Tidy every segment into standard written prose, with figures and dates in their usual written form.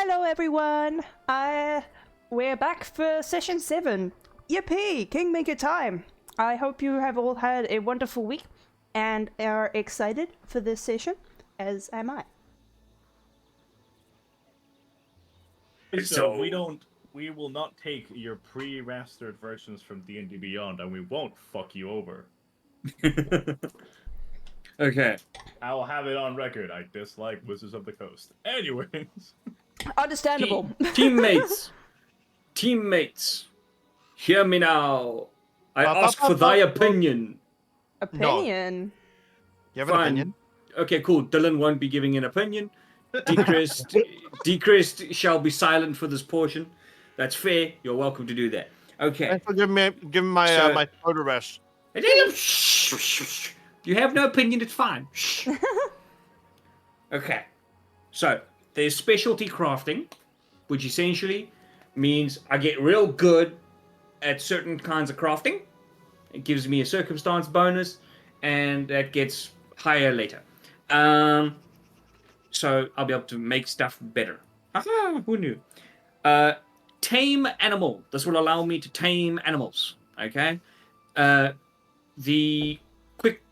Hello everyone! We're back for session 7. Yippee! Kingmaker time! I hope you have all had a wonderful week and are excited for this session, as am I. So we will not take your pre-mastered versions from D&D Beyond, and we won't fuck you over. Okay. I will have it on record. I dislike Wizards of the Coast. Anyways. Understandable. Teammates, hear me now. I ask for thy opinion. Opinion? No. You have an opinion? Okay, cool. Dylan won't be giving an opinion. Decreased shall be silent for this portion. That's fair. You're welcome to do that. Okay. Thanks for giving me my my photo rest. You have no opinion. It's fine. Okay. So there's specialty crafting, which essentially means I get real good at certain kinds of crafting. It gives me a circumstance bonus, and that gets higher later. So I'll be able to make stuff better. Aha, who knew? Tame animal. This will allow me to tame animals. Okay. The quick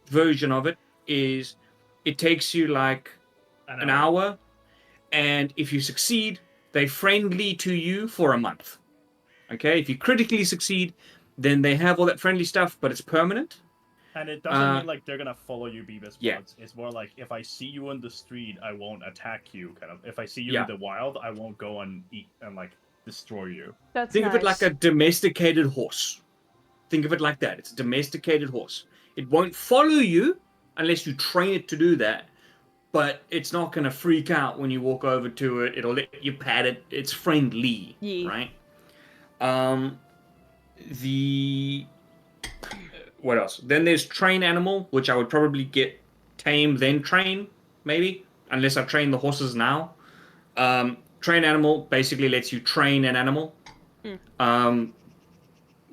version of it is it takes you like an hour, and if you succeed, they're friendly to you for a month. Okay. If you critically succeed, then they have all that friendly stuff, but it's permanent. And it doesn't mean like they're gonna follow you, Beavis. Yeah. It's more like if I see you in the street, I won't attack you. Kind of. If I see you in the wild, I won't go and eat and like destroy you. Think of it like a domesticated horse. Think of it like that. It's a domesticated horse. It won't follow you unless you train it to do that. But it's not gonna freak out when you walk over to it. It'll let you pat it. It's friendly, right? What else? Then there's train animal, which I would probably get tame, then train, maybe. Unless I train the horses now. Train animal basically lets you train an animal.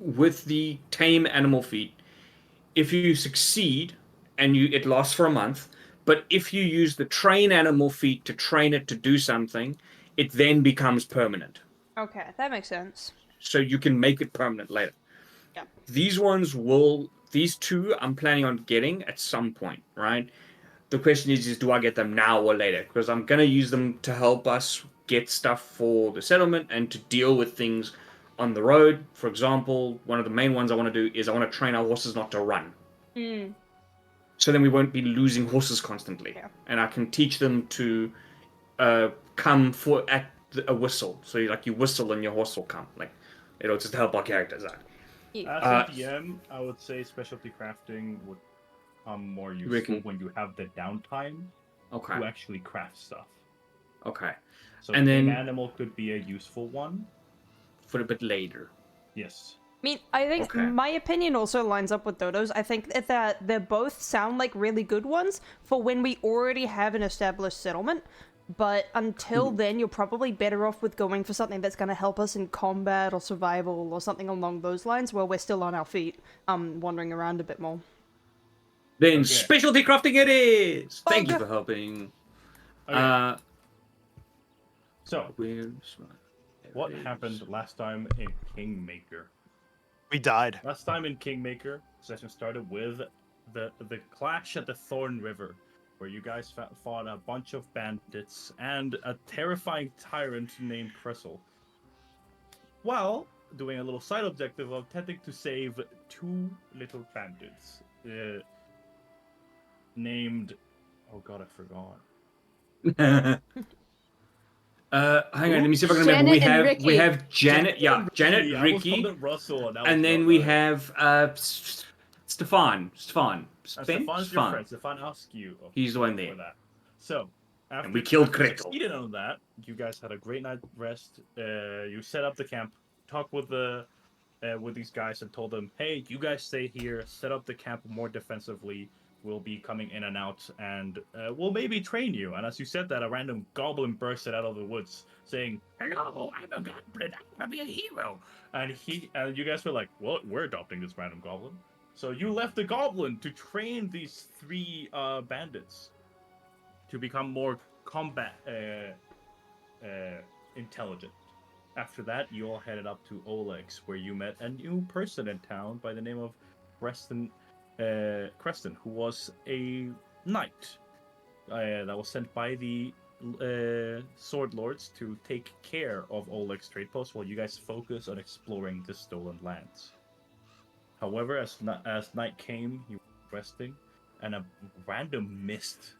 With the tame animal feat, if you succeed, and it lasts for a month, but if you use the train animal feat to train it to do something, it then becomes permanent. Okay, that makes sense. So you can make it permanent later. Yeah. These two I'm planning on getting at some point, right? The question is do I get them now or later? Because I'm going to use them to help us get stuff for the settlement and to deal with things on the road. For example, one of the main ones I want to do is I want to train our horses not to run. So then we won't be losing horses constantly. Yeah. And I can teach them to come at a whistle. So you whistle and your horse will come. Like, it'll just help our characters out. As a DM, I would say specialty crafting would become more useful when you have the downtime to actually craft stuff. Okay. So and then animal could be a useful one. For a bit later. Yes. I mean, I think my opinion also lines up with Dodo's. I think that they both sound like really good ones for when we already have an established settlement. But until then, you're probably better off with going for something that's going to help us in combat or survival or something along those lines while we're still on our feet, wandering around a bit more. Then specialty crafting it is! Thank you for helping. Okay. So, what happened last time in Kingmaker? We died. Last time in Kingmaker, session started with the clash at the Thorn River, where you guys fought a bunch of bandits and a terrifying tyrant named Cressel, while doing a little side objective of attempting to save 2 little bandits named... Oh god, I forgot. Hang on, let me see if I can remember. We have Janet, Ricky, Russell, and then we have Stefan. Stefan's your friend. Stefan asked you. He's the one there. That. So, after we killed you Gretel. Succeeded on that, you guys had a great night rest. You set up the camp, talked with these guys, and told them, "Hey, you guys stay here. Set up the camp more defensively. We'll be coming in and out, and we'll maybe train you." And as you said that, a random goblin bursted out of the woods, saying, "Hello, I'm a goblin. I'm gonna be a hero." And you guys were like, "Well, we're adopting this random goblin." So you left the goblin to train these 3 bandits to become more combat intelligent. After that, you all headed up to Oleg's, where you met a new person in town by the name of Creston, who was a knight that was sent by the sword lords to take care of Oleg's trade post while you guys focus on exploring the stolen lands. However, as night came, you were resting, and a random mist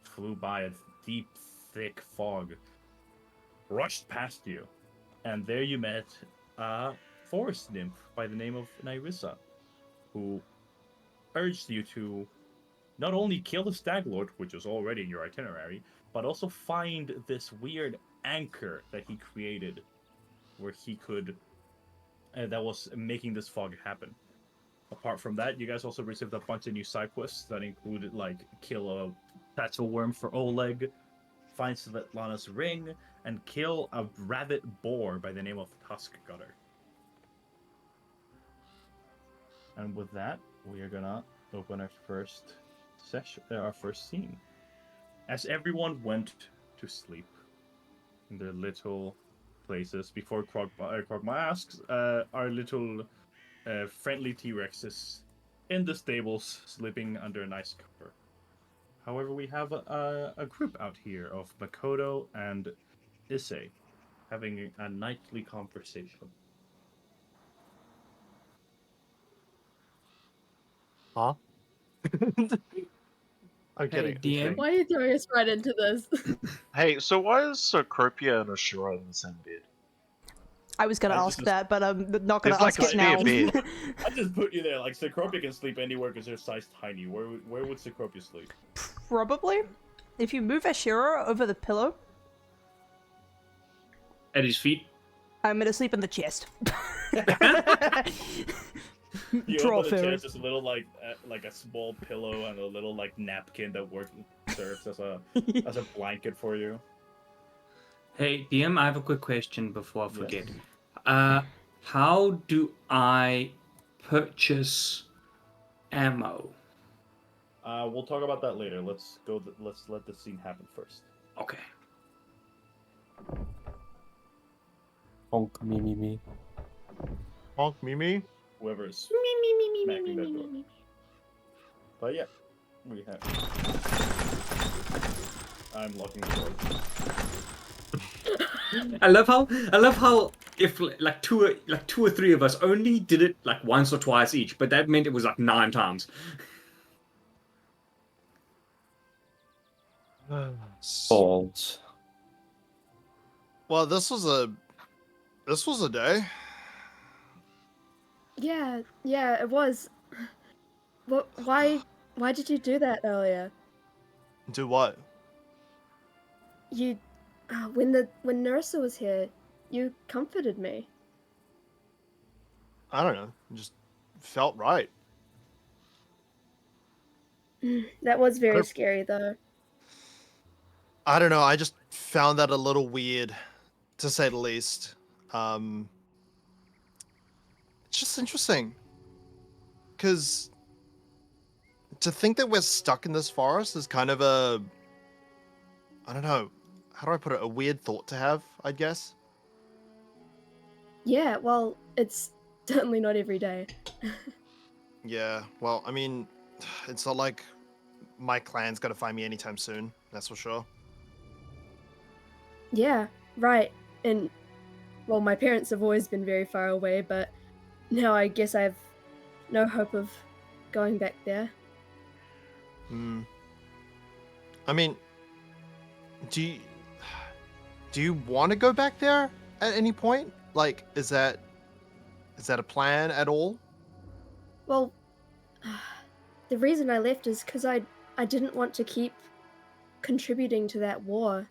flew by. A deep, thick fog rushed past you, and there you met a forest nymph by the name of Nyrissa, who urged you to not only kill the Stag Lord, which was already in your itinerary, but also find this weird anchor that he created, where he could, that was making this fog happen. Apart from that, you guys also received a bunch of new side quests that included, like, kill a battle worm for Oleg, find Svetlana's ring, and kill a rabbit boar by the name of Tusk Gutter. And with that, we are gonna open our first session, our first scene. As everyone went to sleep in their little places, before Krogma asks, our little friendly T-Rexes in the stables, sleeping under a nice cover. However, we have a group out here of Makoto and Issei having a nightly conversation. Huh? I'm Hey, kidding. DM. Why are you throwing us right into this? Hey, so why is Cropia and Ashura in the same bed? I was gonna I ask just- that, but I'm not gonna There's like ask a it now. spare bed. I just put you there. Like, Cecropia can sleep anywhere because they're size tiny. Where would Cecropia sleep? Probably. If you move Ashura over the pillow, At his feet. I'm gonna sleep in the chest. You Draw open the fairy. chest, just a little like a small pillow and a little like napkin that serves as a blanket for you. Hey, DM, I have a quick question before I Yes. forget. How do I purchase ammo? We'll talk about that later. Let's let the scene happen first. Okay. Honk me me me. Honk Mimi. Whoever is smacking that door. But yeah, we have. I'm locking the door. I love how if like two or three of us only did it like once or twice each, but that meant it was like 9 times. Balls. Well, this was a day. Yeah, it was. What? Why did you do that earlier? Do what? You, when Nerissa was here, you comforted me. I don't know. It just felt right. That was very Herb. scary, though. I don't know. I just found that a little weird, to say the least. It's just interesting. Because to think that we're stuck in this forest is kind of a, I don't know, how do I put it? A weird thought to have, I guess. Yeah, well, it's certainly not every day. Yeah, well, I mean, it's not like my clan's gonna find me anytime soon, that's for sure. Yeah, right. And, well, my parents have always been very far away, but now I guess I have no hope of going back there. Hmm. I mean, do you want to go back there at any point? Like, is that a plan at all? Well, the reason I left is because I didn't want to keep contributing to that war.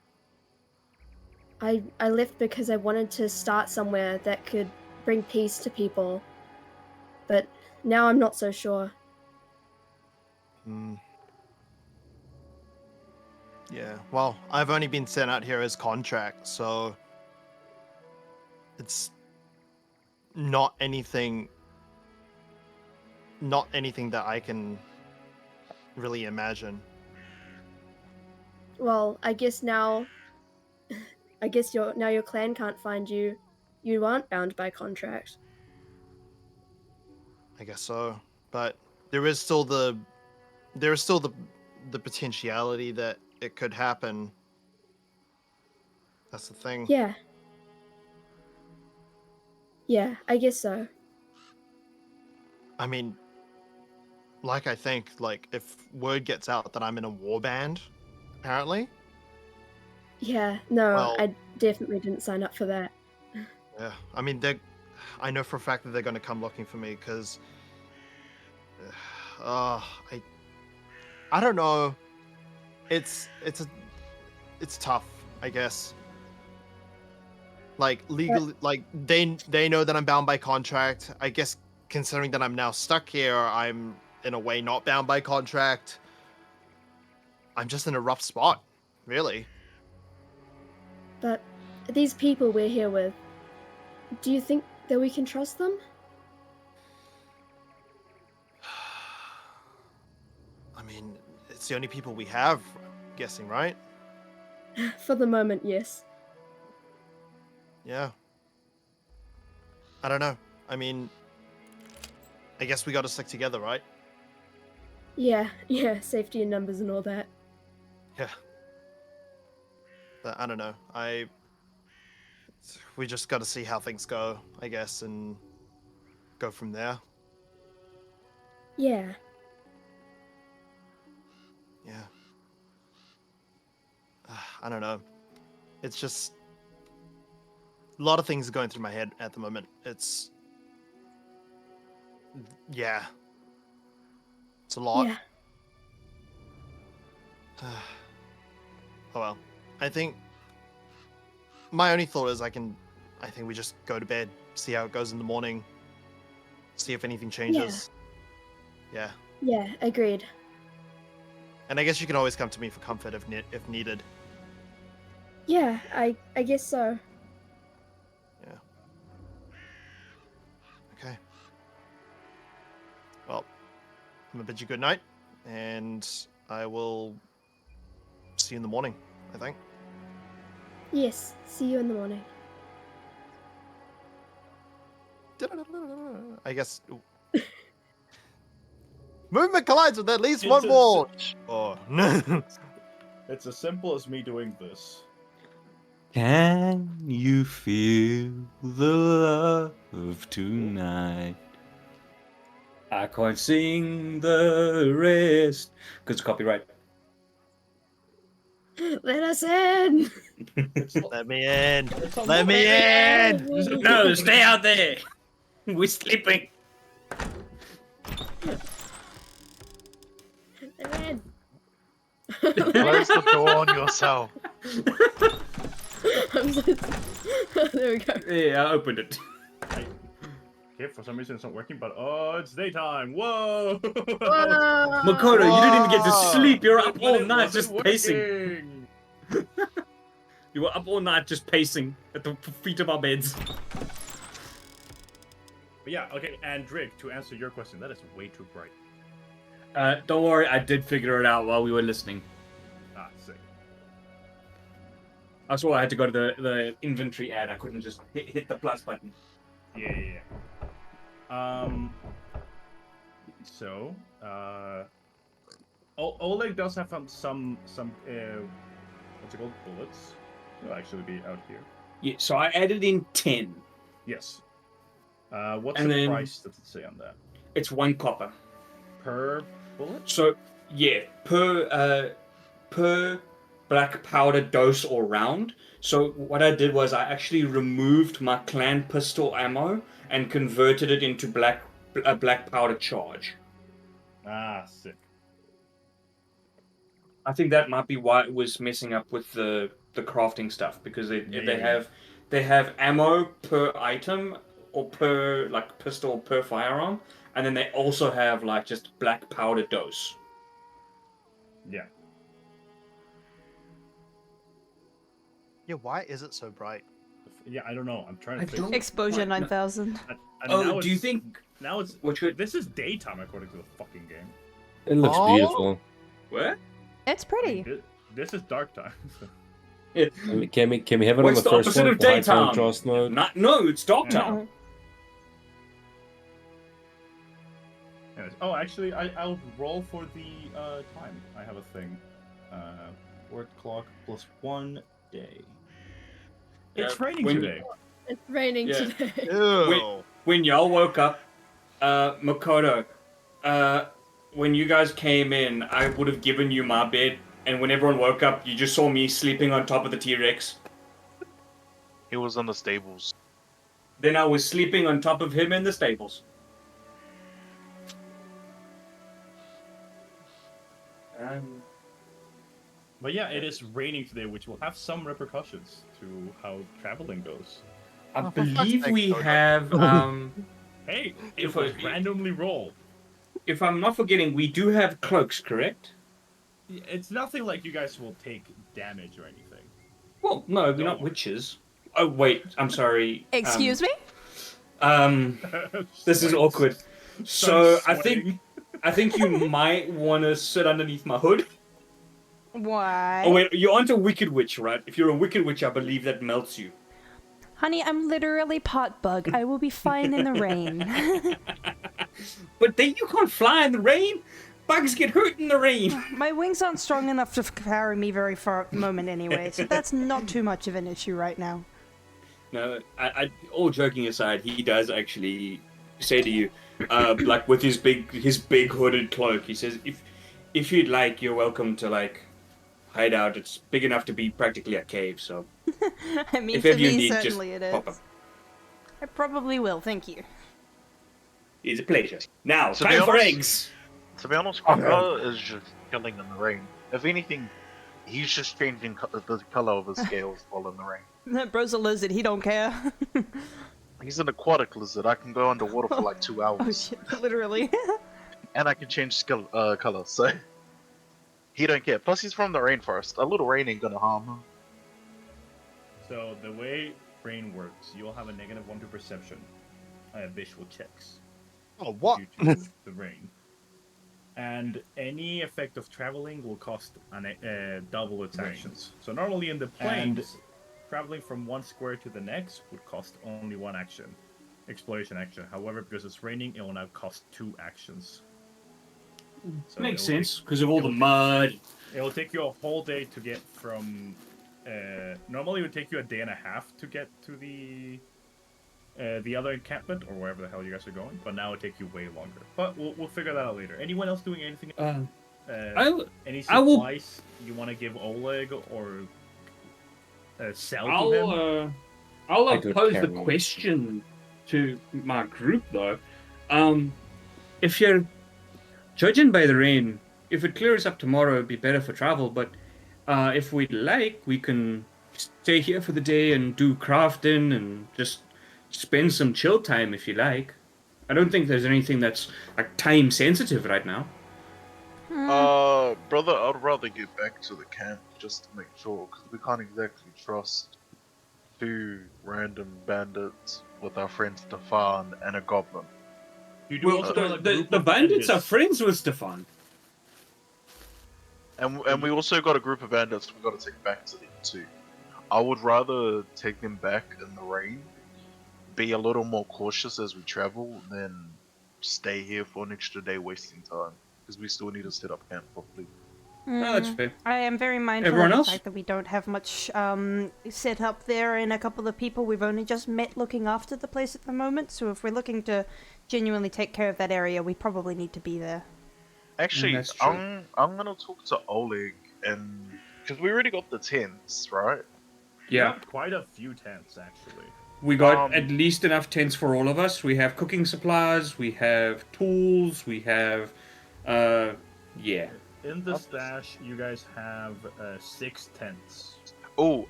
I left because I wanted to start somewhere that could bring peace to people. But now I'm not so sure. Hmm. Yeah, well, I've only been sent out here as contract, so it's not anything that I can really imagine. Well, I guess now I guess now your clan can't find you. You aren't bound by contract. I guess so. But there is still the potentiality that it could happen. That's the thing. Yeah. Yeah, I guess so. I mean, like I think, like if word gets out that I'm in a war band, apparently. Yeah, no, Well, I definitely didn't sign up for that. yeah. I mean, I know for a fact that they're going to come looking for me because, I don't know. It's tough, I guess. Like legally, like they know that I'm bound by contract. I guess considering that I'm now stuck here, I'm in a way not bound by contract. I'm just in a rough spot, really. But these people we're here with, do you think that we can trust them? I mean, it's the only people we have, I'm guessing, right? For the moment, yes. Yeah. I don't know. I mean, I guess we got to stick together, right? Yeah, safety in numbers and all that. Yeah. But I don't know. We just got to see how things go, I guess, and go from there. Yeah. Yeah. I don't know. It's just a lot of things are going through my head at the moment. It's yeah. It's a lot. Yeah. Oh well. I think my only thought is I think we just go to bed, see how it goes in the morning, see if anything changes. Yeah. Yeah, agreed. And I guess you can always come to me for comfort if needed. Yeah, I guess so. Yeah. Okay. Well, I'm gonna bid you good night, and I will see you in the morning, I think. Yes, see you in the morning. I guess. Movement collides with at least It's one a- wall. Oh. It's as simple as me doing this. Can you feel the love tonight? I can't sing the rest because copyright. Let us in! Let me in. It's a Let me in. No, stay out there. We're sleeping. Let me in! Close the door on yourself. I'm so... There we go. Yeah, I opened it. Okay, for some reason it's not working, but oh, it's daytime. Whoa! Makoto, you didn't even get to sleep. You're up But all it night wasn't just pacing. working. You were up all night just pacing at the feet of our beds. But yeah, okay, and Drake, to answer your question, that is way too bright. Don't worry, I did figure it out while we were listening. Ah, sick. That's why I had to go to the inventory ad. I couldn't just hit the plus button. Yeah. So, Oleg does have some what's it called? Bullets. They'll actually be out here. Yeah, so I added in 10. Yes. What's And the then- price does it say on that? It's 1 copper. Per bullet? So yeah, per black powder dose or round. So what I did was I actually removed my clan pistol ammo and converted it into a black powder charge. Ah, sick. I think that might be why it was messing up with the crafting stuff because they have ammo per item or per like pistol per firearm, and then they also have like just black powder dose. Yeah. Yeah, why is it so bright? Yeah, I don't know. I'm trying to I fix don't- it. Exposure Right, no. 9000. And Oh, now do you it's- think? Now it's Which would this is daytime according to the fucking game. It looks Oh. beautiful. what? It's I pretty. mean, this is dark time. Can we have it What's on the the first opposite one? of The high daytime? contrast mode. No, it's dogtown. No. Anyways, oh, actually, I'll roll for the time. I have a thing. Word clock plus 1 day. It's raining when- today. It's raining Yeah. today. Ew. When y'all woke up, Makoto, when you guys came in, I would have given you my bed, and when everyone woke up, you just saw me sleeping on top of the T-Rex. He was in the stables. Then I was sleeping on top of him in the stables. But yeah, it is raining today, which will have some repercussions to how traveling goes. I Oh, for fuck's believe sake, we Dodo. have, Hey, it If was I- randomly rolled. if I'm not forgetting, we do have cloaks, correct? It's nothing like you guys will take damage or anything. Well, no, we're not Don't. witches. Oh, wait, I'm sorry. Excuse me? This is Sweat. awkward. So Starts sweating. I think you might want to sit underneath my hood. Why? Oh wait, you aren't a wicked witch, right? If you're a wicked witch, I believe that melts you. Honey, I'm literally pot bug. I will be fine in the rain. But then you can't fly in the rain. Bugs get hurt in the rain. My wings aren't strong enough to carry me very far at the moment anyway, so that's not too much of an issue right now. No, all joking aside, he does actually say to you, like with his big hooded cloak, he says, if you'd like, you're welcome to like hide out. It's big enough to be practically a cave, so I mean, if to ever you me, need, certainly just it pop is. up. I probably will, thank you. It's a pleasure. Now, To be time for honest- eggs. To be honest, Kaka is just chilling in the rain. If anything, he's just changing the color of his scales while in the rain. That bro's a lizard, he don't care. He's an aquatic lizard. I can go underwater for like 2 hours. Oh shit, literally. And I can change color, so he don't care. Plus, he's from the rainforest. A little rain ain't gonna harm him. So the way rain works, you'll have a -1 to perception. I have visual checks Oh, what? due to the rain. And any effect of traveling will cost double its actions. So normally in the plains, traveling from one square to the next would cost only 1 action, exploration action. However, because it's raining, it will now cost 2 actions. So Makes it will sense, because of all the mud. It will take you a whole day to get from. Normally, it would take you a day and a half to get to the other encampment or wherever the hell you guys are going. But now it'll take you way longer. But we'll figure that out later. Anyone else doing anything? Any I will- supplies you want to give Oleg or sell to him? I'll I don't pose the carry. question to my group though. If you're judging by the rain, if it clears up tomorrow, it'd be better for travel. But if we'd like, we can stay here for the day and do crafting and just spend some chill time if you like. I don't think there's anything that's like time sensitive right now. Brother, I'd rather get back to the camp just to make sure, because we can't exactly trust 2 random bandits with our friend Stefan and a goblin. You do Well, also have a the group of bandits are bandits. friends with Stefan. And we also got a group of bandits we got to take back to them too. I would rather take them back in the rain, be a little more cautious as we travel, than stay here for an extra day wasting time. Because we still need to set up camp properly. No, that's fair. I am very mindful Everyone of the else? fact that we don't have much set up there and a couple of people we've only just met looking after the place at the moment, so if we're looking to genuinely take care of that area, we probably need to be there. Actually, that's true. I'm gonna talk to Oleg, and because we already got the tents, right? You Yeah. have quite a few tents actually. We got Um, at least enough tents for all of us. We have cooking supplies, we have tools, we have, yeah. In the stash, you guys have 6 tents. Oh,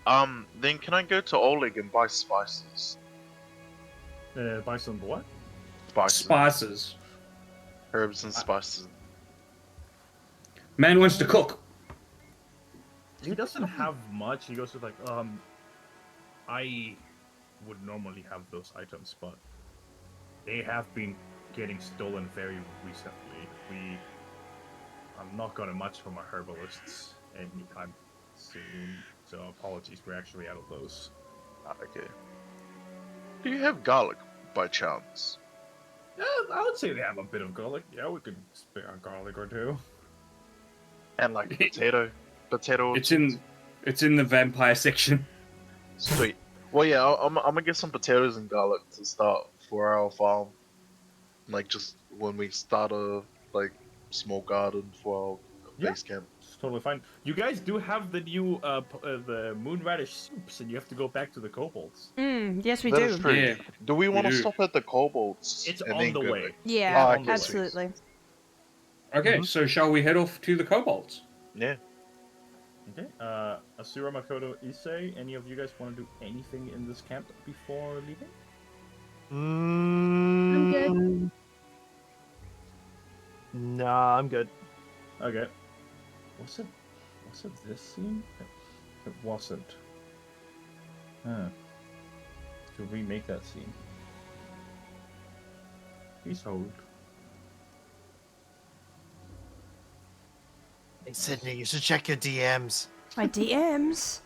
then can I go to Oleg and buy spices? Buy some what? Spices. Herbs and spices. Man wants to cook. He doesn't have much. He goes to like, I would normally have those items, but they have been getting stolen very recently. I'm not gonna much from our herbalists anytime soon. so apologies, we're actually out of those. Okay. Do you have garlic by chance? Yeah, I would say they have a bit of garlic. Yeah, we could spare a garlic or two. And like potato? Potato. It's in the vampire section. Sweet. Well, yeah, I'm gonna get some potatoes and garlic to start for our farm. Like just when we start a like small garden for our Yeah. base camp. It's totally fine. You guys do have the new the moon radish soups, and you have to go back to the kobolds. Yes, we That do. is true. Yeah. Do we want to do. stop at the kobolds? It's and on then the go way. back? Yeah, Ah, okay, absolutely. Okay, so shall we head off to the kobolds? Yeah. Okay. Asura, Makoto, Issei, any of you guys want to do anything in this camp before leaving? I'm good. Nah, I'm good. Okay. Was it this scene? It wasn't. Huh. To remake that scene. Please hold. Hey, Sydney, you should check your DMs. My DMs.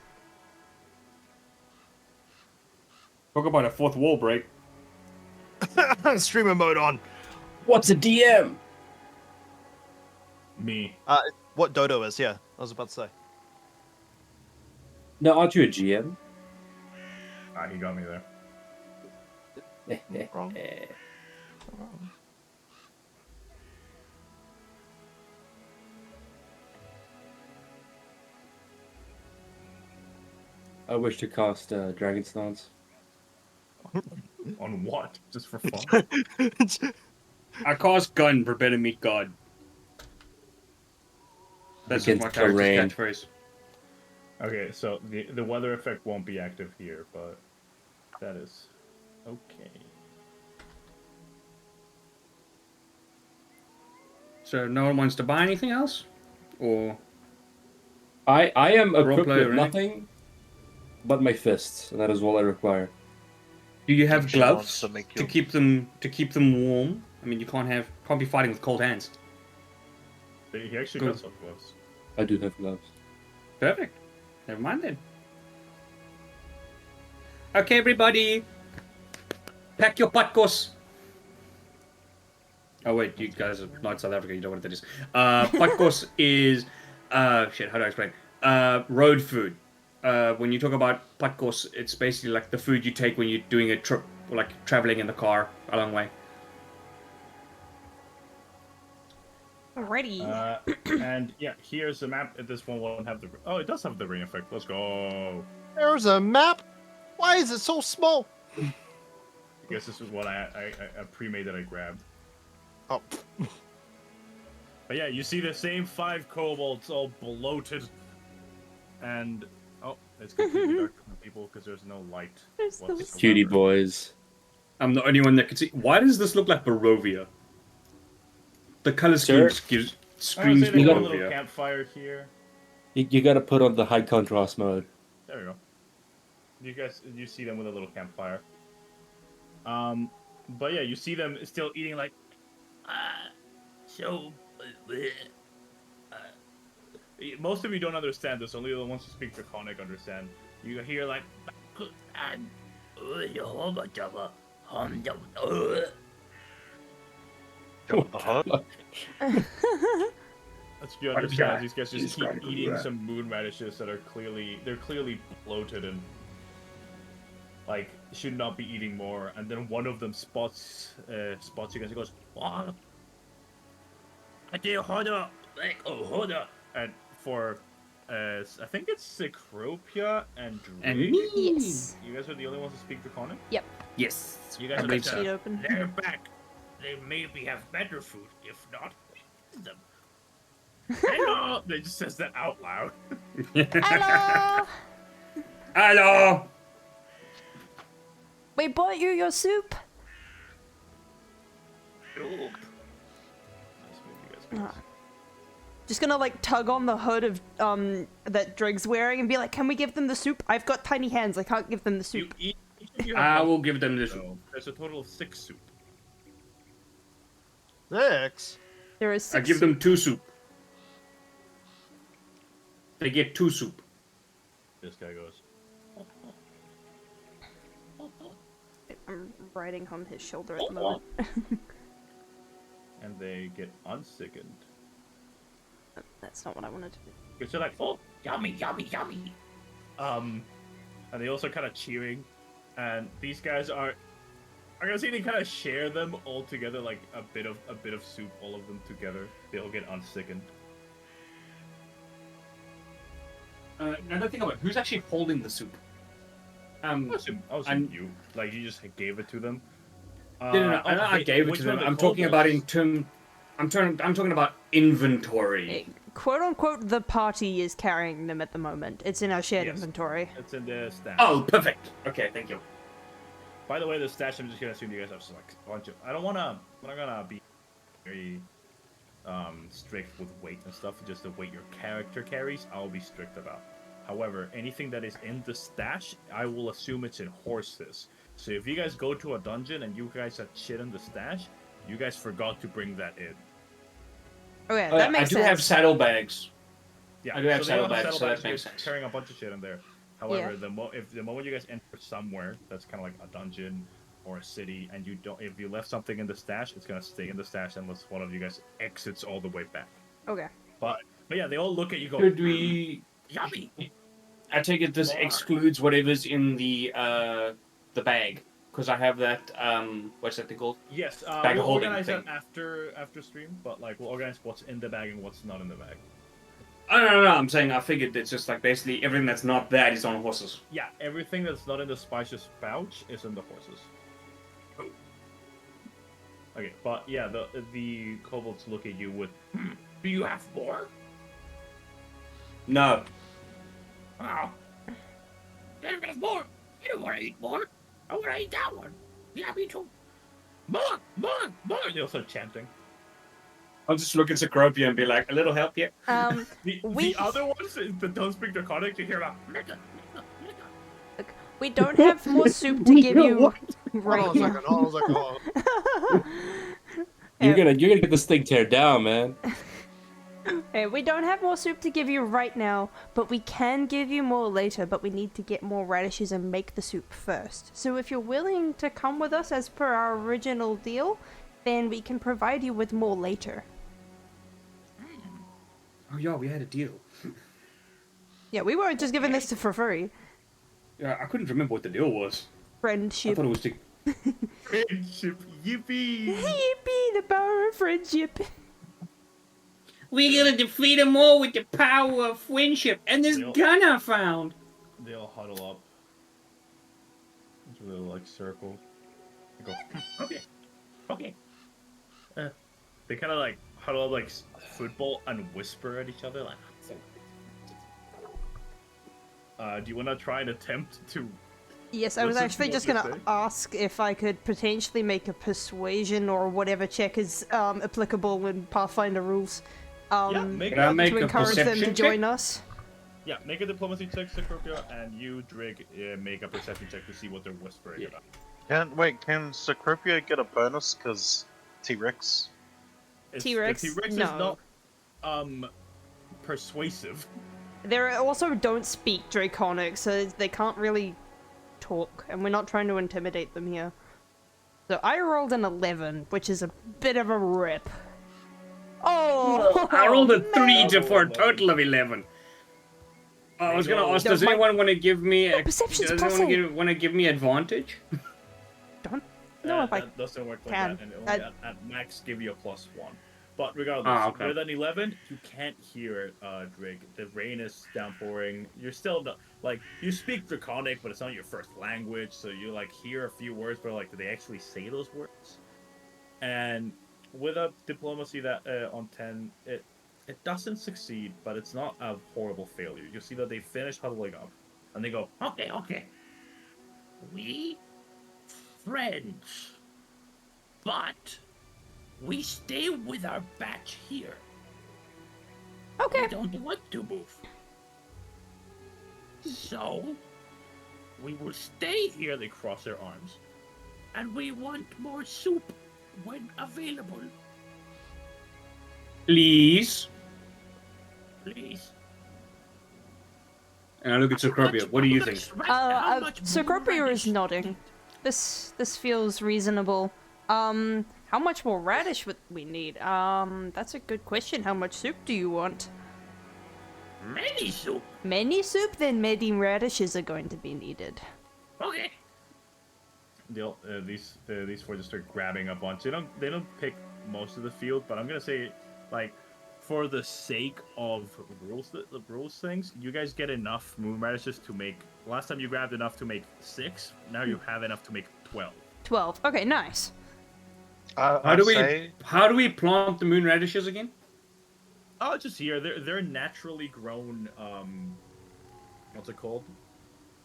Talk about a fourth wall break. Streamer mode on. What's a DM? Me. What Dodo is, yeah. I was about to say. No, aren't you a GM? Ah, he got me there. Wrong. I wish to cast Dragon's Dance. On what? Just for fun? I cast gun, prepare to meet God. That's just my Against the rain. character's catchphrase. Okay, so the weather effect won't be active here, but that is okay. So no one wants to buy anything else? Or I am equipped Roleplay with or nothing but my fists, and that is all I require. do you have She wants gloves to make to you- keep them warm? I mean, you can't be fighting with cold hands. He actually Good. got some gloves. I do have gloves. Perfect. Never mind then. Okay, everybody, pack your patkos. Oh wait, you guys are not South Africa. You know what that is. Patkos is shit. How do I explain? Road food. When you talk about patkos, it's basically like the food you take when you're doing a trip, or like traveling in the car a long way. Alrighty. And yeah, here's the map. This one won't have the. Oh, it does have the rain effect. Let's go. There's a map. Why is it so small? I guess this is what I pre-made that I grabbed. Oh, But yeah, you see the same 5 kobolds all bloated, and it's completely dark for people because there's no light. There's no whatsoever. Cutie boys. I'm the only one that can see. Why does this look like Barovia? The color scheme Sir? gives I would screams say they got a little Barovia. campfire here. You gotta put on the high contrast mode. There we go. You see them with a little campfire. But yeah, you see them still eating like, most of you don't understand this. Only the ones who speak Draconic understand. You hear like, Jump the hut. that's what you understand. These guys just keep eating some moon radishes that are clearly bloated and like should not be eating more. And then one of them spots you guys and goes, "What? And for I think it's Cecropia and And Drake. me. Yes. You guys are the only ones who speak Draconic? Yes. You guys I are believe like, so. Sheet open. they're back. They maybe have better food. If not, eat them. Hello! They just says that out loud. Hello. Hello. We bought you your soup. Ah. Just gonna like tug on the hood of that Drig's wearing and be like, "Can we give them the soup? I've got tiny hands. I can't give them the You soup." eat. You I have will give them this. so there's a total of 6 soup. 6. There is 6. I give them 2 soup. They get 2 soup. This guy goes. I'm riding on his shoulder at the moment. And they get unsickened. That's not what I wanted to do. Because they're like, oh, yummy, yummy, yummy. And they also kind of cheering. And these guys are gonna say they kind of share them all together, like a bit of soup, all of them together. They all get unsickened. Another thing about who's actually holding the soup. I assume you. Like you just gave it to them. No. I gave it to them. I'm talking about in term. I'm talking about inventory. Quote unquote, the party is carrying them at the moment. It's in our shared Yes. inventory. It's in the stash. Oh, perfect. Okay, thank you. By the way, the stash, I'm just gonna assume you guys have like a bunch of. I'm not gonna be very strict with weight and stuff. Just the weight your character carries, I'll be strict about. However, anything that is in the stash, I will assume it's in horses. So if you guys go to a dungeon and you guys have shit in the stash, you guys forgot to bring that in. Okay, that makes I do sense. have saddlebags. Yeah, I do have so they saddlebags, so that saddlebags, makes you're sense. carrying a bunch of shit in there. However, Yeah. if the moment you guys enter somewhere that's kind of like a dungeon or a city, and if you left something in the stash, it's gonna stay in the stash unless one of you guys exits all the way back. Okay. But yeah, they all look at you. Go, Could we? yummy. I take it this More. excludes whatever's in the bag, because I have that what's that thing called? Yes, Bag we'll holding organize thing. that after stream. But like, we'll organize what's in the bag and what's not in the bag. Oh no, I'm saying I figured it's just like basically everything that's not that is on horses. Yeah, everything that's not in the spices pouch is in the horses. Okay, but yeah, the kobolds look at you with, do you have more? No. Oh. There's more. You don't want to eat more. I want to eat that one. Yeah, me too. More. They all start chanting. I'll just look at Cecropia and be like, a little help here. The other ones that don't speak Draconic, you hear about. We don't have more soup to give you right Hold on a now. second. Hold on a second. You're gonna get this thing teared down, man. Hey, we don't have more soup to give you right now, but we can give you more later, but we need to get more radishes and make the soup first. So if you're willing to come with us as per our original deal, then we can provide you with more later. Oh yeah, we had a deal. Yeah, we weren't just giving this for free. Yeah, I couldn't remember what the deal was. I Friendship. thought it was to... Friendship, yippee! Yippee, the power of friendship. We're gonna defeat them all with the power of friendship and this Yep. gun I found. They all huddle up into a little like circle. They go, okay. They kind of like huddle up like football and whisper at each other like. Do you want to try and attempt to? Yes, I was Listen to actually what just they gonna say. ask if I could potentially make a persuasion or whatever check is applicable in Pathfinder rules. Make Can I make to a encourage them to perception join check? us. Yeah, make a diplomacy check, Cecropia, and you, Drig, make a perception check to see what they're whispering about. Can Cecropia get a bonus because T-Rex? T-Rex? The T-Rex No. is not persuasive. They also don't speak Draconic, so they can't really talk, and we're not trying to intimidate them here. So I rolled an 11, which is a bit of a rip. Oh! I rolled a 3 man. for a total of 11. I was gonna ask, does anyone want to give me a... perception's Does plus anyone want to give me advantage? Don't know if I That doesn't work like can. that, and only at max give you a +1. But regardless, okay. with an 11, you can't hear Drig. The rain is downpouring. You're still not, like, you speak Draconic, but it's not your first language, so you like hear a few words, but like, do they actually say those words? And with a diplomacy that on 10, it doesn't succeed, but it's not a horrible failure. You see that they finish huddling up, and they go, okay. We friends, but we stay with our batch here. Okay. We don't want to move. So, we will stay here, they cross their arms. And we want more soup when available. Please. Please. And I look at Cecropia. What do you think? Cecropia is nodding. This feels reasonable. How much more radish would we need? That's a good question. How much soup do you want? Many soup. Many soup? Then many radishes are going to be needed. Okay. These four just start grabbing a bunch. They don't pick most of the field, but I'm gonna say, like, for the sake of the rules things, you guys get enough moon radishes to make. Last time you grabbed enough to make 6. Now you have enough to make 12. 12. Okay, nice. How do we plant the moon radishes again? Oh, just here. They're naturally grown. What's it called?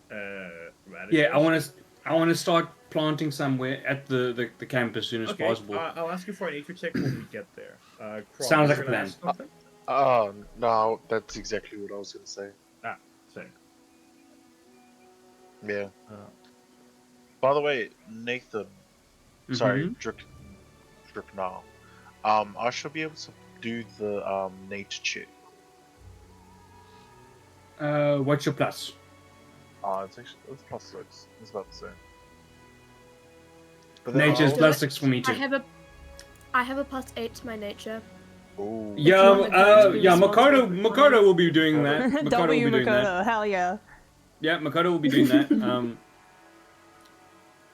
Radishes. Yeah, I want to start planting somewhere at the camp as soon as possible. I'll ask you for a nature check when we get there. Kron, Sounds like you're a gonna plan. ask something? No, that's exactly what I was gonna say. Same. Yeah. By the way, Nathan, sorry, Dripnal, I should be able to do the nature check. What's your plus? It's +6. It's about the same. But then Nature is I'll- +6 for me too. I have a +8 to my nature. Ooh. Yeah, Yeah, Makoto will be doing that. Makoto W will be doing that. Makoto, hell yeah. Yeah, Makoto will be doing that.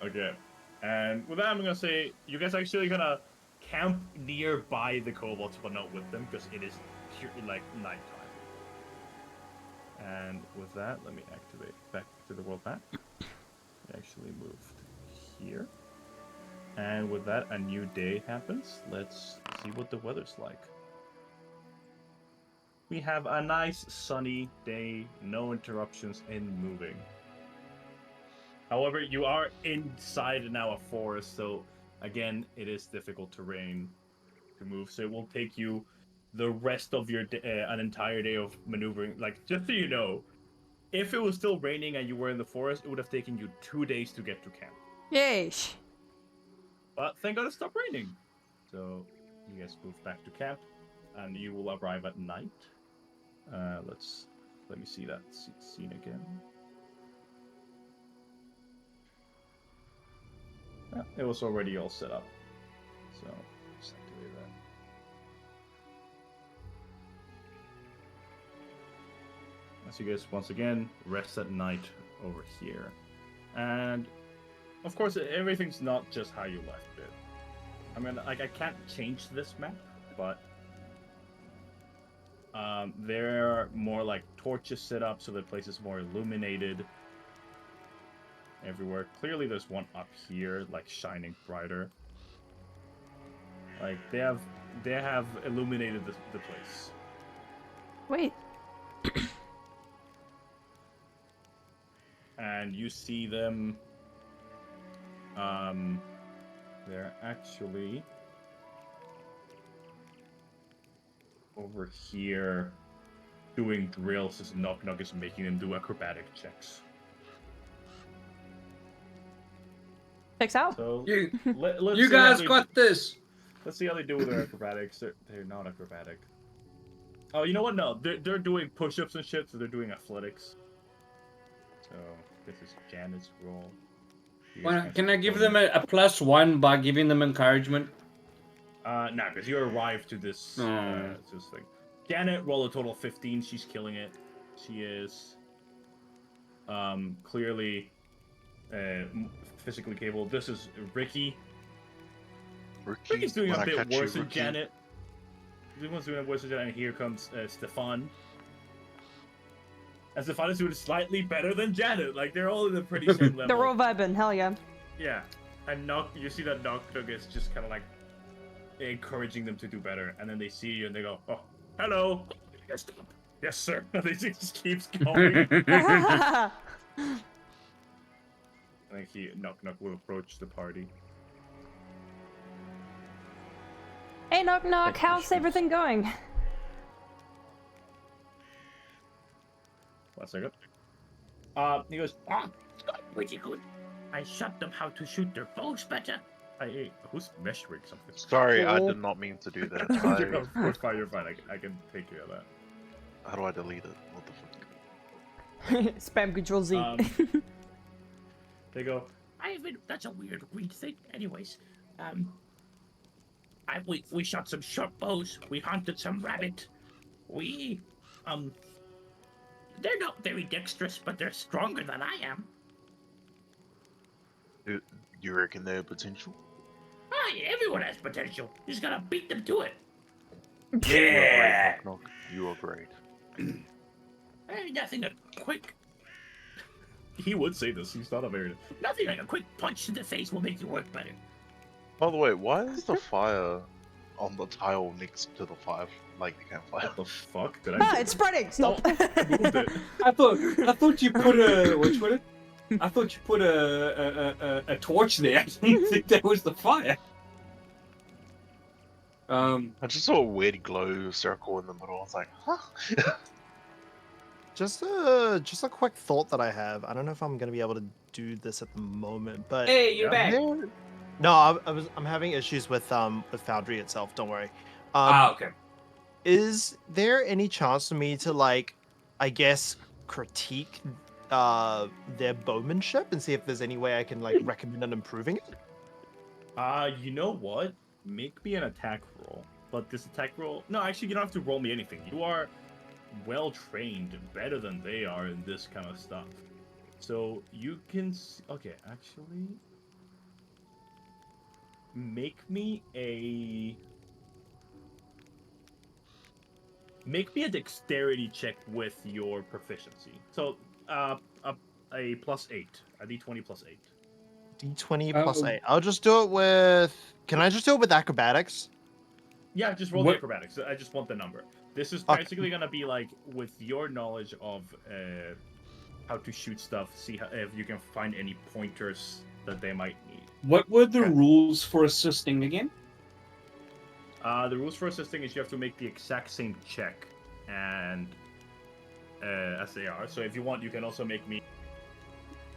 Okay. And with that, I'm gonna say you guys actually gonna camp nearby the kobolds, but not with them, because it is like nighttime. And with that, let me activate back to the world map. We actually moved here. And with that, a new day happens. Let's see what the weather's like. We have a nice sunny day, no interruptions in moving. However, you are inside now a forest, so again, it is difficult terrain to move. So it will take you the rest of your an entire day of maneuvering. Like, just so you know, if it was still raining and you were in the forest, it would have taken you 2 days to get to camp. Yeesh. But thank God it stopped raining. So you guys move back to camp, and you will arrive at night. Let me see that scene again. Yeah, it was already all set up, so just activate that. As you guys once again rest at night over here, and of course everything's not just how you left it. I mean, like, I can't change this map, but there are more like torches set up so the place is more illuminated everywhere. Clearly there's one up here, like, shining brighter. Like, they have illuminated the place. Wait. And you see them, they're actually over here doing drills as Knock Knock is making them do acrobatic checks. Checks out. So You, let's you see how guys they got this. Let's see how they do with their acrobatics. They're not acrobatic. Oh, you know what? No, they're doing push-ups and shit, so they're doing athletics. So this is Janet's role. You guys Well, can I give keep them a +1 by giving them encouragement? nah, because you arrived to this thing. Janet, roll a total of 15. She's killing it. She is clearly physically capable. This is Ricky. Ricky's doing a bit worse than Janet. Everyone's doing worse than Janet, and here comes Stefan. And Stefan is doing slightly better than Janet. Like, they're all in the pretty same level. They're all vibing, hell yeah. Yeah. And you see that Knock Knock is just kind of like encouraging them to do better. And then they see you and they go, oh, hello. Yes, yes sir. And they just keeps going. I think Knock Knock will approach the party. Hey, Knock Knock, how's everything going? 1 second. He goes, it's going pretty good. I showed them how to shoot their bows better. Hey, who's measuring something? Sorry, I did not mean to do that. You're fine, you're fine. I can take care of that. How do I delete it? What the fuck? Spam Control Z. They go, that's a weird green thing. Anyways, we shot some short bows. We hunted some rabbit. They're not very dexterous, but they're stronger than I am. You reckon they have potential? Ah, yeah, everyone has potential. You just gotta beat them to it. Yeah. Knock, knock. You are great. Nothing a quick. He would say this. He's not a very. Nothing like a quick punch to the face will make you work better. By the way, why is the fire on the tile next to the fire, like the campfire? What the fuck? Did I? Ah, it's spreading. Stop. I moved it. I thought you put a I thought you put a torch there. I didn't think that was the fire. I just saw a weird glow circle in the middle. I was like, huh? Just a quick thought that I have. I don't know if I'm gonna be able to do this at the moment, but Hey, you're back. no, I'm having issues with Foundry itself. Don't worry. Okay. Is there any chance for me to, like, I guess, critique their bowmanship and see if there's any way I can, like, recommend on improving it? You know what? Make me an attack roll. But this attack roll... No, actually, you don't have to roll me anything. You are well-trained, better than they are in this kind of stuff. So, you can... Okay, actually... Make me a dexterity check with your proficiency. So, a +8. A d20 +8. D20 plus 8. I'll just do it with... Can I just do it with acrobatics? Yeah, just roll the acrobatics. I just want the number. This is basically gonna be like, with your knowledge of how to shoot stuff, see if you can find any pointers that they might need. What were the rules for assisting again? The rules for assisting is you have to make the exact same check and as they are. So if you want, you can also make me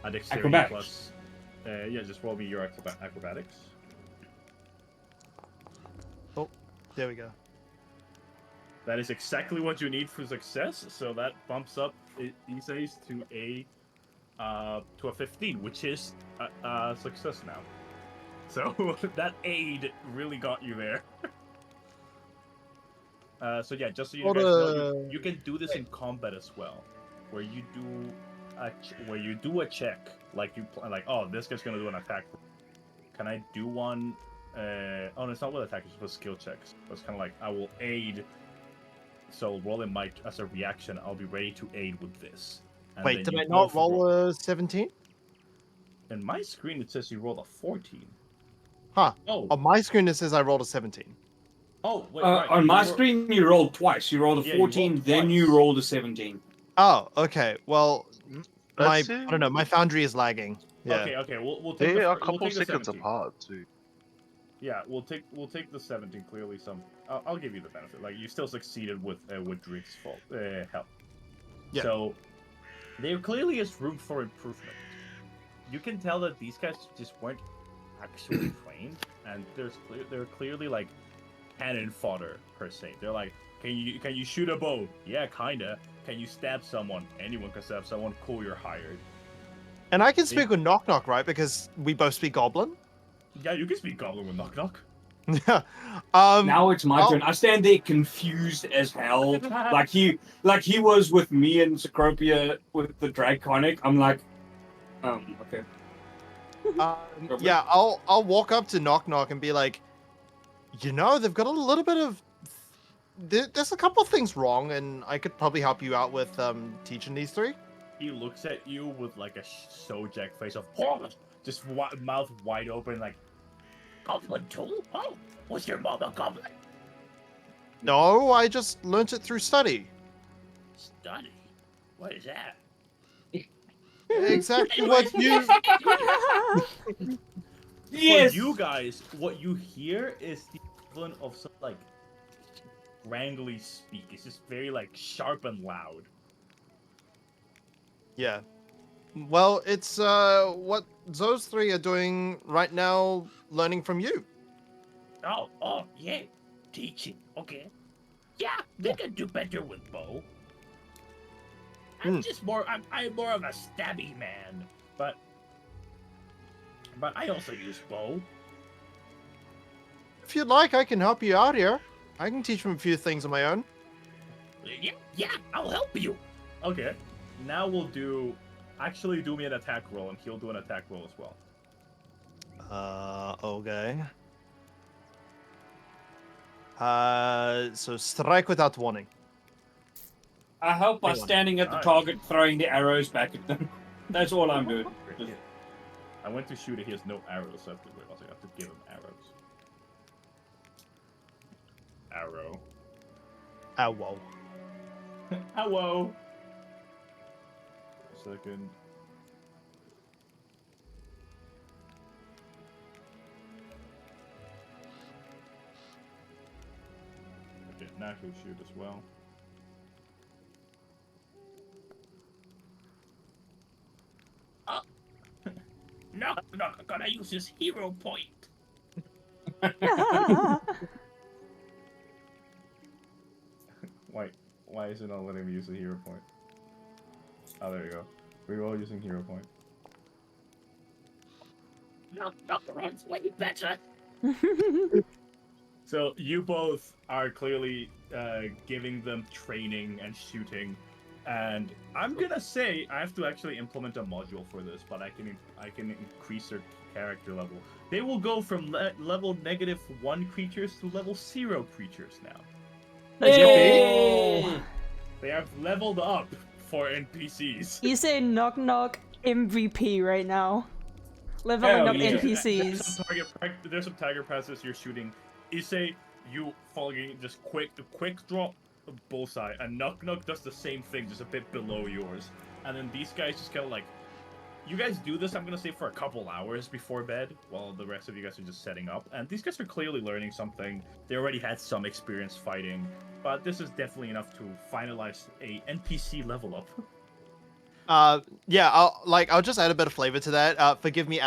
a dexterity plus. Yeah, just roll me your acrobatics. Oh, there we go. That is exactly what you need for success. So that bumps up Isai's to a 15, which is a success now. So that aid really got you there. So yeah, just so you guys know, you can do this in combat as well, where you do a check, like oh, this guy's gonna do an attack. Can I do one? Oh, no, it's not with attack; it's with skill checks. So it's kind of like I will aid. So rolling my as a reaction, I'll be ready to aid with this. And wait, did I not roll a 17? In my screen, it says you rolled a 14. Huh. Oh. On my screen, it says I rolled a 17. Oh, wait, right. On my screen, you rolled twice. You rolled a 14, then you rolled a 17. Oh, okay. Well, I That's don't know. My Foundry is lagging. Yeah. Okay. We'll take They are a we'll couple take the seconds 17. apart too. Yeah, we'll take the 17. Clearly, I'll give you the benefit. Like, you still succeeded with Drake's fault help. Yeah. So there clearly is room for improvement. You can tell that these guys just weren't actually trained, and they're clearly like cannon fodder per se. They're like, can you shoot a bow? Yeah, kinda. Can you stab someone? Anyone can stab someone. Cool, you're hired. And I can speak with Knock Knock, right? Because we both speak Goblin. Yeah, you can speak Goblin with Knock Knock. Now it's my turn. I stand there confused as hell, like he was with me and Cecropia with the Draconic. I'm like, okay. Yeah, I'll walk up to Knock Knock and be like, they've got a little bit of... There's a couple of things wrong, and I could probably help you out with teaching these three. He looks at you with like a Sojak face of just mouth wide open, like, Goblin too? Oh, was your mom a goblin? No, I just learnt it through study. Study? What is that? Exactly what you... Yes! For you guys, what you hear is the equivalent of some, like, wrangly speak. It's just very, like, sharp and loud. Yeah. Well, it's what those three are doing right now, learning from you. Oh, yeah. Teaching, okay. Yeah, they can do better with bow. I'm just more. I'm more of a stabby man, but I also use bow. If you'd like, I can help you out here. I can teach him a few things on my own. Yeah, I'll help you. Okay, now we'll do. Actually, do me an attack roll, and he'll do an attack roll as well. Okay. So strike without warning. I help by Hang on. standing at the Nice. target, throwing the arrows back at them. That's all I'm doing. Just- I went to shoot it. He has no arrows, so I have to, I have to give him arrows. Arrow. Ah, whoa. Hello. Second. Okay, now he'll shoot as well. No, I'm not gonna use his hero point. Why is it not letting me use the hero point? Oh, there you go. We're all using hero point. No, runs way better. So you both are clearly giving them training and shooting, and I'm gonna say I have to actually implement a module for this, but I can increase their character level. They will go from level -1 creatures to level 0 creatures now. Yay! They have leveled up for NPCs. You say knock knock MVP right now. Leveling Hell up yeah. NPCs. There's some tiger passes you're shooting. You say you following just quick draw bullseye, and knock does the same thing, just a bit below yours. And then these guys just kind of like, you guys do this, I'm gonna say, for a couple hours before bed, while the rest of you guys are just setting up. And these guys are clearly learning something. They already had some experience fighting, but this is definitely enough to finalize a NPC level up. Yeah, I'll just add a bit of flavor to that. Forgive me,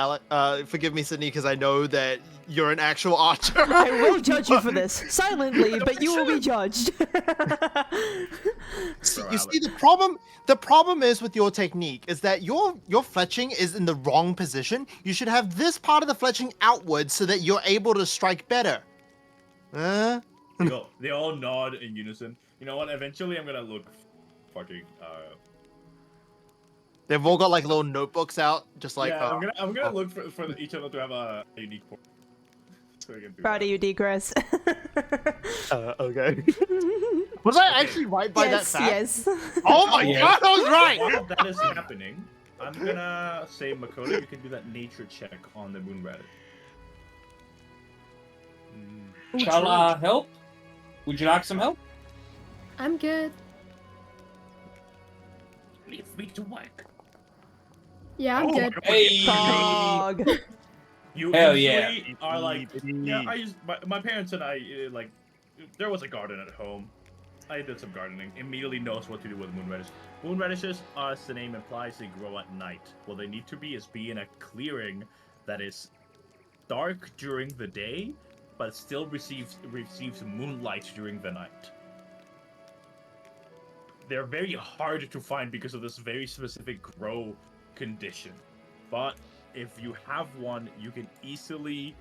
forgive me, Sydney, because I know that you're an actual archer. I will judge you for this silently, but you will be judged. You see, the problem is with your technique is that your fletching is in the wrong position. You should have this part of the fletching outwards so that you're able to strike better. They all nod in unison. You know what? Eventually, I'm gonna look fucking. They've all got like little notebooks out, just like. Yeah, I'm gonna look for each of them to have a unique point. So we can do Proud that. of you, Degress. Okay. Was I actually right by yes, that fact? yes. Oh my Yeah. god, I was right! While that is happening, I'm gonna say, Makoto, you can do that nature check on the moon radish. Shall I help? Would you like some help? I'm good. Leave me to work. Yeah, I'm good. Hey! Dog. You Hell instantly are like, yeah, I used my parents and I like, there was a garden at home. I did some gardening. Immediately knows what to do with moon radish. Moon radishes, as the name implies, they grow at night. What they need to be is in a clearing that is dark during the day, but still receives moonlight during the night. They're very hard to find because of this very specific grow condition. But if you have one, you can easily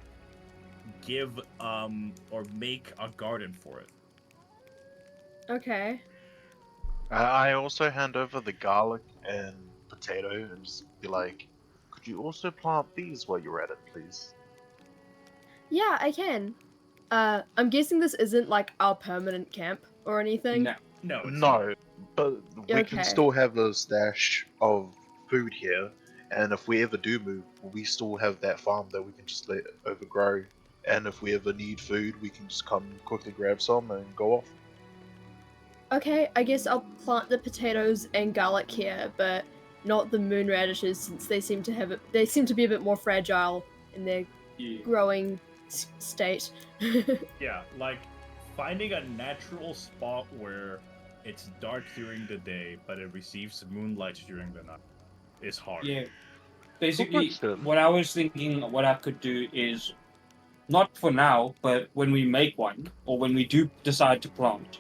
give or make a garden for it. Okay. I also hand over the garlic and potato and just be like, could you also plant these while you're at it, please? Yeah, I can. I'm guessing this isn't like our permanent camp or anything. No. No, it's No, but we Okay. can still have a stash of food here, and if we ever do move, we still have that farm that we can just let overgrow. And if we ever need food, we can just come quickly grab some and go off. Okay, I guess I'll plant the potatoes and garlic here, but not the moon radishes since they seem to be a bit more fragile in their Yeah. growing state. Yeah, like finding a natural spot where it's dark during the day, but it receives moonlight during the night is hard. Yeah. Basically, Understood. what I was thinking, what I could do is, not for now, but when we make one, or when we do decide to plant,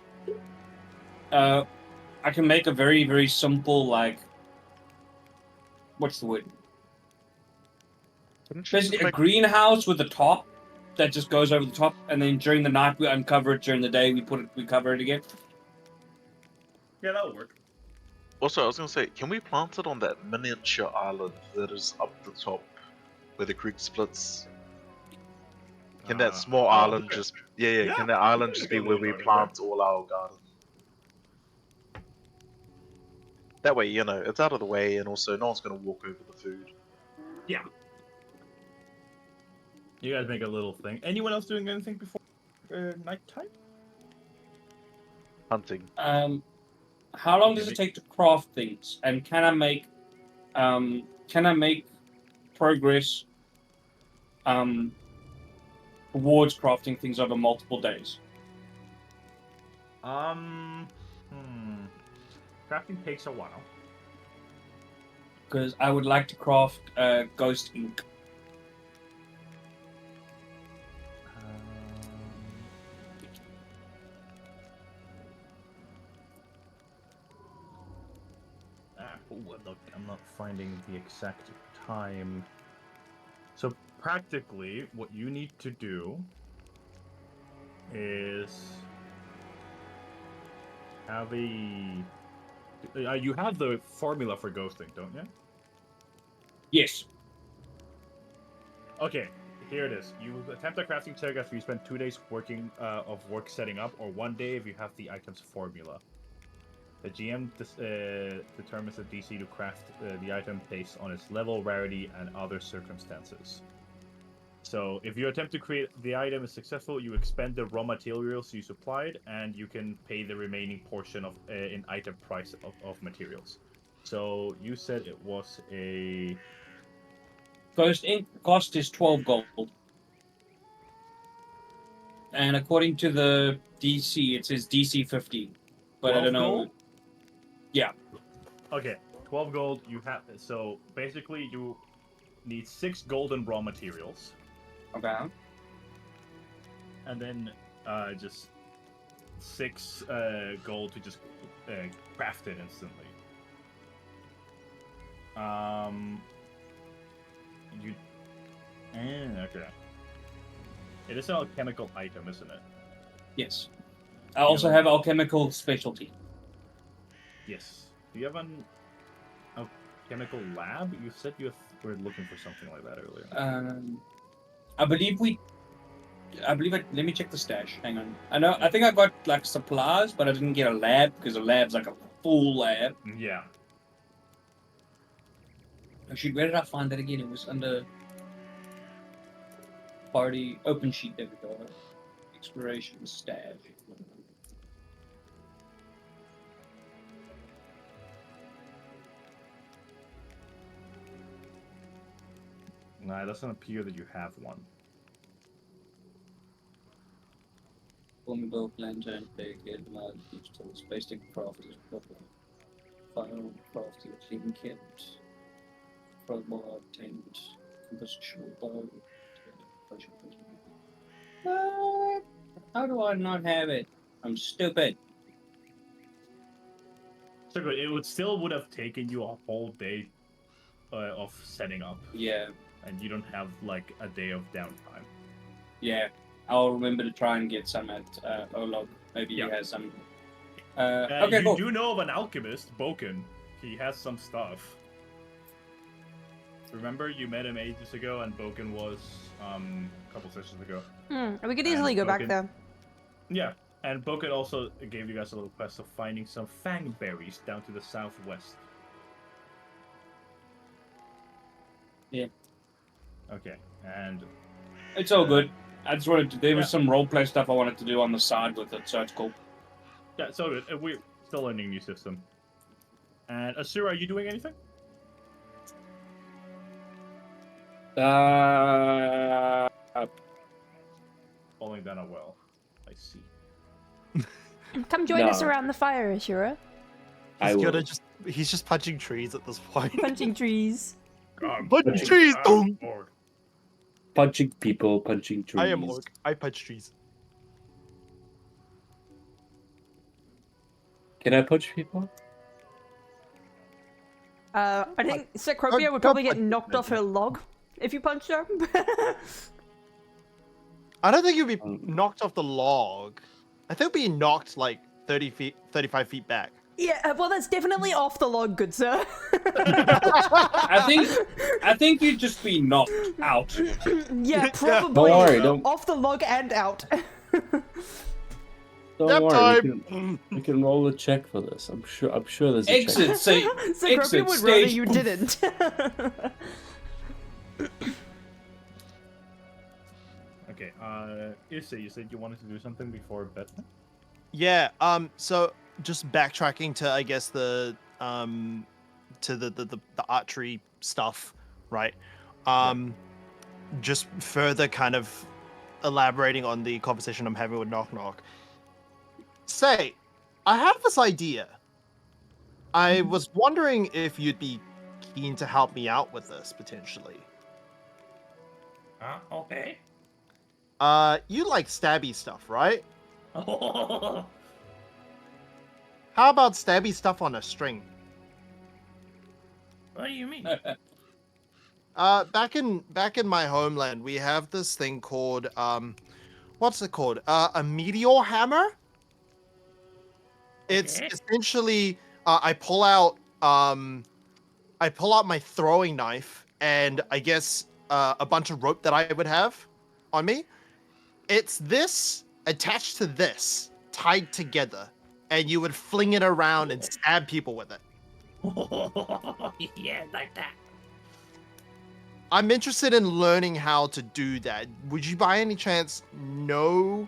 I can make a very, very simple, like, what's the word? Couldn't you just Basically, a make greenhouse with a top that just goes over the top, and then during the night we uncover it. During the day we cover it again. Yeah, that'll work. Also, I was gonna say, can we plant it on that miniature island that is up the top where the creek splits? Can that small island okay. just yeah, Yeah, can that we island can just make be a where little we garden there. plant all our garden? That way, it's out of the way, and also no one's gonna walk over the food. Yeah. You guys make a little thing. Anyone else doing anything before nighttime? Hunting. How long does it take to craft things? And can I make progress towards crafting things over multiple days? Crafting takes a while. Because I would like to craft ghost ink. I'm not finding the exact time. So practically, what you need to do is have a. You have the formula for ghosting, don't you? Yes. Okay, here it is. You attempt a crafting check after you spend 2 days of work setting up, or 1 day if you have the item's formula. The GM determines the DC to craft the item based on its level, rarity, and other circumstances. So, if your attempt to create the item is successful, you expend the raw materials you supplied, and you can pay the remaining portion of in item price of materials. So, you said it was a... Ghost ink cost is 12 gold. And according to the DC, it says DC 50. But I don't know. Gold? Yeah. Okay, 12 gold. You have... So, basically, you need 6 golden raw materials. Okay. And then just 6 gold to just craft it instantly. Okay. It is an alchemical item, isn't it? Yes. I also have alchemical specialty. Yes. Do you have an alchemical lab? You said you were looking for something like that earlier. I believe let me check the stash. Hang on. I think I got like supplies, but I didn't get a lab because a lab's like a full lab. Yeah. Actually, where did I find that again? It was under party open sheet. There we go. Exploration stash. No, it doesn't appear that you have one. Formidable lantern, big head, mud, digital space stick craft is proper. Final crafting clean kit. Crowbar, tent, compositional bow. What? How do I not have it? I'm stupid. So good. It would have taken you a whole day of setting up. Yeah. And you don't have like a day of downtime. Yeah. I'll remember to try and get some at Olog. Maybe he has some. Okay, you cool. do know of an alchemist, Boken. He has some stuff. Remember, you met him ages ago, and Boken was a couple sessions ago. We could easily go back there. Yeah, and Boken also gave you guys a little quest of finding some fangberries down to the southwest. Yeah. Okay, and it's all good. I just wanted to. There was some roleplay stuff I wanted to do on the side with it, so it's cool. Yeah, it's all good. We're still learning a new system. And Asura, are you doing anything? Falling down a well. I see. Come join us around the fire, Ashura. He's just punching trees at this point. Punching trees. Punching trees! Punching people, punching trees. I am orc. I punch trees. Can I punch people? I think Cecropia would probably get knocked off her log if you punched her. I don't think you'd be knocked off the log. I think you'd be knocked like 35 feet back. Yeah, well, that's definitely off the log, good sir. I think you'd just be knocked out. Yeah, probably. Don't worry, don't- Off the log and out. Don't Nap worry, we can roll a check for this. I'm sure there's a Exit. check. Say Cecropia exit would rather stage. you didn't. Okay, Issa, you said you wanted to do something before bedtime? Yeah. So just backtracking to I guess the archery stuff, right? Just further kind of elaborating on the conversation I'm having with Knock Knock. Say, I have this idea. I was wondering if you'd be keen to help me out with this potentially. Okay. You like stabby stuff, right? What How about stabby stuff on a string? do you mean? Back in my homeland, we have this thing called what's it called? A meteor hammer. It's Okay. essentially I pull out my throwing knife and I guess a bunch of rope that I would have on me. It's this attached to this, tied together, and you would fling it around and stab people with it. Yeah, like that. I'm interested in learning how to do that. Would you by any chance know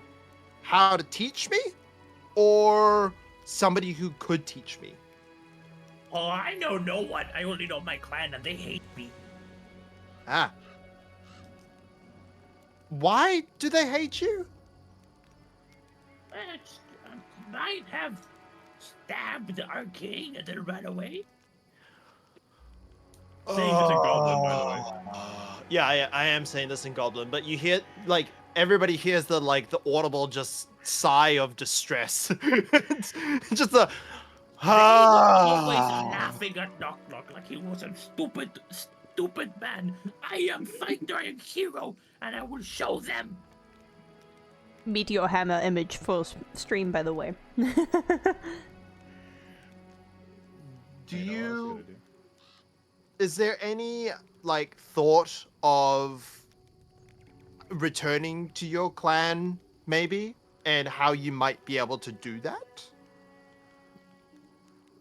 how to teach me? Or somebody who could teach me? Oh, I know no one. I only know my clan and they hate me. Ah. Why do they hate you? Might have stabbed our king and then ran away. Saying this in Goblin, by the way. Yeah, I am saying this in Goblin, but you hear like everybody hears the audible just sigh of distress. It's just a Always laughing at Knock Knock like he was a stupid man. I am fighter and hero, and I will show them. Meteor hammer image for stream, by the way. Is there any thought of returning to your clan maybe, and how you might be able to do that?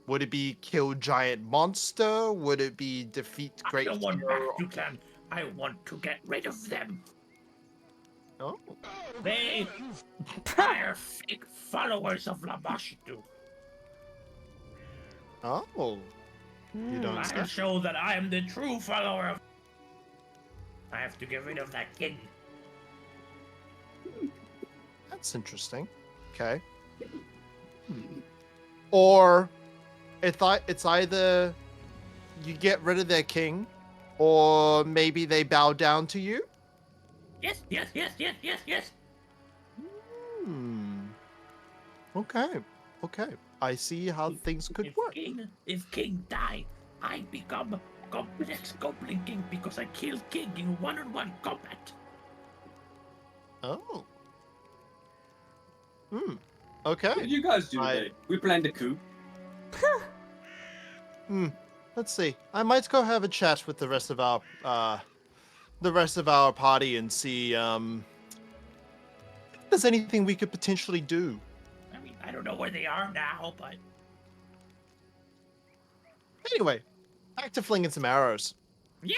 Would it be kill giant monster? Would it be defeat great I don't want hero? back to clan. I want to get rid of them. Oh. They are fake followers of Lamashitu. Oh. You don't I'll say. show that I am the true follower of. I have to get rid of that king. That's interesting. Okay. Or it's either you get rid of their king, or maybe they bow down to you. Yes. Okay. I see how things could work. If king die, I become complex goblin king because I kill king in one-on-one combat. Oh. What did Okay. you guys do today? We planned a coup. Let's see. I might go have a chat with the rest of our party and see if there's anything we could potentially do. I mean, I don't know where they are now, but Anyway, back to flinging some arrows. yeah.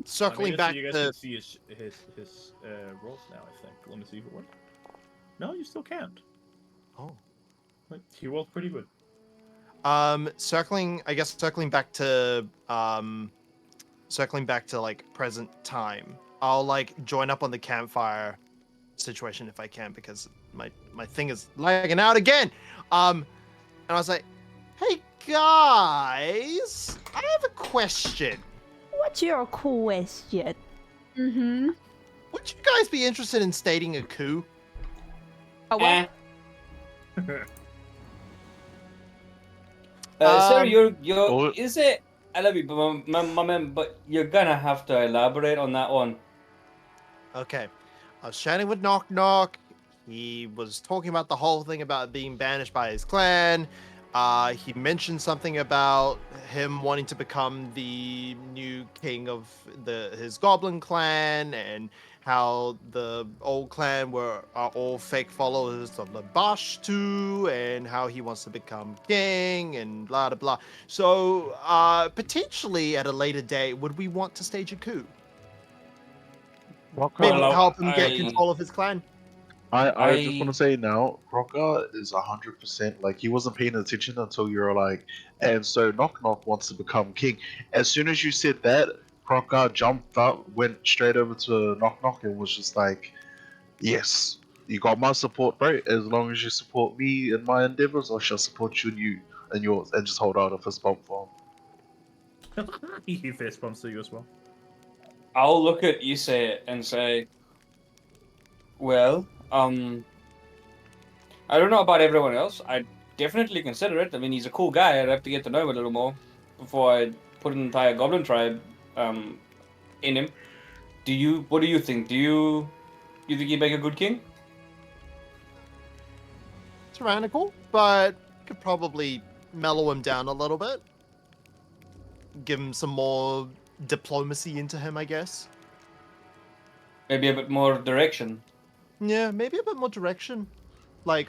Circling back you guys to can see his rolls now. I think. Let me see if it works. No, you still can't. oh. But he rolled pretty good. Circling back to present time. I'll join up on the campfire situation if I can, because my thing is lagging out again. And I was like, hey guys, I have a question. What's your question? Mm-hmm. Would you guys be interested in stating a coup? Oh, well, Sir, Um, or- is it? I love you, but my man, but you're gonna have to elaborate on that one. Okay. I was chatting with Knock Knock. He was talking about the whole thing about being banished by his clan. He mentioned something about him wanting to become the new king of his goblin clan, and how the old clan are all fake followers of the Bashtu, and how he wants to become king, and blah blah blah. So potentially at a later date, would we want to stage a coup? Maybe Well, help him get I- control of his clan. I just want I to say now, Rocker is 100% like he wasn't paying attention until you were like, and so Knock Knock wants to become king. As soon as you said that, Rocker jumped up, went straight over to Knock Knock, and was just like, "Yes, you got my support, bro. As long as you support me in my endeavors, I shall support you and yours." And just hold out a fist bump for him. He fist bumps to you as well. I'll look at Issei and say, well, I don't know about everyone else. I'd definitely consider it. I mean, he's a cool guy. I'd have to get to know him a little more before I put an entire goblin tribe in him. What do you think? You think he'd make a good king? Tyrannical, but could probably mellow him down a little bit. Give him some more diplomacy into him, I guess. Maybe a bit more direction. Yeah, maybe a bit more direction. Like,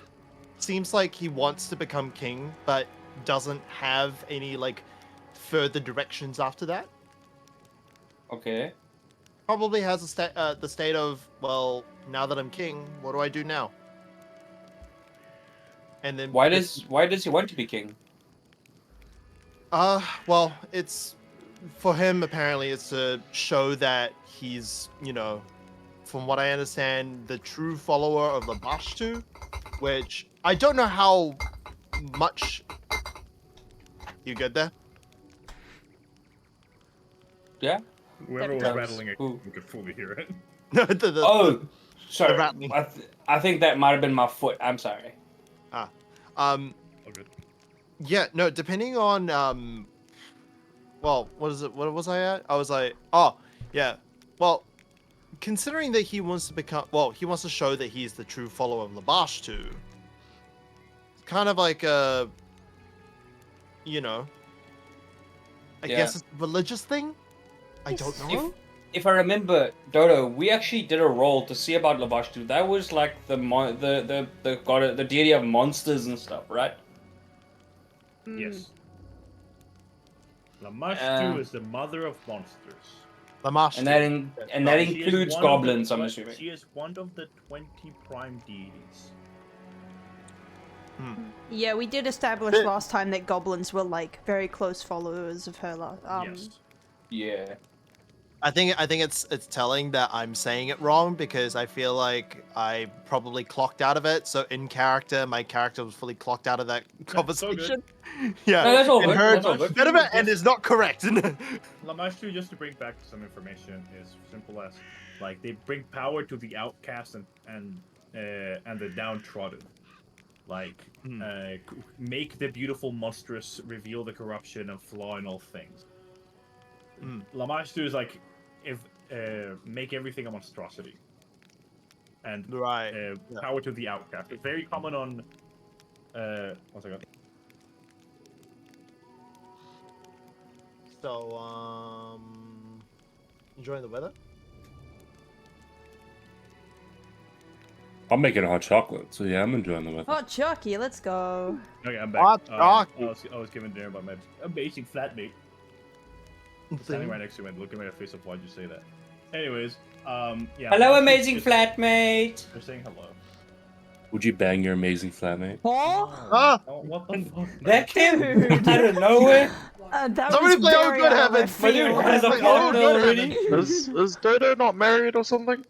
seems like he wants to become king, but doesn't have any like further directions after that. Okay. Probably has the state of, well, now that I'm king, what do I do now? And then Why does he want to be king? well, it's for him apparently it's to show that he's, from what I understand, the true follower of the Bashtu, which I don't know how much. You good there? Yeah. Whoever was That was- rattling it, who? you could fully hear it. No, Oh, sorry. rattling. I think that might have been my foot. I'm sorry. um, Oh, good. yeah, no, depending on well, what is it? What was I at? I was like, oh, yeah. Well, considering that he wants to become, well, he wants to show that he's the true follower of Labashtu. It's kind of like a, I guess it's a religious thing. I don't know. If I remember, Dodo, we actually did a roll to see about Labashtu. That was like the god, the deity of monsters and stuff, right? Yes. Lamashtu Uh, is the mother of monsters. Lamashtu. And that She is includes one of the goblins, I'm twen- assuming. She is one of the 20 prime deities. Yeah, we did establish last time that goblins were like very close followers of her. Yes. Yeah. I think it's telling that I'm saying it wrong because I feel like I probably clocked out of it. So in character, my character was fully clocked out of that it's all good. conversation. Yeah, No, that's all and good. heard That's all good. bit of it and is not correct. Lamashtu, just to bring back some information, is simple as like they bring power to the outcast and the downtrodden. Like make the beautiful monstrous, reveal the corruption and flaw in all things. Lamashtu is like if make everything a monstrosity. And Right. power to the outcast. It's very common on one second. So, enjoying the weather? I'm making hot chocolate, so yeah, I'm enjoying the weather. Oh, Chucky, let's go. Okay, I'm back. Hot I chocolate. was given dinner by my amazing flatmate. Standing right next to me and looking at my face up, why'd you say that? Anyways, yeah. Hello, Lamashtu amazing is- flatmate. They're saying hello. Would you bang your amazing flatmate? Oh, Ah, Oh, what the fuck? That came Dude. out of nowhere. that Somebody was play Oh very Good out of Heaven. left My dude field. has a Like, partner oh, good already. Is Dodo not married or something?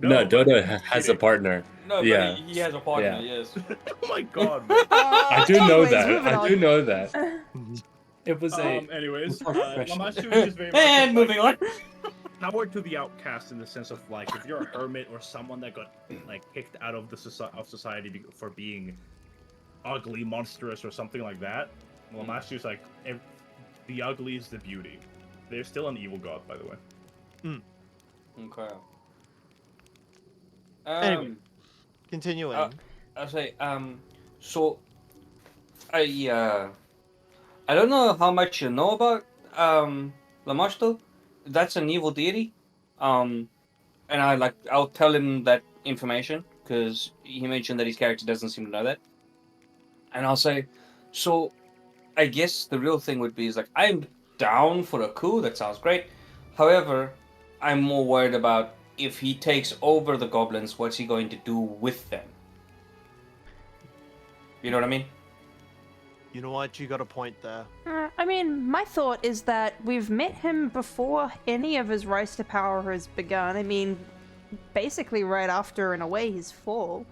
No, Dodo but has a cheating. partner. No, Yeah. but he has a partner. Yeah. Yes. Oh my god, man. I do know Anyways, that. moving I do on. know that. It was a. Anyways, Professional. Lamashtu is just very much And like, moving on. power to the outcast in the sense of like if you're a hermit or someone that got like kicked out of the society for being ugly, monstrous, or something like that. Well, Master's like the ugly is the beauty. They're still an evil god, by the way. Okay. Anyway, continuing. I'll say, so I don't know how much you know about Lamashto. That's an evil deity. And I'll tell him that information because he mentioned that his character doesn't seem to know that. And I'll say, so I guess the real thing would be is like I'm down for a coup. That sounds great. However, I'm more worried about if he takes over the goblins, what's he going to do with them? You know what I mean? You know what? You got a point there. I mean, my thought is that we've met him before any of his rise to power has begun. I mean, basically right after, in a way, his fall.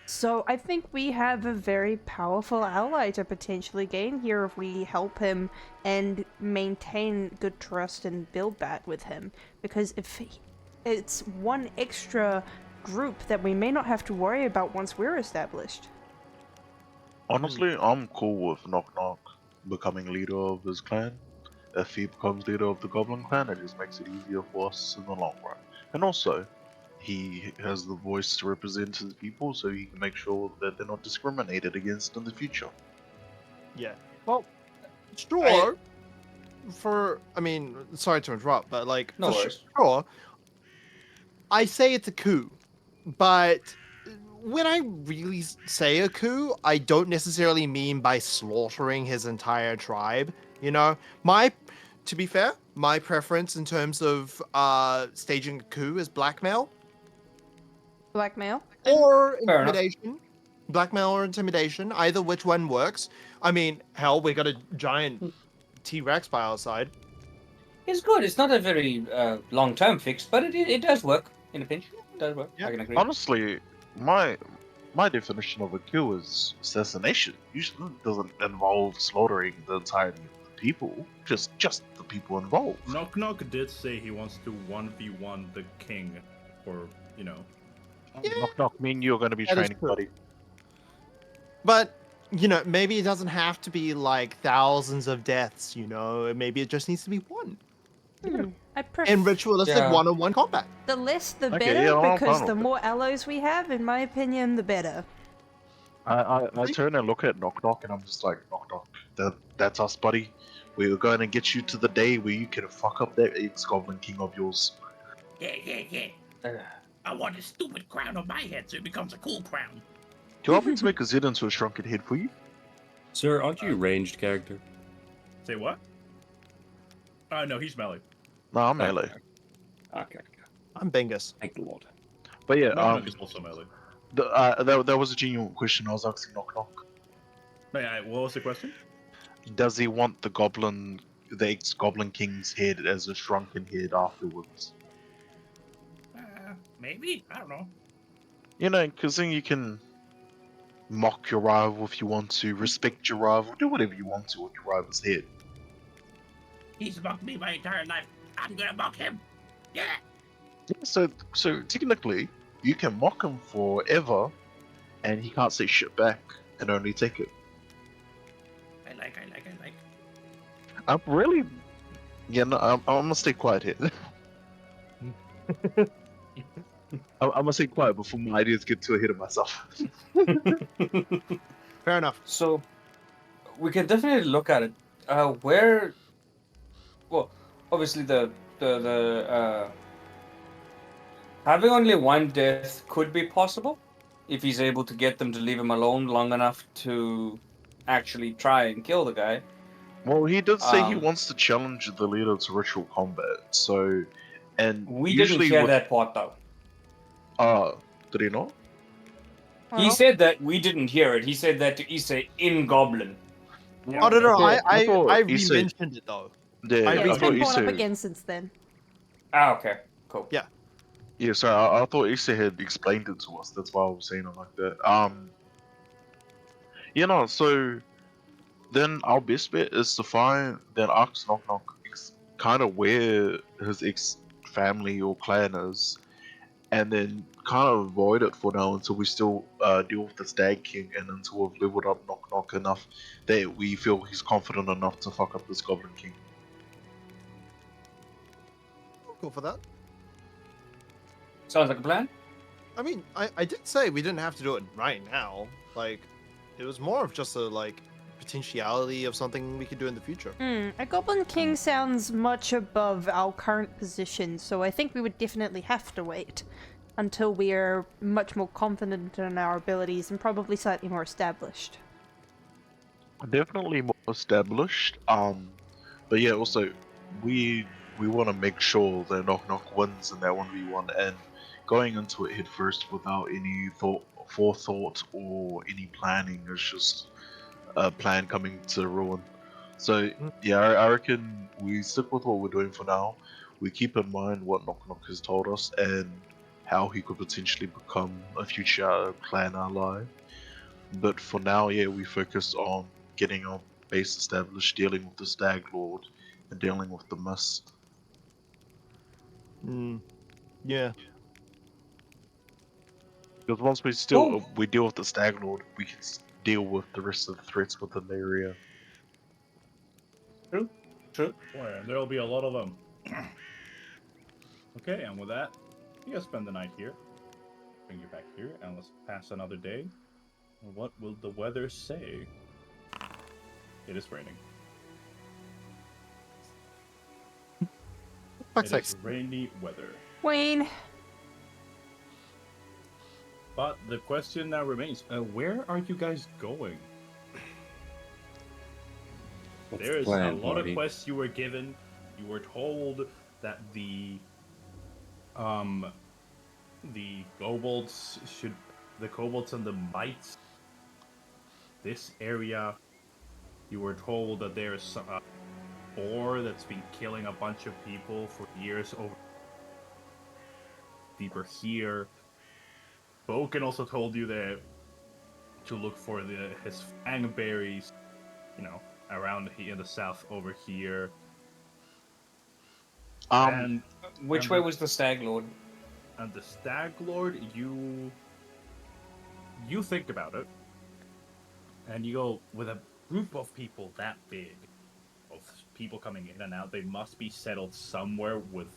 So I think we have a very powerful ally to potentially gain here if we help him and maintain good trust and build that with him. Because if it's one extra group that we may not have to worry about once we're established. Honestly, I'm cool with Knock Knock becoming leader of his clan. If he becomes leader of the Goblin clan, it just makes it easier for us in the long run. And also, he has the voice to represent his people, so he can make sure that they're not discriminated against in the future. Yeah. Well, sure. I mean, sorry to interrupt, but like, No for worries. sure, I say it's a coup, but when I really say a coup, I don't necessarily mean by slaughtering his entire tribe. You know, to be fair, my preference in terms of staging a coup is blackmail Blackmail? or Fair enough. intimidation. Blackmail or intimidation, either which one works. I mean, hell, we got a giant T-Rex by our side. It's good. It's not a very long-term fix, but it does work in a pinch. It does work. Yeah. I can agree. Honestly, my definition of a coup is assassination. Usually it doesn't involve slaughtering the entirety of the people, just the people involved. Knock Knock did say he wants to 1v1 the king, or, you know. Knock Knock, me and you are going to be That is training, true. buddy. But, you know, maybe it doesn't have to be like thousands of deaths, you know? Maybe it just needs to be one. I prefer In ritualistic Yeah. one-on-one combat. the less the Okay, better, yeah, I'm because fine the with it. more allies we have, in my opinion, the better. I turn and look at Knock Knock and I'm just like, Knock Knock, that's us, buddy. We're going to get you to the day where you can fuck up that ex-Goblin King of yours. Yeah. I want a stupid crown on my head so it becomes a cool crown. Do you want me to make a Zed into a shrunken head for you? Sir, aren't you a ranged character? Say what? No, he's melee. No, I'm melee. Okay. I'm Bingus. Thank the Lord. But yeah, Knock Knock is also melee. that was a genuine question I was asking Knock Knock. No, yeah, what was the question? Does he want the ex-Goblin King's head as a shrunken head afterwards? Maybe? I don't know. You know, because then you can mock your rival if you want to, respect your rival, do whatever you want to with your rival's head. He's mocked me my entire life. I'm gonna mock him. Yeah. Yeah, so technically, you can mock him forever, and he can't say shit back and only take it. I like. I'm really, I'm gonna stay quiet here. I'm gonna stay quiet before my ideas get too ahead of myself. Fair enough. So we can definitely look at it. Well, obviously the having only one death could be possible if he's able to get them to leave him alone long enough to actually try and kill the guy. Well, he did say he Um, wants to challenge the leader to ritual combat. So, and We usually didn't hear that part though. did he not? He said that we didn't hear it. He said that to Issei in Goblin. Oh, no, I thought I he said- re-mentioned it, though. Yeah, I Yeah, I it's thought been he brought up said. again since then. Ah, okay, cool. Yeah. Yeah, so I thought Issa had explained it to us. That's why I was saying it like that. So then our best bet is to find then ask Knock Knock kind of where his ex family or clan is, and then kind of avoid it for now until we still deal with the Stag King and until we've leveled up Knock Knock enough that we feel he's confident enough to fuck up this Goblin King. I'm cool for that. Sounds like a plan. I mean, I did say we didn't have to do it right now. Like, it was more of just a, like, potentiality of something we could do in the future. A Goblin King sounds much above our current position, so I think we would definitely have to wait until we are much more confident in our abilities and probably slightly more established. Definitely more established. But yeah, also we want to make sure that Knock Knock wins in that 1v1, and going into it head first without any forethought or any planning is just a plan coming to ruin. So yeah, I reckon we stick with what we're doing for now. We keep in mind what Knock Knock has told us and how he could potentially become a future clan ally. But for now, yeah, we focus on getting our base established, dealing with the Stag Lord, and dealing with the Mist. Yeah. Because once we deal with the Stag Lord, we can deal with the rest of the threats within the area. True. Boy, there'll be a lot of them. Okay, and with that, you guys spend the night here. Bring you back here, and let's pass another day. What will the weather say? It is raining. Fuck's It sakes. is rainy weather. Wayne, But the question now remains, where are you guys going? What's There the is plan, a lot Marty? of quests you were given. You were told that the kobolds and the mites, this area, you were told that there's a boar that's been killing a bunch of people for years over deeper here. Boken also told you that to look for his fangberries, around here in the south over here. And Which way was the Stag Lord? And the Stag Lord, you think about it, and you go, with a group of people that big, of people coming in and out, they must be settled somewhere with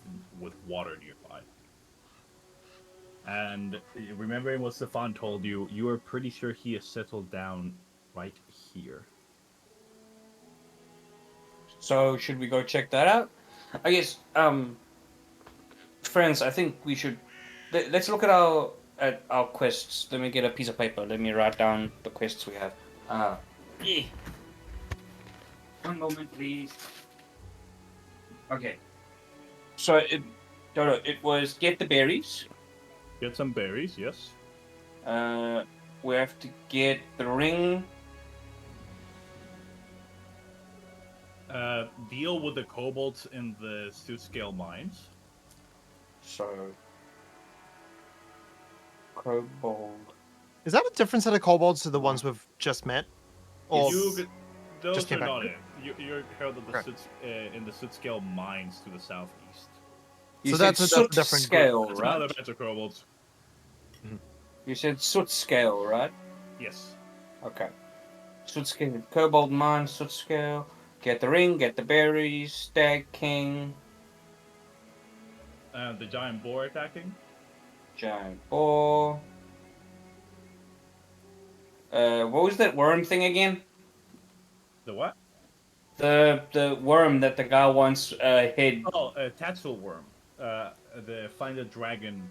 water nearby. And remembering what Stefan told you, you are pretty sure he is settled down right here. So should we go check that out? I guess, friends, I think we should. Let's look at our quests. Let me get a piece of paper. Let me write down the quests we have. Yeah. One moment, please. Okay. So it was get the berries. Get some berries, yes. We have to get the ring. Deal with the kobolds in the Soothscale mines. So, kobold. Is that a different set of kobolds to the ones we've just met? Or Those just came are back? not it. You're held at the Okay. in the Soothscale mines to the southeast. You So said that's a soot different scale, That's right? another batch of kobolds. You said soot scale, right? Yes. Okay. Soot scale, kobold mine, soot scale. Get the ring, get the berries, Stag King, The giant boar attacking. giant boar. What was that worm thing again? The what? The worm that the guy wants head. Oh, Tatzel worm. The find a dragon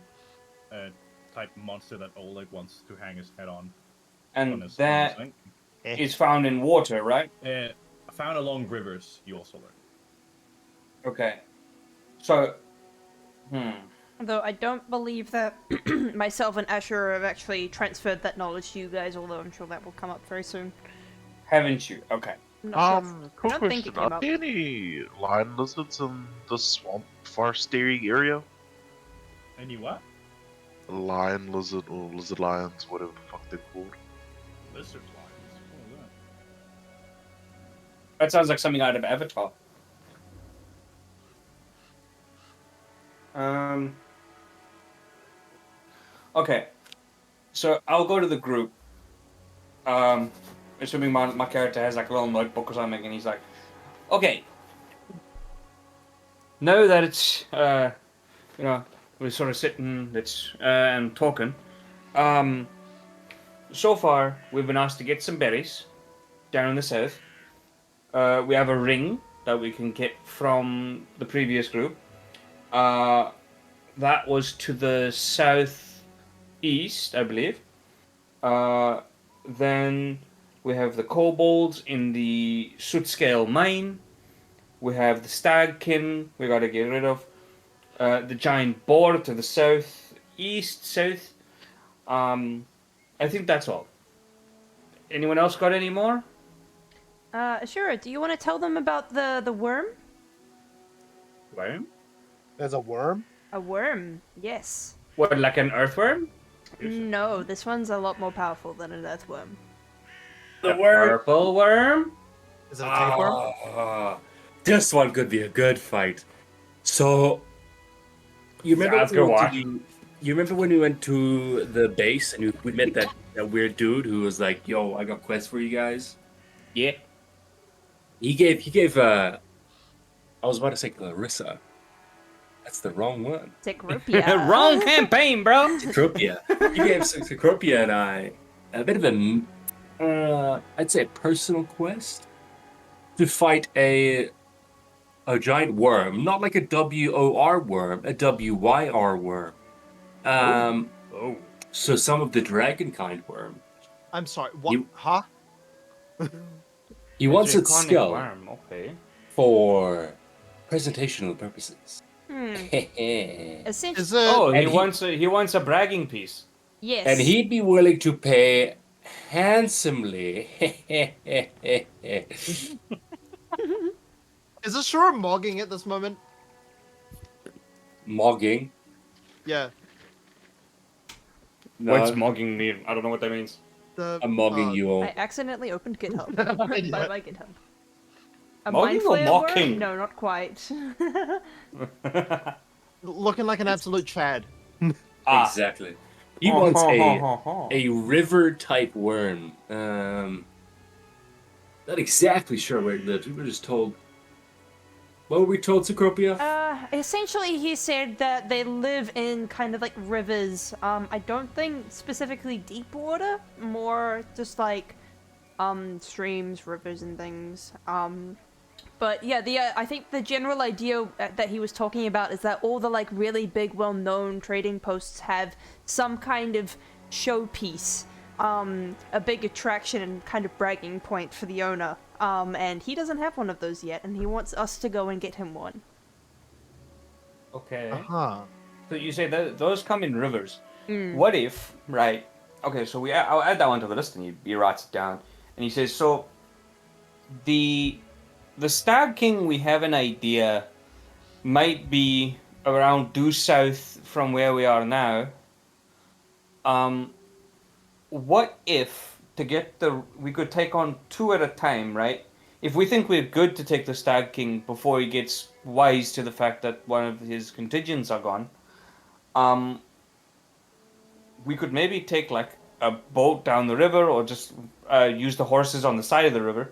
type monster that Oleg wants to hang his head on. And his that thing. is found in water, right? Found along rivers. You also learn. Okay. So, though I don't believe that myself and Asher have actually transferred that knowledge to you guys, although I'm sure that will come up very soon. haven't you? Okay. I'm not sure Cool I don't think question. it came Are up. there any lion lizards in the swamp forestery area? Any what? Lion lizard or lizard lions, whatever the fuck they're called. Lizard lions. What was that? That sounds like something out of Avatar. Okay. So I'll go to the group. Assuming my character has like a little notebook or something, and he's like, okay. Now that it's we're sort of sitting, and talking. So far we've been asked to get some berries down in the south. We have a ring that we can get from the previous group. That was to the southeast, I believe. Then we have the kobolds in the Sootscale mine. We have the stagkin we gotta get rid of. The giant boar to the south. I think that's all. Anyone else got any more? Sure. Do you want to tell them about the worm? Worm? There's a worm? A worm, yes. What, like an earthworm? No, this one's a lot more powerful than an earthworm. The A worm. purple worm? Is it a tapeworm? This one could be a good fight. So, you remember Sounds when we good, went to, you remember when we went to the base and we met that weird dude who was like, "Yo, I got quests for you guys." Yeah. He gave I was about to say Clarissa. That's the wrong one. Cecropia. Wrong campaign, bro! Cecropia. He gave Cecropia and I a bit of I'd say a personal quest to fight a giant worm, not like a WOR worm, a WYR worm. Oh. So some of the dragon kind worm. I'm sorry, what? You- Huh? He wants its Draconic skull worm, okay. for presentational purposes. Essentially, Is it... Oh, And he wants a bragging piece. yes. And he'd be willing to pay handsomely. Is this sure mogging at this moment? Mogging. Yeah. What's No, mogging mean? I don't know what that means. The, I'm mogging you all. I accidentally opened GitHub. I did. by my GitHub. A Mogging mind or flayer mocking? worm? No, not quite. Looking like an absolute Chad. Exactly. He wants a river type worm. Not exactly sure where it lives. We were just told. What were we told, Cecropia? Essentially, he said that they live in kind of like rivers. I don't think specifically deep water, more just like streams, rivers, and things. But yeah, I think the general idea that he was talking about is that all the like really big, well-known trading posts have some kind of showpiece, a big attraction and kind of bragging point for the owner. And he doesn't have one of those yet, and he wants us to go and get him one. Okay. Uh-huh. So you say that those come in rivers. What if, right? Okay, so I'll add that one to the list, and he writes it down, and he says, so the Stag King, we have an idea, might be around due south from where we are now. What if we could take on two at a time, right? If we think we're good to take the Stag King before he gets wise to the fact that one of his contingents are gone, we could maybe take like a boat down the river, or just use the horses on the side of the river.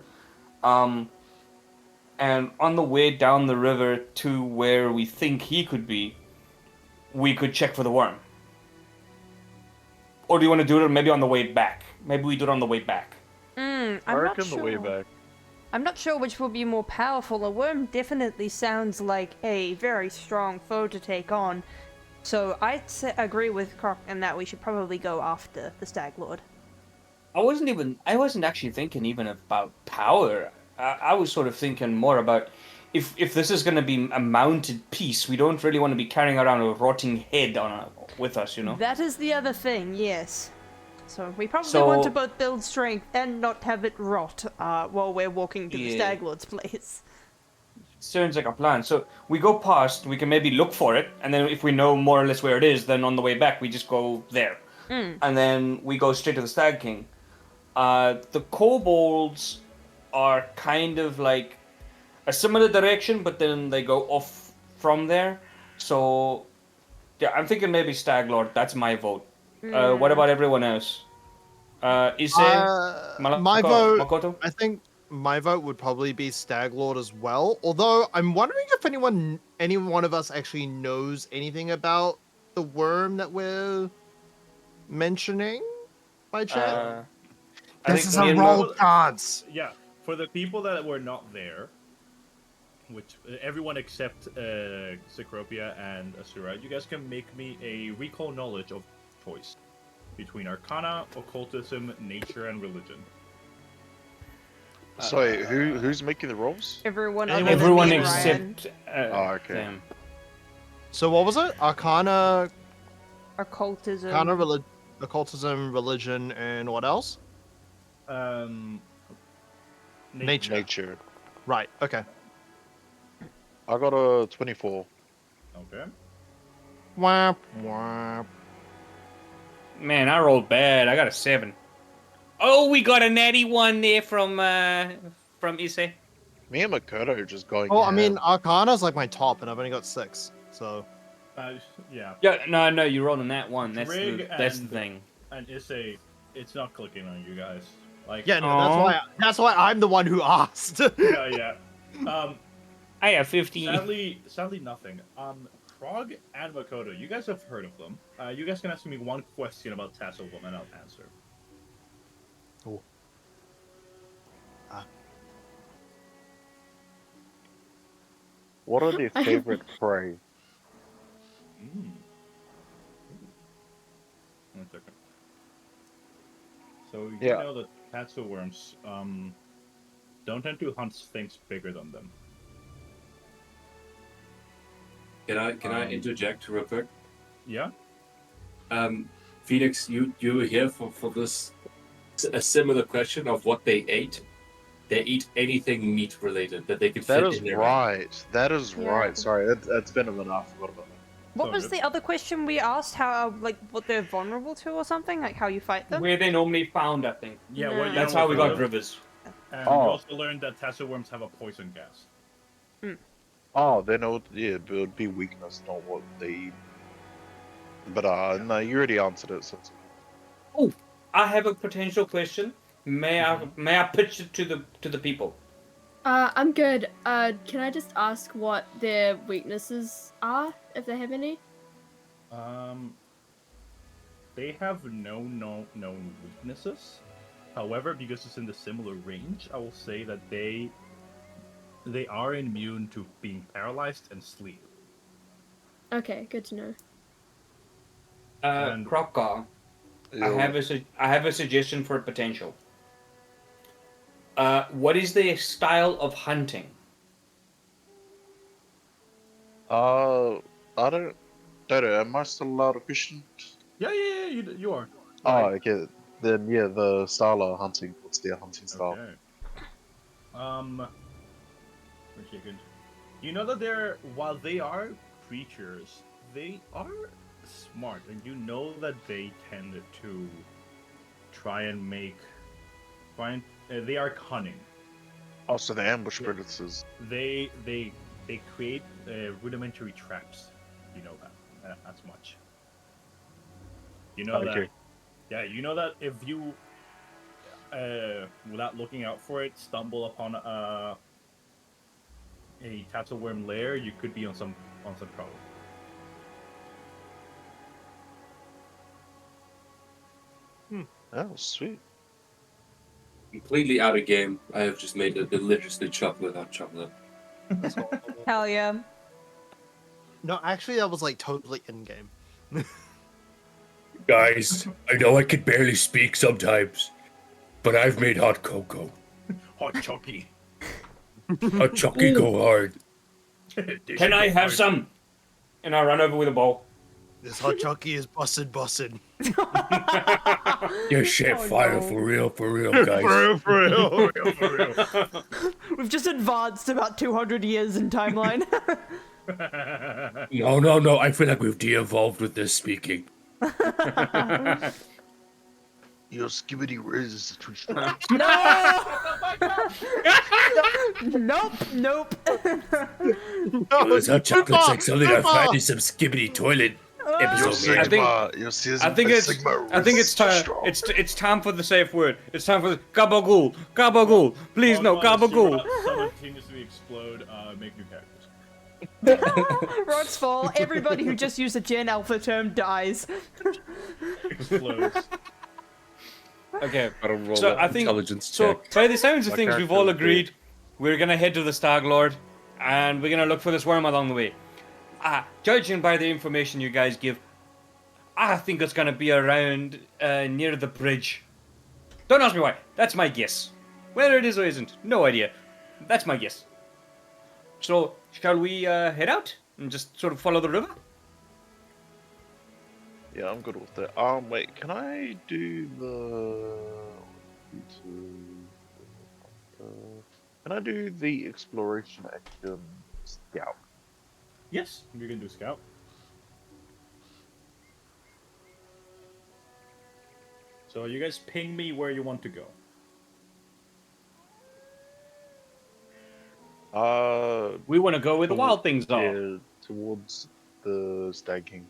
And on the way down the river to where we think he could be, we could check for the worm. Or do you want to do it maybe on the way back? Maybe we do it on the way back. I'm I not reckon sure. the way back. I'm not sure which will be more powerful. A worm definitely sounds like a very strong foe to take on. So I agree with Croc in that we should probably go after the Stag Lord. I wasn't actually thinking even about power. I was sort of thinking more about if this is going to be a mounted piece, we don't really want to be carrying around a rotting head with us, you know? That is the other thing, yes. So we probably want to both build strength and not have it rot while we're walking to the Stag Lord's place. Sounds like a plan. So we go past, we can maybe look for it, and then if we know more or less where it is, then on the way back we just go there. And then we go straight to the Stag King. The kobolds are kind of like a similar direction, but then they go off from there. So Yeah, I'm thinking maybe Stag Lord. That's my vote. What about everyone else? Issei, My vote, Makoto? I think my vote would probably be Stag Lord as well. Although I'm wondering if any one of us actually knows anything about the worm that we're mentioning by chance. I This think is me a and roll Mo- cards. Yeah, for the people that were not there, which everyone except Cecropia and Asura, you guys can make me a recall knowledge of choice between Arcana, Occultism, Nature, and Religion. Sorry, who's making the rolls? Everyone Anyone- other than Everyone me and Ryan. except Oh, okay. them. So what was it? Arcana, Occultism. occultism, religion, and what else? Nature. Nature. Right. Okay. I got a 24. Okay. Whap, whap. Man, I rolled bad. I got a 7. Oh, we got a natty 1 there from Issei. Me and Makoto are just going. Oh, I mean, ham. Arcana's like my top, and I've only got 6. So Yeah. Yeah, no, you rolled on that one. That's Trig the and- thing. And it's not clicking on you guys. Like, yeah, no, Aw. that's why I'm the one who asked. yeah. I have 15. Sadly, nothing. Krog and Makoto, you guys have heard of them. You guys can ask me one question about Tasselwolf and I'll answer. What are their I have- favorite prey? One second. So you Yeah. know that Tasselworms don't tend to hunt things bigger than them. Can I interject real quick? Yeah. Phoenix, you were here for this a similar question of what they ate. They eat anything meat related that they could That fit is in their right. That is Yeah. right. Sorry, that's been a minute. I forgot about that. What So was good. the other question we asked? How, like, what they're vulnerable to or something? Like, how you fight them? Where they normally found, I think. Yeah, No. where you That's know how where we they got live. Rivers. And Oh. you also learned that Tasselworms have a poison gas. Oh, then it would be weakness, not what they eat. But no, you already answered it. So it's... I have a potential question. May I pitch it to the people? I'm good. Can I just ask what their weaknesses are, if they have any? They have no known weaknesses. However, because it's in the similar range, I will say that they are immune to being paralyzed and sleep. Okay, good to know. And- Kropka, I have a suggestion for a potential. What is their style of hunting? I don't know. Am I still allowed to question? Yeah, you are. Oh, okay. Then yeah, the style of hunting. What's their hunting style? Okay. One second. You know that while they are creatures, they are smart, and you know that they tend to try and they are cunning. Oh, so the ambush predators. They create rudimentary traps. You know that as much. You know that. Okay. Yeah, you know that if you, without looking out for it, stumble upon a Tasselworm lair, you could be on some trouble. Oh, sweet. Completely out of game. I have just made a deliciously chocolate hot chocolate. Hell yeah. no, actually, that was like totally in game. Guys, I know I can barely speak sometimes, but I've made hot cocoa. Hot chocky. Hot chocolate go hard. Can I have some? And I run over with a bowl. This hot chucky is busted. This shit Oh, fire no. for real, guys. for real. We've just advanced about 200 years in timeline. No, I feel like we've de-evolved with this speaking. Your skibbity riz is a twitch. Nope. Oh, this hot chocolate's like something I find in some skibbity toilet. episode. Your I think- Sigma, your Sigma, I think it's Sigma I think is it's time strong. it's time for the safe word. It's time for the gabagool. Gabagool. Please no gabagool. Simultaneously explode. Make new characters. Rods fall. Everybody who just used the Gen Alpha term dies. Explodes. Okay. Gotta roll So an I think intelligence so check. by the sounds of My things we've character all is agreed we're gonna head to the Stag Lord and we're gonna look for this worm along the way. Judging by the information you guys give, I think it's gonna be around near the bridge. Don't ask me why. That's my guess. Whether it is or isn't, no idea. That's my guess. So, shall we head out and just sort of follow the river? Yeah, I'm good with that. Wait, can I do the? Can I do the exploration action scout? Yes, you can do scout. So you guys ping me where you want to go. We want to go where the wild things are. Yeah, towards the Stag King.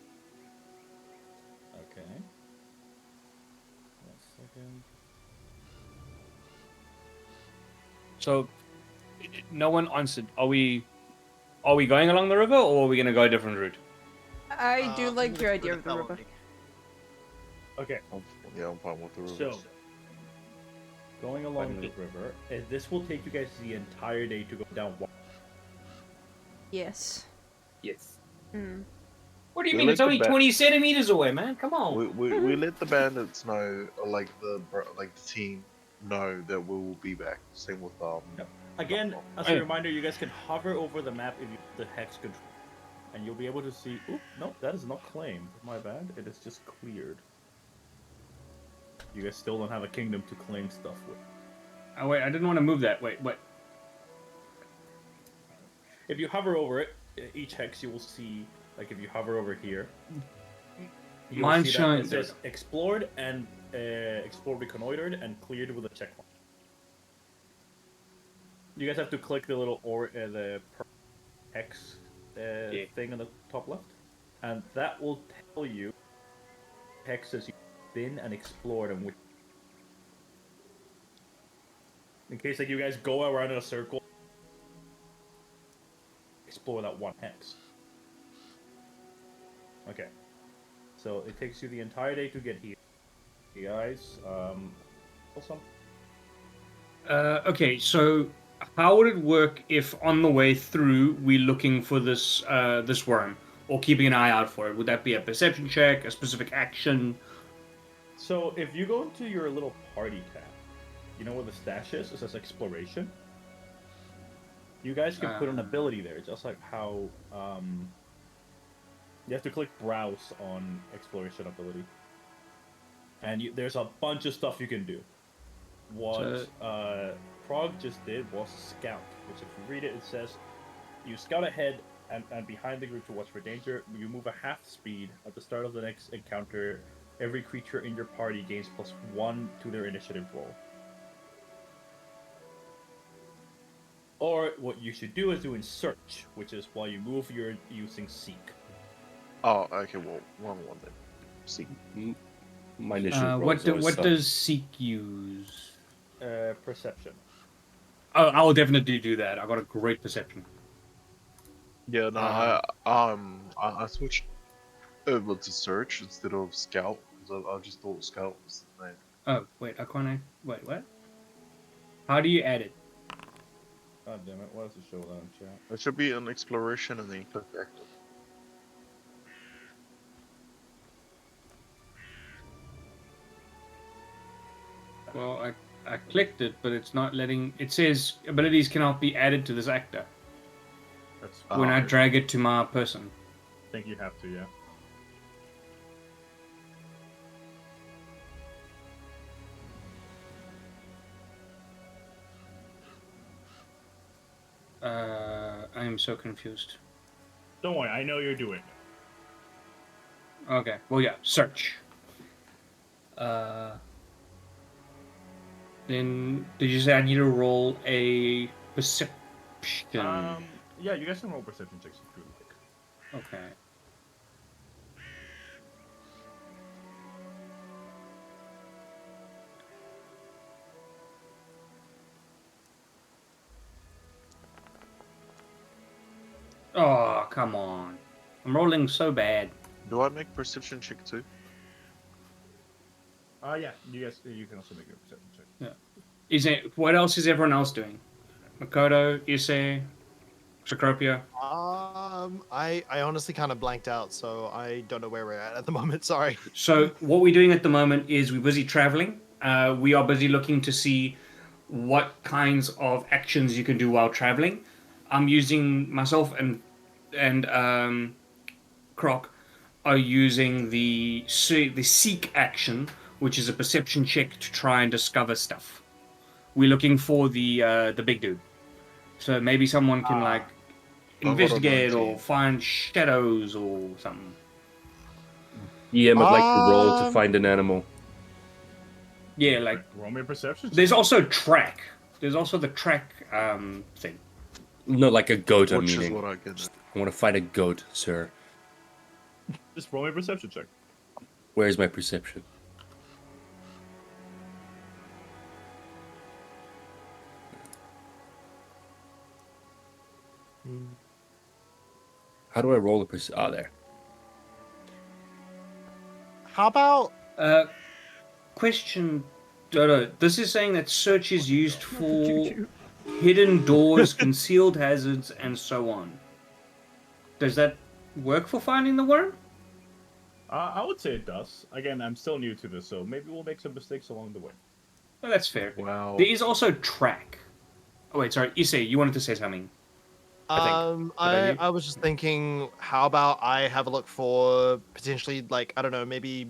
Okay. 1 second. So, no one answered. Are we going along the river, or are we gonna go a different route? I do like your idea of the river. Okay. Yeah, I'm fine with the river. So, going along the river, this will take you guys the entire day to go down. Yes. Yes. Hmm. What do you We mean? let It's the only ba- 20 centimeters away, man. Come on. we let the bandits know, like the team know that we will be back. Same with Yep. Again, as a reminder, you guys can hover over the map if you the hex control, and you'll be able to see. Oop, no, that is not claimed. My bad. It is just cleared. You guys still don't have a kingdom to claim stuff with. Oh wait, I didn't want to move that. Wait, what? If you hover over it, each hex you will see. Like if you hover over here, you will Mine's see that showing. it says explored and explored, reconnoitered, and cleared with a check mark. You guys have to click the little the hex thing on the top left, and that will tell you hexes you've been and explored and which. In case like you guys go around in a circle, explore that one hex. Okay, so it takes you the entire day to get here. You guys, awesome. Okay, so how would it work if on the way through we're looking for this this worm or keeping an eye out for it? Would that be a perception check, a specific action? So if you go into your little party tab, you know where the stash is? It says exploration. You guys can put an ability there, just like how you have to click browse on exploration ability, and there's a bunch of stuff you can do. What Prague just did was scout, which if you read it, it says you scout ahead and behind the group to watch for danger. You move a half speed at the start of the next encounter. Every creature in your party gains +1 to their initiative roll. Or what you should do is do in search, which is while you move, you're using seek. Oh, okay. Well, wrong one then. See. My initial What does seek use? Perception. Oh, I will definitely do that. I got a great perception. Yeah, no, I switched over to search instead of scout because I just thought scout was the name. Oh wait, wait, what? How do you add it? God damn it! Why does it show that in chat? It should be an exploration and then click active. Well, I clicked it, but it's not letting. It says abilities cannot be added to this actor That's when I okay. drag it to my person. I think you have to, yeah. I am so confused. Don't worry, I know you're doing it. Okay, well yeah, search. Then did you say I need to roll a perception? Yeah, you guys can roll perception checks if you would like. Okay. Oh, come on. I'm rolling so bad. Do I make perception check too? Yeah, you can also make a perception check. What else is everyone else doing? Makoto, Issei, Cecropia? I honestly kind of blanked out, so I don't know where we're at the moment. Sorry. So what we're doing at the moment is we're busy traveling. We are busy looking to see what kinds of actions you can do while traveling. I'm using myself and Croc are using the seek action, which is a perception check to try and discover stuff. We're looking for the big dude. So maybe someone can got a investigate or 19. find shadows or something. EM would like to roll to Um, find an animal. Yeah, like Roll me a perception check. there's also track. There's also the track thing. No, like a goat, I'm Which is meaning. what I get. I want to find a goat, sir. Just roll me a perception check. Where's my perception? How do I roll the perception? Ah, there. how about Question, Dodo. This is saying that search is used for hidden doors, concealed hazards, and so on. Does that work for finding the worm? I would say it does. Again, I'm still new to this, so maybe we'll make some mistakes along the way. Oh, that's fair. Wow. There is also track. Oh wait, sorry, Issei, you wanted to say something. I think. I was just thinking, how about I have a look for potentially, like, I don't know, maybe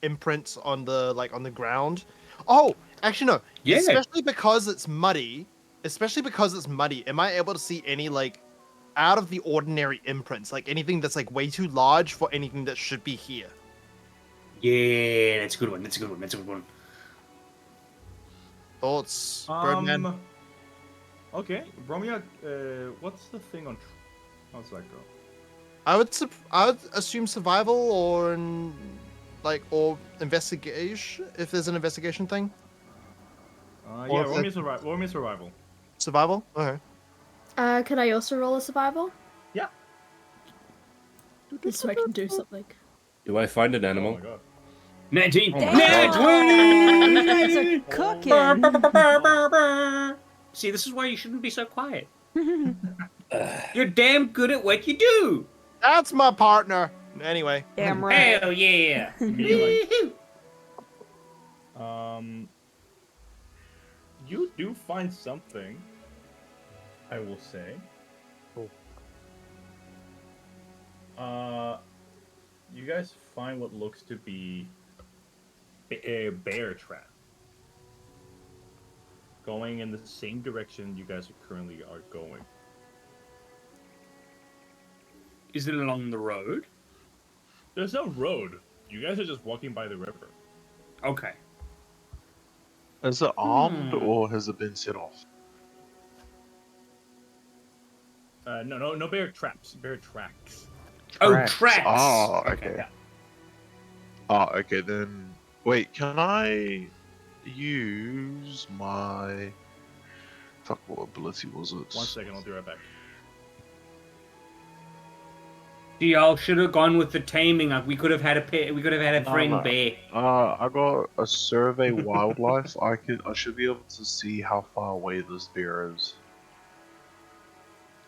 imprints on the ground. Oh, actually no. Yeah. Especially because it's muddy. Am I able to see any like out of the ordinary imprints, like anything that's like way too large for anything that should be here? Yeah, that's a good one. That's a good one. Thoughts, Birdman? Okay, Romeo, what's the thing on... How's that go? I would assume survival or or investigation if there's an investigation thing. Yeah, Or if roll me survival. Survival. Okay. Can I also roll a survival? Yeah. Just so I can do something. Do I find an Oh animal? my god. 19. Oh my Nat God. 20! You guys are cooking. See, this is why you shouldn't be so quiet. You're damn good at what you do. That's my partner. Anyway. Damn right. Hell yeah. Me, Woohoo. You do find something, I will say. You guys find what looks to be a bear trap. Going in the same direction you guys currently are going. Is it along the road? There's no road. You guys are just walking by the river. Okay. Is it armed Hmm. or has it been set off? No bear traps. Bear tracks. Oh, Tracks. tracks. Oh, okay. Yeah. Oh, okay, then... Wait, can I use my... Fuck, what ability was it? 1 second, I'll be right back. See, I should have gone with the taming. We could have had a pair. We could have had a friend no. bear. I got a survey wildlife. I should be able to see how far away this bear is.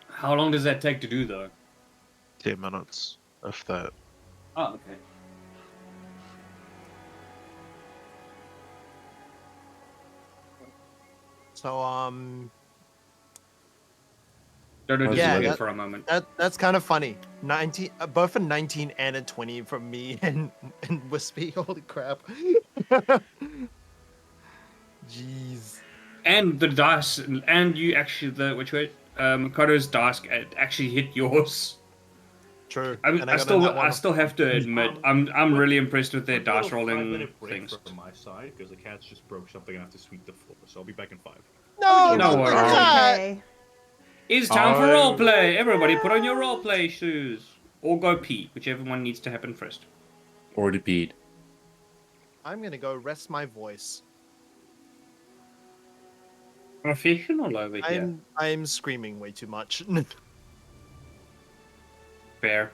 How long does that take to do, though? 10 minutes, if that. Oh, okay. So Dodo Yeah, disappeared that- for a moment. that's kind of funny. 19, both a 19 and a 20 from me and Wispy. Holy crap. Jeez. And the dice, and you actually, Makoto's dice actually hit yours. True. I And got still, that one. I still have to admit, I'm really impressed with their Quick little dice rolling 5-minute break things. from my side because the cats just broke something and I have to sweep the floor. So I'll be back in 5. No, No no, worries. Okay. It's time for I- roleplay. Everybody, put on your roleplay shoes, or go pee, whichever one needs to happen first. Or the bead. I'm gonna go rest my voice. Professional over here. I'm screaming way too much. Fair.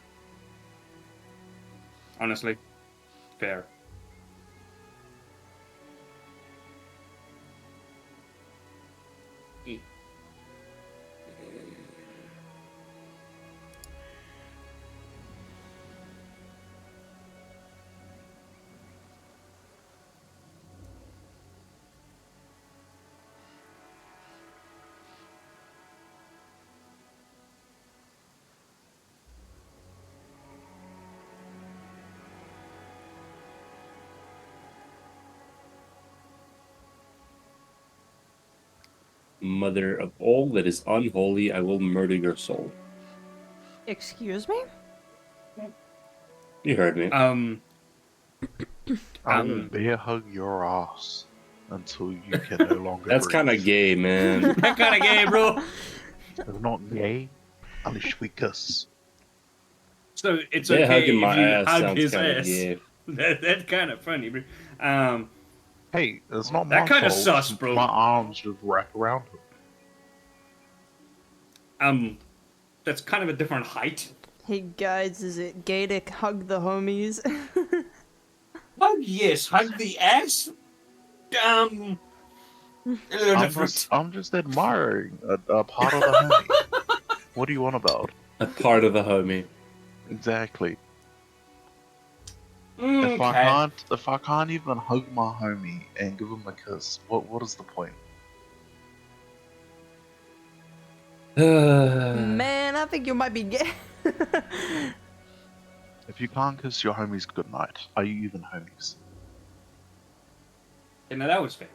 Honestly, fair. Mother of all that is unholy, I will murder your soul. Excuse me? You heard me. I will bear hug your ass until you can no longer That's breathe. kind of gay, man. That kind of gay, bro. It's not gay unless we kiss. So it's Yeah, okay hugging if my you ass hug sounds his kinda ass. gay. That's kind of funny, bro. Hey, it's not That my kinda fault. sus, bro. My arms just wrap around him. That's kind of a different height. Hey guys, is it gay to hug the homies? Hug, yes. Hug the ass. A little different. I'm just admiring a part of the homie. What do you want about? A part of the homie. Exactly. Okay. If I can't even hug my homie and give him a kiss, what is the point? Man, I think you might be gay. If you can't kiss your homies goodnight, are you even homies? Yeah, no, that was fair.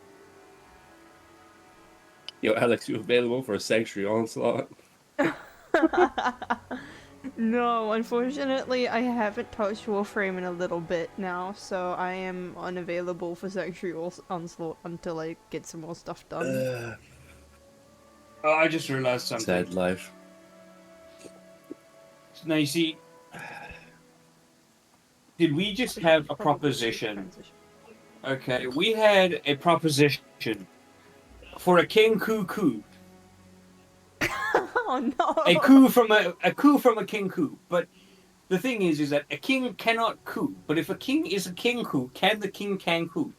Yo, Alex, you available for a sanctuary onslaught? No, unfortunately, I haven't touched Warframe in a little bit now, so I am unavailable for Sanctuary Onslaught until I get some more stuff done. Oh, I just realized something. Sad life. Now, you see, did we just have a proposition? Okay, we had a proposition for a king coup. Oh no! A coup from a king coup. But the thing is that a king cannot coup. But if a king is a king coup, can the king coup?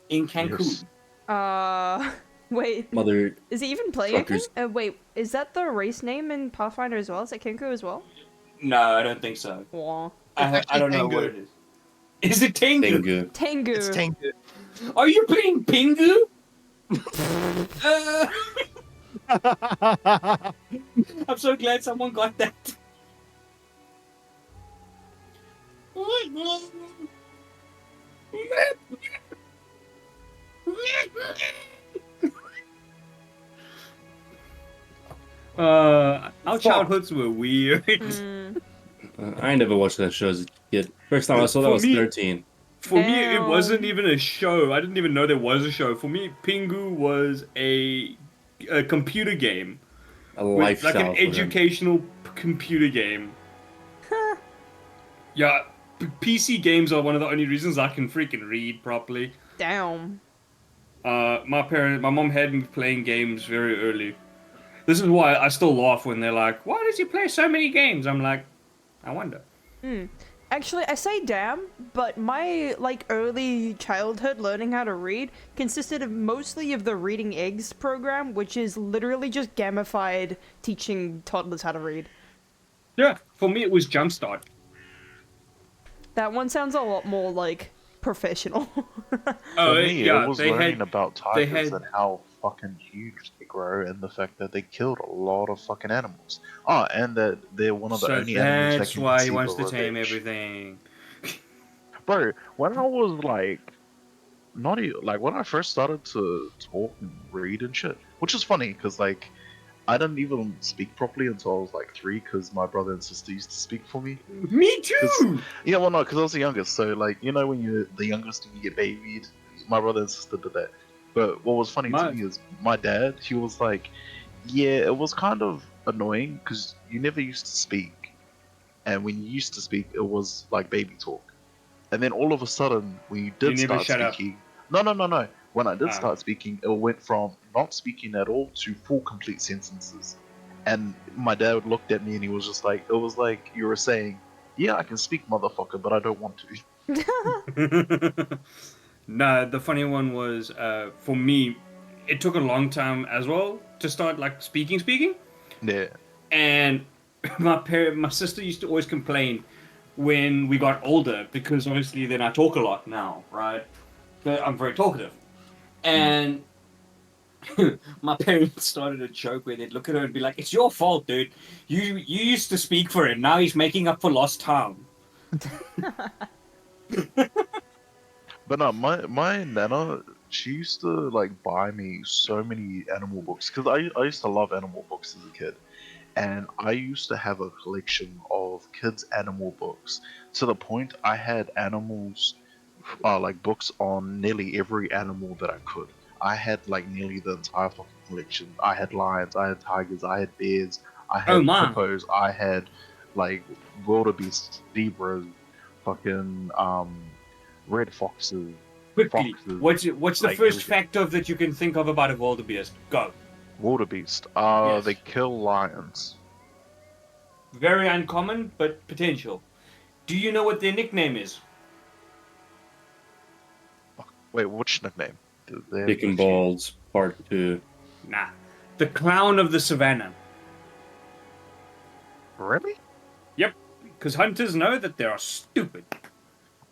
In Cancun. Yes. Wait. Mother Is he even playing a king? fuckers. Wait, is that the race name in Pathfinder as well? Is it Kinku as well? No, I don't think so. Aw. I don't know what it is. Is it Tengu? Tengu. Tengu. It's Tengu. Are you playing Pingu? I'm so glad someone got that. Our childhoods were weird. Mm. I never watched that show as a kid. First time I saw that For was me- 13. For me, it Damn. wasn't even a show. I didn't even know there was a show. For me, Pingu was a computer game. A With, lifestyle like an for him. educational computer game. Yeah, PC games are one of the only reasons I can freaking read properly. Damn. My mom had me playing games very early. This is why I still laugh when they're like, "Why does he play so many games?" I'm like, I wonder. Actually, I say damn, but my, like, early childhood learning how to read consisted of mostly of the Reading Eggs program, which is literally just gamified teaching toddlers how to read. Yeah, for me it was Jumpstart. That one sounds a lot more, like, professional. Oh, For me, yeah, it was they learning had about they tigers had- and how fucking huge they grow, and the fact that they killed a lot of fucking animals. Oh, and that they're one of the so only animals that that's can why he conceive wants of to tame revenge. everything. Bro, when I was like, not even like when I first started to talk and read and shit, which is funny because like I didn't even speak properly until I was like 3 because my brother and sister used to speak for me. Me too. Yeah, well, no, because I was the youngest. So, like, you know, when you're the youngest and you get babied, my brother and sister did that. But what was funny to me is my dad, he was like, yeah, it was kind of annoying because you never used to speak. And when you used to speak, it was like baby talk. And then all of a sudden, when you did never start shut up. speaking, no. When I did Ah. start speaking, it went from not speaking at all to full complete sentences. And my dad looked at me and he was just like, it was like you were saying, yeah, I can speak, motherfucker, but I don't want to. No, the funny one was for me. It took a long time as well to start like speaking, Yeah. and my sister used to always complain when we got older because obviously then I talk a lot now, right? But I'm very talkative, and my parents started a joke where they'd look at her and be like, "It's your fault, dude. You used to speak for him. Now he's making up for lost time." But no, my nana, she used to like buy me so many animal books because I used to love animal books as a kid, and I used to have a collection of kids' animal books to the point I had animals, like books on nearly every animal that I could. I had like nearly the entire fucking collection. I had lions, I had tigers, I had bears, I Oh had my! hippos, I had like wildebeests, zebras, fucking red foxes, Quickly, foxes, what's the like first everything. factor that you can think of about a wildebeest? Go. Wildebeest. Yes. They kill lions. Very uncommon, but potential. Do you know what their nickname is? Wait, which nickname? Do they have Dick a and few? Balls Part 2. Nah. The clown of the savannah. Really? Yep. Because hunters know that they are stupid.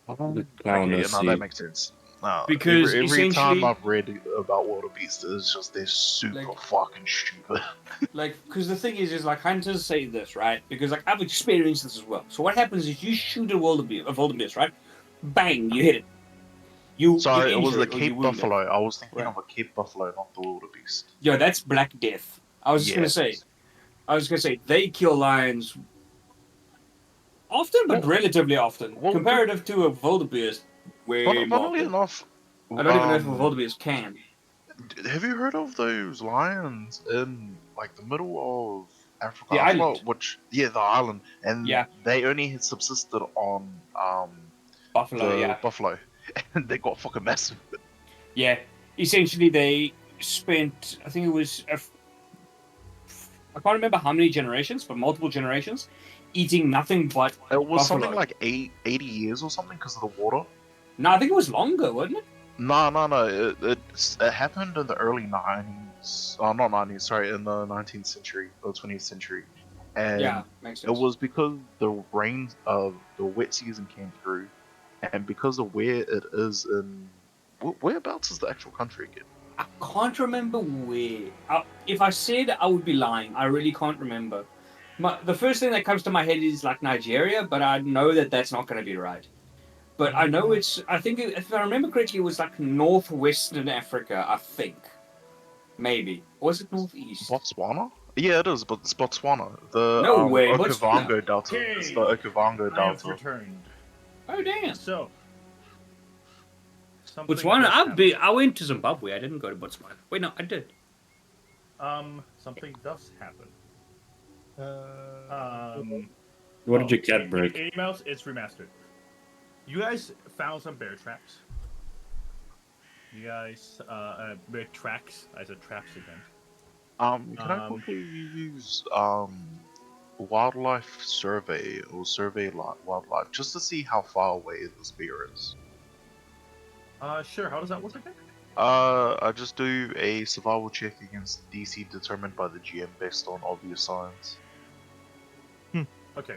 The Clown Okay, of yeah, no, Sea. that makes sense. No, Because every time essentially- I've read about wildebeest, it's just they're super Like- fucking stupid. Like, because the thing is like hunters say this, right? Because like I've experienced this as well. So what happens is you shoot a wildebeest, right? Bang, you hit it. You Sorry, you it was injure the or you Cape wound it. Buffalo. I was thinking Right. of a Cape Buffalo, not the wildebeest. Yo, that's Black Death. I was just gonna say they kill lions often, but Well- relatively often. well, Comparative to a wildebeest, way more Funnily often. enough, I don't even know if a wildebeest can. have you heard of those lions in like the middle of Africa? The I forgot island. which, yeah, the island, and Yeah. they only had subsisted on Buffalo, the yeah. buffalo, and they got fucking massive. Yeah. Essentially, they spent, I think it was, I can't remember how many generations, but multiple generations, eating nothing but It was buffalo. something like 80 years or something because of the water. No, I think it was longer, wasn't it? No. It happened in the early 90s. Oh, not 90s. Sorry, in the 19th century or 20th century, and Yeah, makes sense. it was because the rains of the wet season came through, and because of where it is in whereabouts is the actual country again? I can't remember where. If I said, I would be lying. I really can't remember. The first thing that comes to my head is like Nigeria, but I know that that's not going to be right. But I know I think, if I remember correctly, it was like northwestern Africa, I think. Maybe. Or was it northeast? Botswana? Yeah, it is, but it's Botswana. The No way, Okavango Delta. It's the Okavango I have Delta. returned. Oh, damn. So. something Botswana, does happen. I went to Zimbabwe. I didn't go to Botswana. Wait, no, I did. Something does happen. What did your cat break? Emails, it's remastered. You guys found some bear traps. You guys, bear tracks. I said traps again. Can I quickly use wildlife survey or survey wildlife just to see how far away this bear is? Sure. How does that work again? I just do a survival check against DC determined by the GM based on obvious signs. Okay.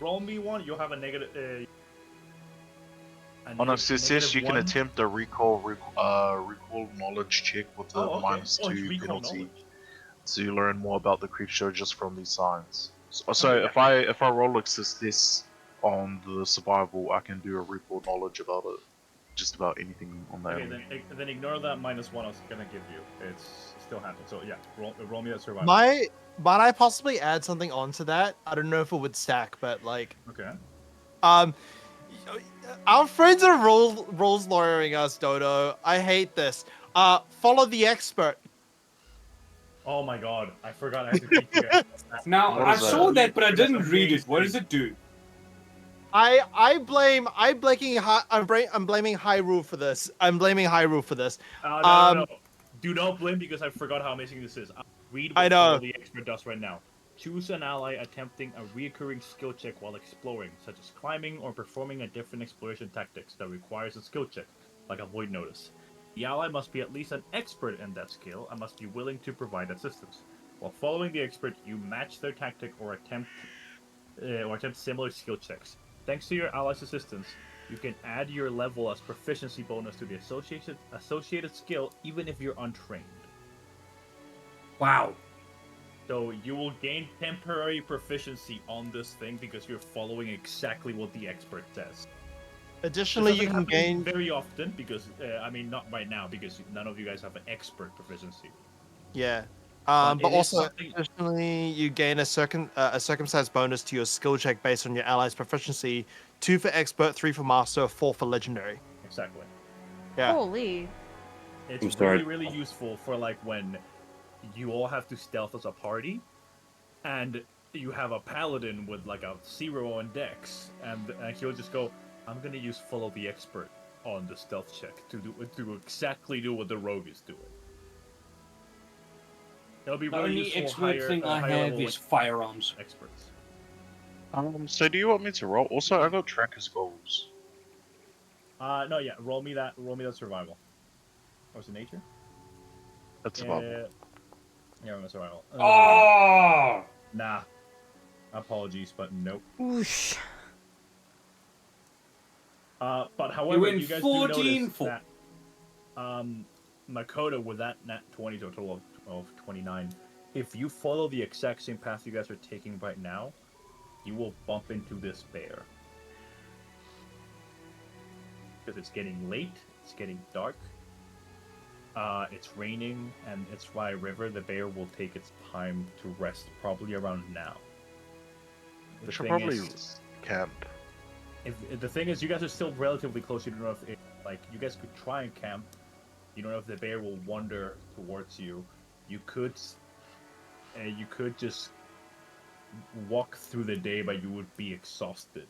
Roll me one. You'll have a negative. Oh no, it says you can one. attempt a recall knowledge check with a it's -2 recall penalty knowledge. to learn more about the creature just from these signs. So Okay, if I roll a success on the survival, I can do a recall knowledge about it, just about anything on that. Okay, then ignore that -1 I was gonna give you. It's still happening. So yeah, roll me that survival. Might I possibly add something onto that? I don't know if it would stack, but like, Okay. our friends are rules lawyering us, Dodo. I hate this. Follow the expert. Oh my god, I forgot I had to teach you guys. Now, What I is saw that? that, but I didn't read it. What does it do? I'm blaming Hyrule for this. I'm blaming Hyrule for this. No. Do not blame because I forgot how amazing this is. I'll read I what know. Follow the Expert does right now. Choose an ally attempting a recurring skill check while exploring, such as climbing or performing a different exploration tactics that requires a skill check, like a void notice. The ally must be at least an expert in that skill and must be willing to provide assistance. While following the expert, you match their tactic or attempt similar skill checks. Thanks to your ally's assistance, you can add your level as proficiency bonus to the associated skill, even if you're untrained. Wow. So you will gain temporary proficiency on this thing because you're following exactly what the expert says. Additionally, This you doesn't can happen gain. very often because not right now because none of you guys have an expert proficiency. Yeah. But But it is also, something- additionally, you gain a circumstance bonus to your skill check based on your ally's proficiency. 2 for expert, 3 for master, 4 for legendary. Exactly. Yeah. Holy. It's I'm sorry. really useful for like when you all have to stealth as a party, and you have a paladin with like a 0 on dex, and he'll just go, "I'm gonna use follow the expert on the stealth check to exactly do what the rogue is doing." It'll be The really only useful. expert thing I have is firearms. experts. So do you want me to roll? Also, I got tracker's goals. No, yeah. Roll me that survival. Or was it nature? That's about Yeah, I'm survival. Oh! Nah. Apologies, but nope. Oosh. But however, win you guys 14 do notice that Makoto with that nat 20 to a total of 29. If you follow the exact same path you guys are taking right now, you will bump into this bear. Because it's getting late, it's getting dark, it's raining, and it's dry river. The bear will take its time to rest, probably around now. We should probably camp. If the thing is, you guys are still relatively close. You don't know if you guys could try and camp. You don't know if the bear will wander towards you. You could just walk through the day, but you would be exhausted.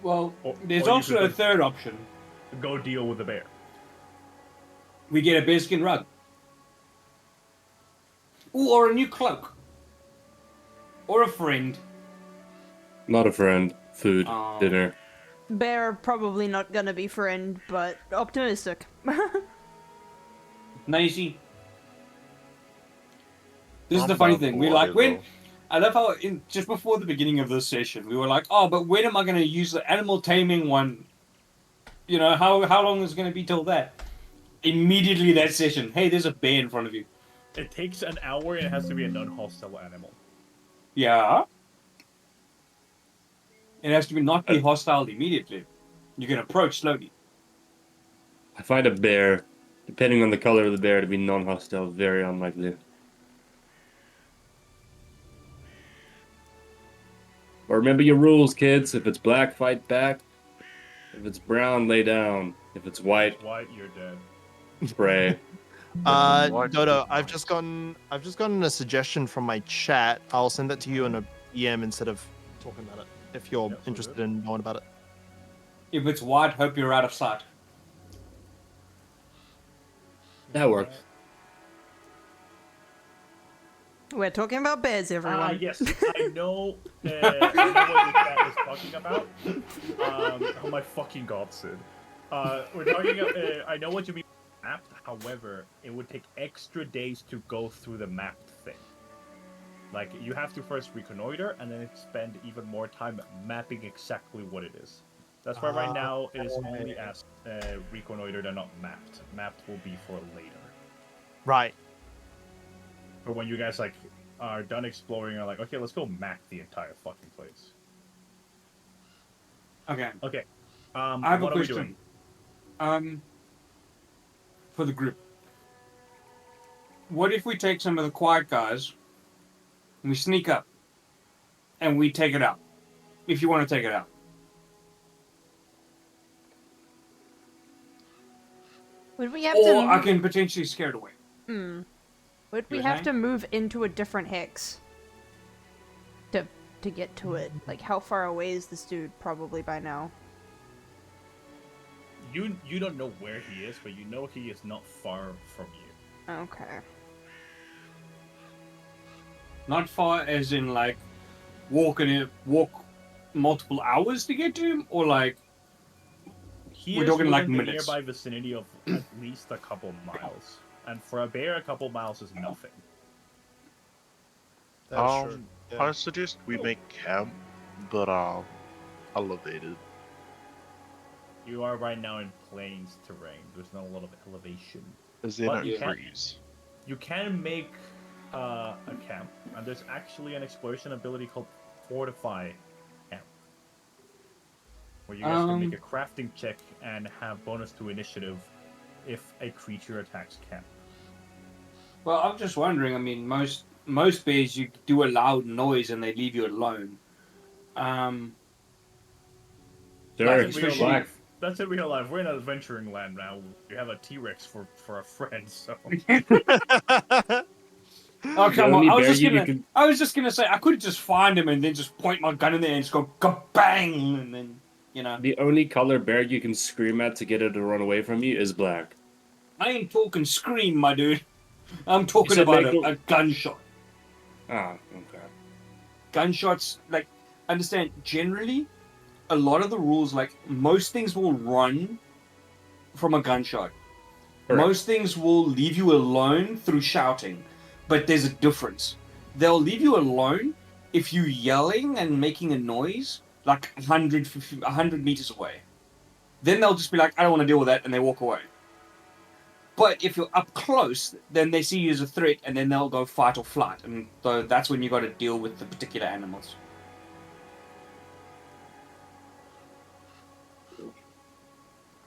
Well, Or there's you also could a third option. Go deal with the bear. We get a bearskin rug. Ooh, or a new cloak. Or a friend. Not a friend. Food. Oh. Dinner. Bear probably not gonna be friend, but optimistic. Nicey. This is I'm the funny down thing. for We're like, whatever. I love how just before the beginning of this session, we were like, oh, but when am I going to use the animal taming one? You know, how long is it going to be till that? Immediately that session, hey, there's a bear in front of you. It takes an hour, and it has to be a non-hostile animal. Yeah. It has to be not be hostile immediately. You can approach slowly. I find a bear, depending on the color of the bear, to be non-hostile very unlikely. But remember your rules, kids. If it's black, fight back. If it's brown, lay down. If it's white, White, you're dead. spray. White Dodo, is I've nice. just gotten a suggestion from my chat. I'll send that to you in a DM instead of talking about it, if you're Yeah, so interested good. in knowing about it. If it's white, hope you're out of sight. That works. We're talking about bears, everyone. Yes, I know. I know what the chat is talking about. Oh my fucking god, Sid. We're talking. I know what you mean. Mapped. However, it would take extra days to go through the mapped thing. Like you have to first reconnoiter and then spend even more time mapping exactly what it is. That's why right now it is only as reconnoitered and not mapped. Mapped will be for later. Right. For when you guys like are done exploring, are like, okay, let's go map the entire fucking place. Okay. Okay. I have a what are we question. doing? For the group. What if we take some of the quiet guys and we sneak up and we take it out? If you want to take it out. Would we have Or to? I can potentially scare it away. Would we You're have saying? to move into a different hex to get to it? Like, how far away is this dude? Probably by now. You don't know where he is, but you know he is not far from you. Okay. Not far as in like walk multiple hours to get to him, or like He We're is talking, within like, the minutes. nearby vicinity of at least a couple miles, and for a bear, a couple miles is nothing. That's true. Yeah. I suggest we make camp, but elevated. You are right now in plains terrain. There's not a lot of elevation. Is there But no you can- freeze? You can make a camp, and there's actually an exploration ability called Fortify Camp, where you guys can make a crafting check and have bonus to initiative if a creature attacks camp. Well, I'm just wondering. I mean, most bears you do a loud noise and they leave you alone. Sure, Like, That's in real especially- life. That's in real life. We're in adventuring land now. You have a T-Rex for a friend, so. Oh come on! only I was bear just you gonna. can- I was just gonna say I could just find him and then just point my gun in there and just go bang, and then The only color bear you can scream at to get it to run away from you is black. I ain't talking scream, my dude. I'm talking said about make a gunshot. Ah, okay. Gunshots, like, understand, generally, a lot of the rules, like, most things will run from a gunshot. Correct. Most things will leave you alone through shouting, but there's a difference. They'll leave you alone if you're yelling and making a noise, like 100 meters away. Then they'll just be like, I don't want to deal with that, and they walk away. But if you're up close, then they see you as a threat, and then they'll go fight or flight, and so that's when you got to deal with the particular animals.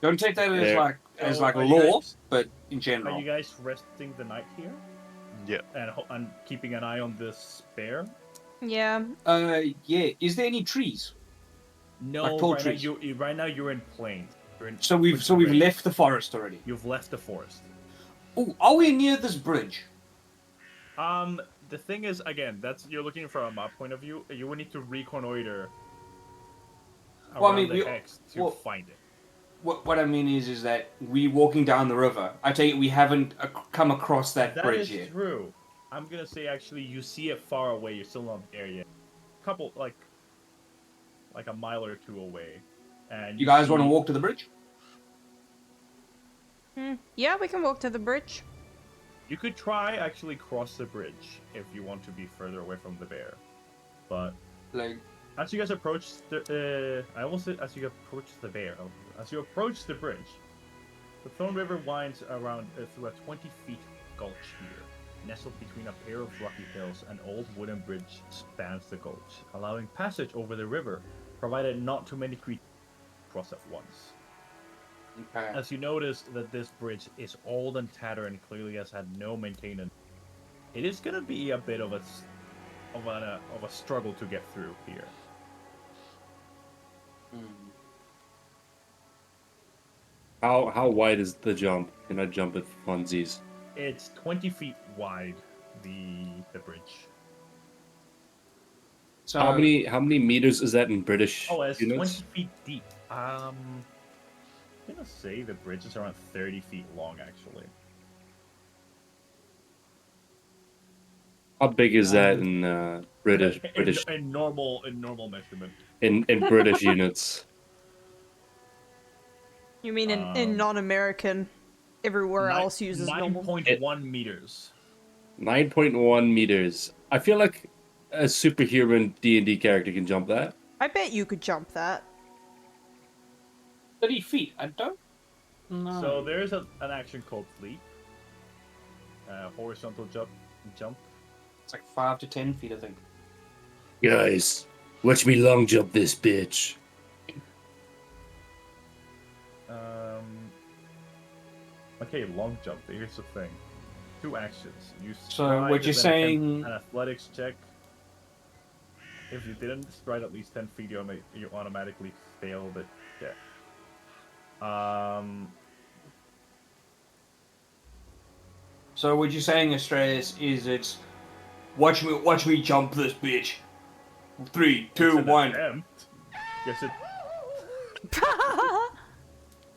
Don't take that as Yeah. as So, like are you law, guys- but in Are general. you guys resting the night here Yeah. and keeping an eye on this bear? Yeah. Yeah. Is there any trees? No, Like tall right trees. now right now you're in plains. You're in So we've terrain. left the forest already. You've left the forest. Oh, are we near this bridge? The thing is, again, that's you're looking from a map point of view. You will need to reconnoiter around Well, I mean, the we- X to well- find it. What I mean is that we walking down the river. I take it we haven't come across that That bridge is yet. true. I'm gonna say actually, you see it far away. You're still not there yet. Couple like a mile or two away, and You guys see- want to walk to the bridge? Yeah, we can walk to the bridge. You could try actually cross the bridge if you want to be further away from the bear, but Like, as you guys approach the, I almost said as you approach the bear. As you approach the bridge, the Thorn River winds around through a 20 feet gulch here. Nestled between a pair of rocky hills, an old wooden bridge spans the gulch, allowing passage over the river, provided not too many creatures cross at once. okay. As you notice that this bridge is old and tattered and clearly has had no maintenance, it is gonna be a bit of a struggle to get through here. How wide is the jump? Can I jump it funsies? It's 20 feet wide, the bridge. So How many meters is that in British Oh, it's 20 units? feet deep. I'm gonna say the bridge is around 30 feet long, actually. How big is that in British in normal measurement. in British units? You mean in non-American? Everywhere Nine- else uses normal. 9.1 meters. 9.1 meters. I feel like a superhuman D&D character can jump that. I bet you could jump that. 30 feet. I don't. No. So there's an action called leap. Horizontal jump. It's like 5 to 10 feet, I think. Guys, watch me long jump this bitch. Okay, long jump. Here's the thing. 2 actions. You So stride what you're and then saying- an athletics check. If you didn't stride at least 10 feet, you automatically fail the check. So what you're saying, Australis, is it's watch me jump this bitch. 3, 2, It's an 1. attempt. Yes, it.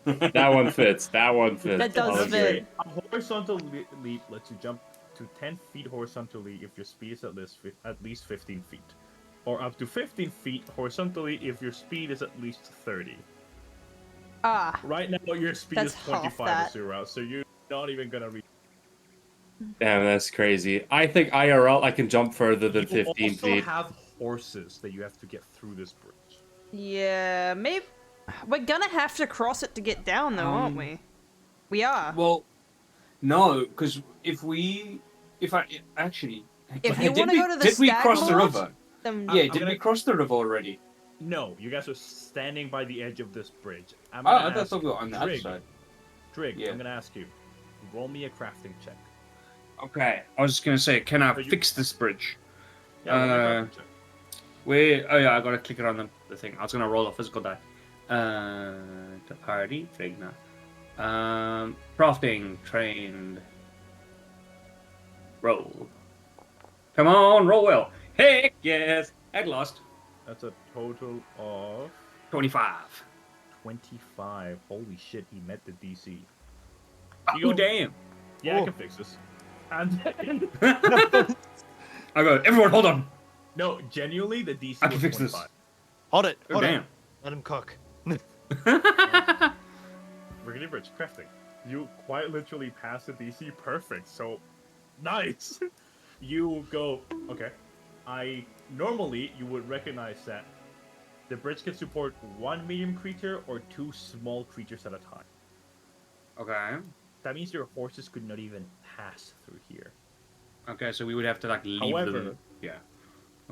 That one fits. That one fits. That does I'll fit. agree. A horizontal leap lets you jump to 10 feet horizontally if your speed is at least 15 feet. Or up to 15 feet horizontally if your speed is at least 30. Ah, Right now, your speed That's is half 25, that. Asura, so you're not even gonna reach. Damn, that's crazy. I think IRL I can jump further than You 15 also feet. have horses that you have to get through this bridge. yeah, maybe we're gonna have to cross it to get down, though, aren't we? We are. Well, no, because if I actually, If you did want to we- go to the did we stag cross the lodge, river? then Yeah, I'm did we gonna- cross the river already? No, you guys are standing by the edge of this bridge. I'm Oh, gonna I ask thought we were on the other Drig, side. Drig, Yeah. I'm gonna ask you. Roll me a crafting check. Okay, I was just gonna say, can I So you- fix this bridge? Yeah, roll me a Uh, crafting check. Wait, oh yeah, I gotta click it on the thing. I was gonna roll a physical die. The party thing now. Crafting trained. Roll. Come on, roll well. Heck yes, at last. That's a total of 25. 25. Holy shit, he met the DC. Oh go- damn. Yeah, I Oh. can fix this. And I go, everyone, hold on. no, genuinely, the DC I can was fix this. 25. Hold it. Oh Hold it. damn. Let him cook. Rickety Bridge, crafting. You quite literally pass the DC perfect, so nice. You go, okay. Normally you would recognize that the bridge can support one medium creature or two small creatures at a time. Okay. That means your horses could not even pass through here. Okay, so we would have to like leave However, them. Yeah.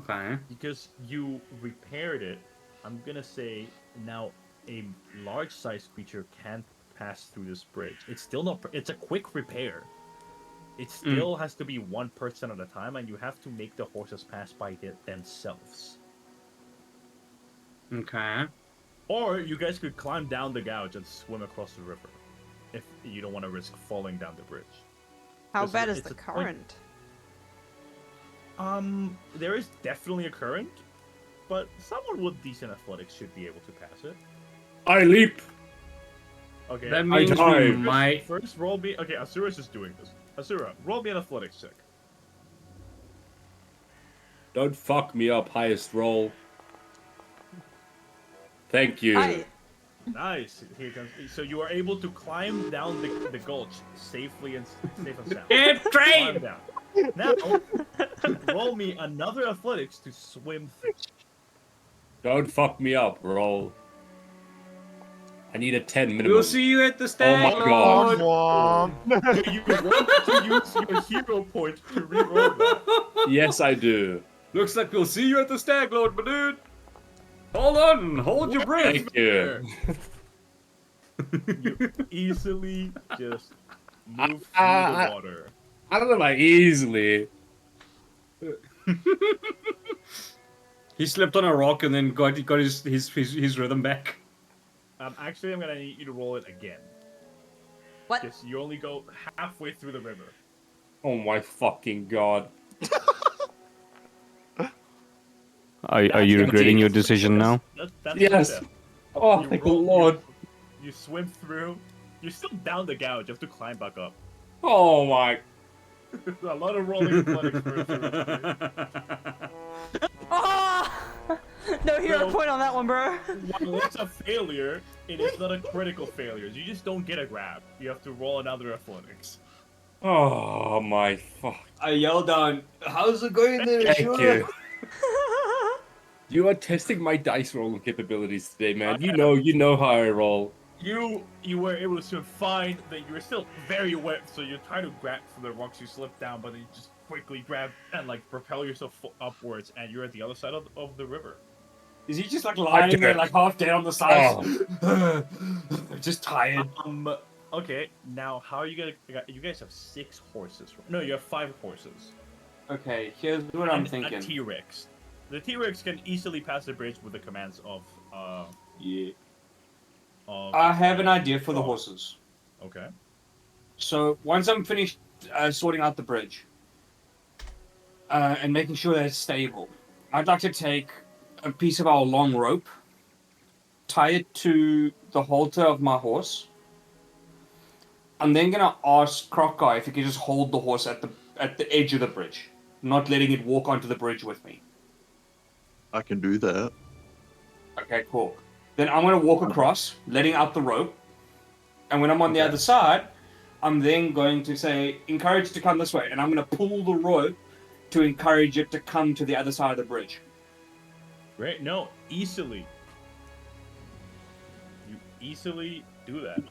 Okay. because you repaired it, I'm gonna say now a large-sized creature can't pass through this bridge. It's still not. It's a quick repair. It still has to be one person at a time, and you have to make the horses pass by themselves. Okay. Or you guys could climb down the gouge and swim across the river, if you don't want to risk falling down the bridge. how Because bad is it's the a point- current? There is definitely a current, but someone with decent athletics should be able to pass it. I leap. Okay. That means we dive. might. First, roll me. Okay, Asura's just doing this. Asura, roll me an athletics check. Don't fuck me up, highest roll. Thank you. I Nice. Here comes. So you are able to climb down the gulch safely and safe and sound. Get Climb trained! down. Now, roll me another athletics to swim through. Don't fuck me up, roll. I need a 10 minimum. We'll see you at the stag. my God. Womp You want to use your hero point to reroll that. Yes, I do. Looks like we'll see you at the stag, Lord, my dude. Hold on, hold your breath. Thank you. You easily just move through the water. I don't know about easily. He slipped on a rock and then got his rhythm back. Actually, I'm gonna need you to roll it again. what? Because you only go halfway through the river. Oh my fucking god. Are you regretting your decision now? That's Yes. the step. Oh, You thank the roll- Lord. You swim through. You're still down the gouge. You have to climb back up. Oh my. A lot of rolling athletics for Asura. Oh! No hero No. point on that one, bro. While it's a failure, it is not a critical failure. You just don't get a grab. You have to roll another athletics. Oh my fuck. I yelled down, "How's it going there, Thank Ashura?" you. You are testing my dice rolling capabilities today, man. I You know how I roll. You were able to swim fine, that you were still very wet, so you're trying to grab for the rocks, you slip down, but then you just quickly grab and like propel yourself upwards, and you're at the other side of the river. Is he just like lying there, like half dead on the side? Just tired. Okay, now how are you gonna? You guys have 6 horses. No, you have 5 horses. Okay, here's what I'm And thinking. a T-Rex. The T-Rex can easily pass the bridge with the commands of Yeah. I have an idea for the Oh. horses. Okay. So once I'm finished sorting out the bridge and making sure that it's stable, I'd like to take a piece of our long rope, tie it to the halter of my horse. I'm then gonna ask Croc if he can just hold the horse at the edge of the bridge, not letting it walk onto the bridge with me. I can do that. Okay, cool. Then I'm gonna walk across, letting out the rope, and when I'm on the other side, I'm then going to say, encourage it to come this way, and I'm gonna pull the rope to encourage it to come to the other side of the bridge. Right? No, easily. You easily do that.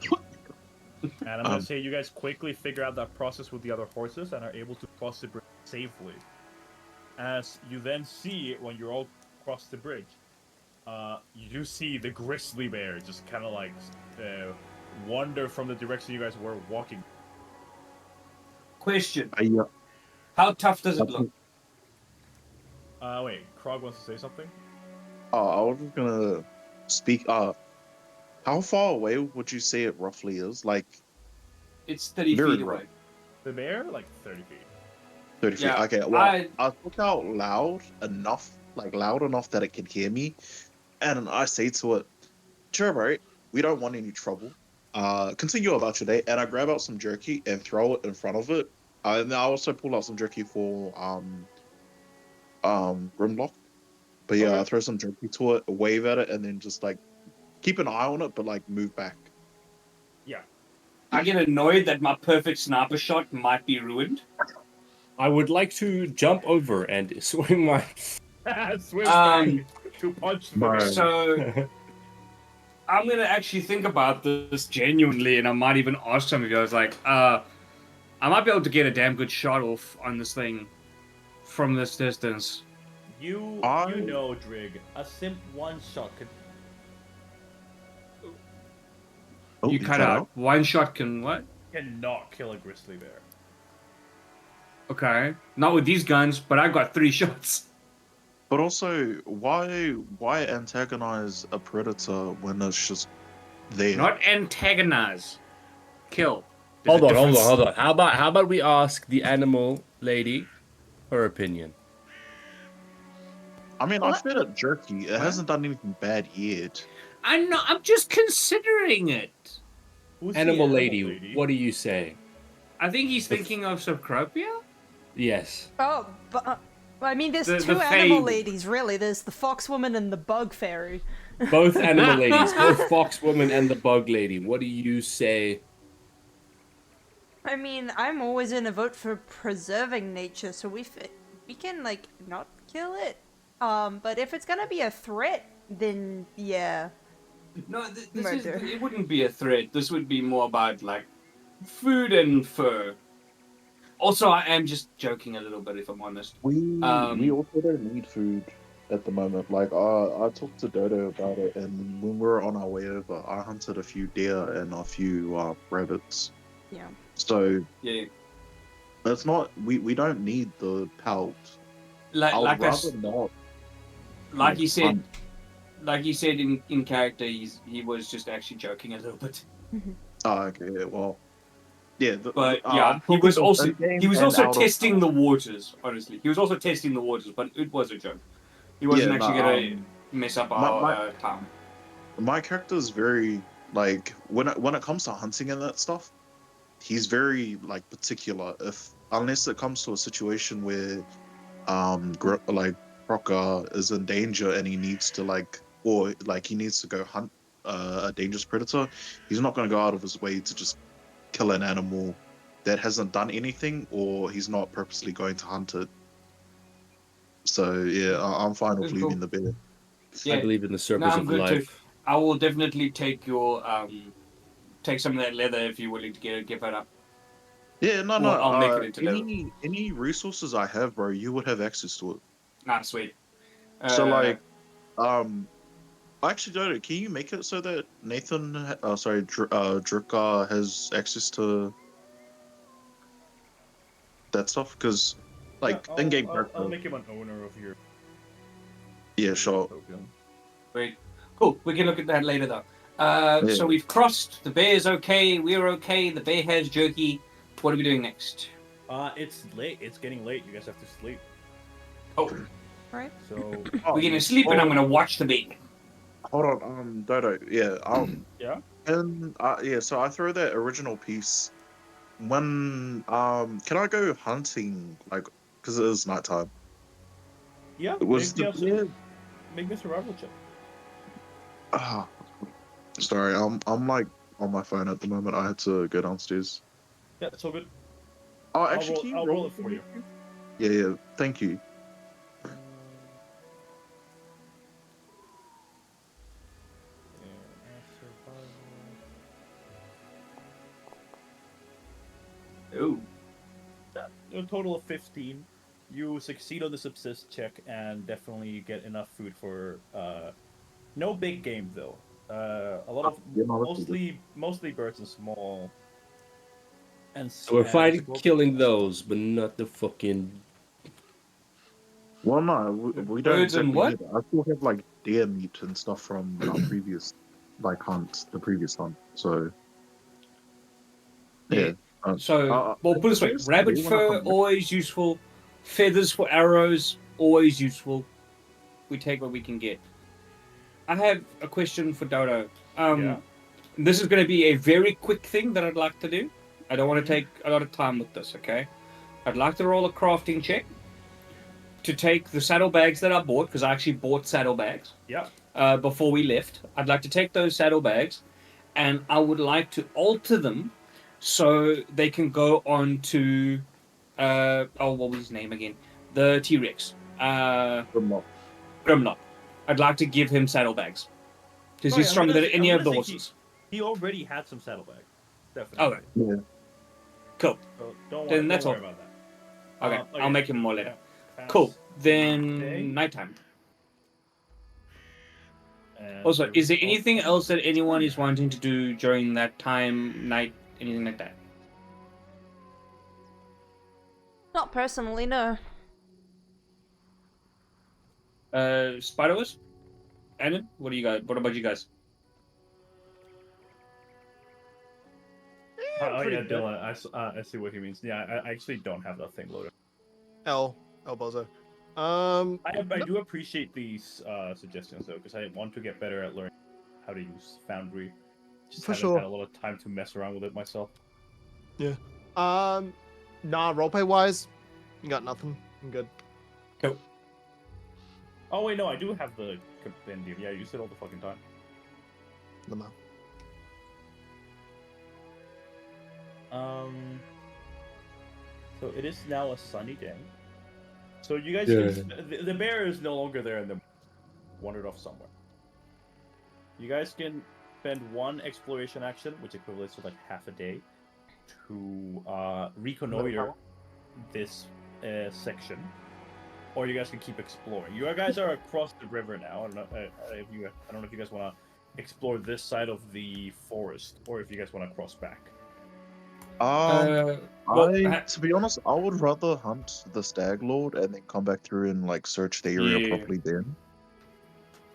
And I'm gonna say you guys quickly figure out that process with the other horses and are able to cross the bridge safely. As you then see, when you're all across the bridge, you do see the grizzly bear just kind of like wander from the direction you guys were walking. Question. Yeah. How tough does it look? Wait, Krog wants to say something? I was just gonna speak. How far away would you say it roughly is? Like, It's 30 very feet away. The bear, like 30 feet. 30 feet. Yeah, Okay, well, I talk out loud enough that it can hear me, and I say to it, "Sure, right? We don't want any trouble. Continue about your day." And I grab out some jerky and throw it in front of it. And I also pull out some jerky for Grimlock. But yeah, I throw some jerky to it, wave at it, and then just like keep an eye on it, but like move back. Yeah. I get annoyed that my perfect sniper shot might be ruined. I would like to jump over and swing my. Swim back to punch the bear. So I'm gonna actually think about this genuinely, and I might even ask some of you. I was like, I might be able to get a damn good shot off on this thing from this distance. You know, Drig, a simp one shot could. You cut out. One shot can what? Cannot kill a grizzly bear. Okay, not with these guns, but I got 3 shots. But also, why antagonize a predator when it's just there? Not antagonize, kill. Hold on. How about we ask the animal lady her opinion? I mean, I fed it jerky. It hasn't done anything bad yet. I'm just considering it. Who's Animal the lady, what do you say? I think he's thinking of Subcropia? Yes. Oh, but I mean, there's The two animal fable. ladies, really. There's the fox woman and the bug fairy. Both animal ladies, both fox woman and the bug lady. What do you say? I mean, I'm always in a vote for preserving nature, so we can like not kill it. But if it's gonna be a threat, then yeah. No, Murder. it wouldn't be a threat. This would be more about like food and fur. Also, I am just joking a little bit, if I'm honest. We also don't need food at the moment. Like, I talked to Dodo about it, and when we were on our way over, I hunted a few deer and a few rabbits. Yeah. So yeah, it's not. We don't need the pelt. Like he said, hunt. like he said in character, he was just actually joking a little bit. Oh, okay. Well, yeah. But yeah, he was also testing the waters. Honestly, he was also testing the waters, but it was a joke. He wasn't actually gonna mess up our town. My character is very like when it comes to hunting and that stuff, he's very like particular. Unless it comes to a situation where Crocker is in danger and he needs to he needs to go hunt a dangerous predator, he's not going to go out of his way to just kill an animal that hasn't done anything, or he's not purposely going to hunt it. So yeah, I'm fine with leaving the bear. Yeah. I believe in the circles of life. I will definitely take your take some of that leather if you're willing to give it up. Yeah, no. I'll make it into leather. Any resources I have, bro, you would have access to it. Nah, sweet. So actually, Dodo, can you make it so that Nathan, Drika has access to that stuff? Because in-game character. I'll make him an owner of your. Yeah, sure. Wait, cool. We can look at that later though. So we've crossed. The bear's okay. We're okay. The bear has jerky. What are we doing next? It's late. It's getting late. You guys have to sleep. Oh. Right. So we're gonna sleep, and I'm gonna watch the bear. Hold on, Dodo. Yeah, Yeah. and yeah. So I throw that original piece. When can I go hunting? Like, because it is nighttime. Yeah. It was the bear. Make me a survival check. Ah, sorry. I'm like on my phone at the moment. I had to go downstairs. Yeah, it's all good. Oh, actually, can you I'll roll roll it for you. Yeah, yeah. Thank you. Oh. A total of 15. You succeed on the subsist check and definitely get enough food for no big game though. A lot of Yeah, no, that's all good. mostly birds and small So we're and fighting scorpions. killing those, but not the fucking. Well, no, we don't Birds and exactly what? need it. I still have like deer meat and stuff from our previous like hunt, the previous hunt. So Yeah. yeah. Uh, So, well, if put it this way: there's rabbit deer when I fur come back. always useful, feathers for arrows always useful. We take what we can get. I have a question for Dodo. Yeah. This is going to be a very quick thing that I'd like to do. I don't want to take a lot of time with this. Okay, I'd like to roll a crafting check to take the saddlebags that I bought because I actually bought saddlebags. Yeah. Before we left, I'd like to take those saddlebags, and I would like to alter them so they can go on to what was his name again? The T-Rex. Grimlock. I'd like to give him saddlebags because Sorry, he's stronger than any I'm of gonna the say horses. he already had some saddlebags. Definitely. Okay, Yeah. cool. So Then that's don't worry all. about that. Okay, I'll make him more later. Yeah. Cool. Pass Then day, nighttime. and Also, is there everything anything else that anyone fine. is wanting to do during that time, night, anything like that? Not personally, no. Spider-Wars? Alan, what do you guys? What about you guys? Oh Pretty yeah, good. Dylan. I see what he means. Yeah, I actually don't have that thing loaded. El Bozo. I do appreciate these suggestions though, because I want to get better at learning how to use Foundry. Just For haven't sure. had a lot of time to mess around with it myself. Yeah. Nah, roleplay wise, you got nothing. I'm good. Cool. Oh wait, no, I do have the compendium. Yeah, I use it all the fucking time. Lama. So it is now a sunny day. So you guys Yeah. can. The bear is no longer there and the wandered off somewhere. You guys can spend one exploration action, which equates to like half a day, to reconnoiter this section, or you guys can keep exploring. You guys are across the river now. I don't know if you guys want to explore this side of the forest, or if you guys want to cross back. To be honest, I would rather hunt the Stag Lord and then come back through and like search the area Yeah. properly then.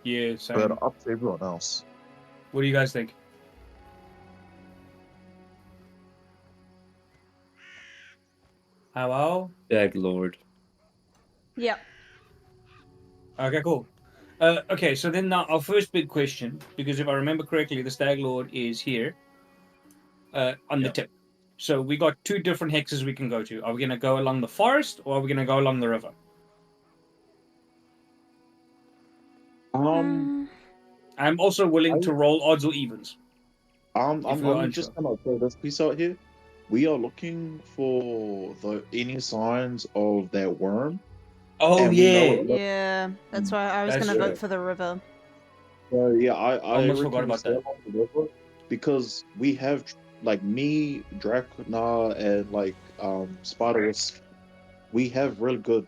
Yeah, same. But up to everyone else. What do you guys think? Hello? Dag Lord. Yep. Okay, cool. Okay, so then now our first big question, because if I remember correctly, the Stag Lord is here on the Yep. tip. So we got two different hexes we can go to. Are we going to go along the forest or are we going to go along the river? I'm also willing to roll odds or evens. I'm if we're just unsure. gonna throw this piece out here. We are looking for any signs of that worm. Oh, and we know yeah. it. Yeah, that's why I was That's gonna true. vote for the river. So yeah, I Almost reckon forgot we about stay that. along the river because we have like me, Dracna, and like Spiderus. We have really good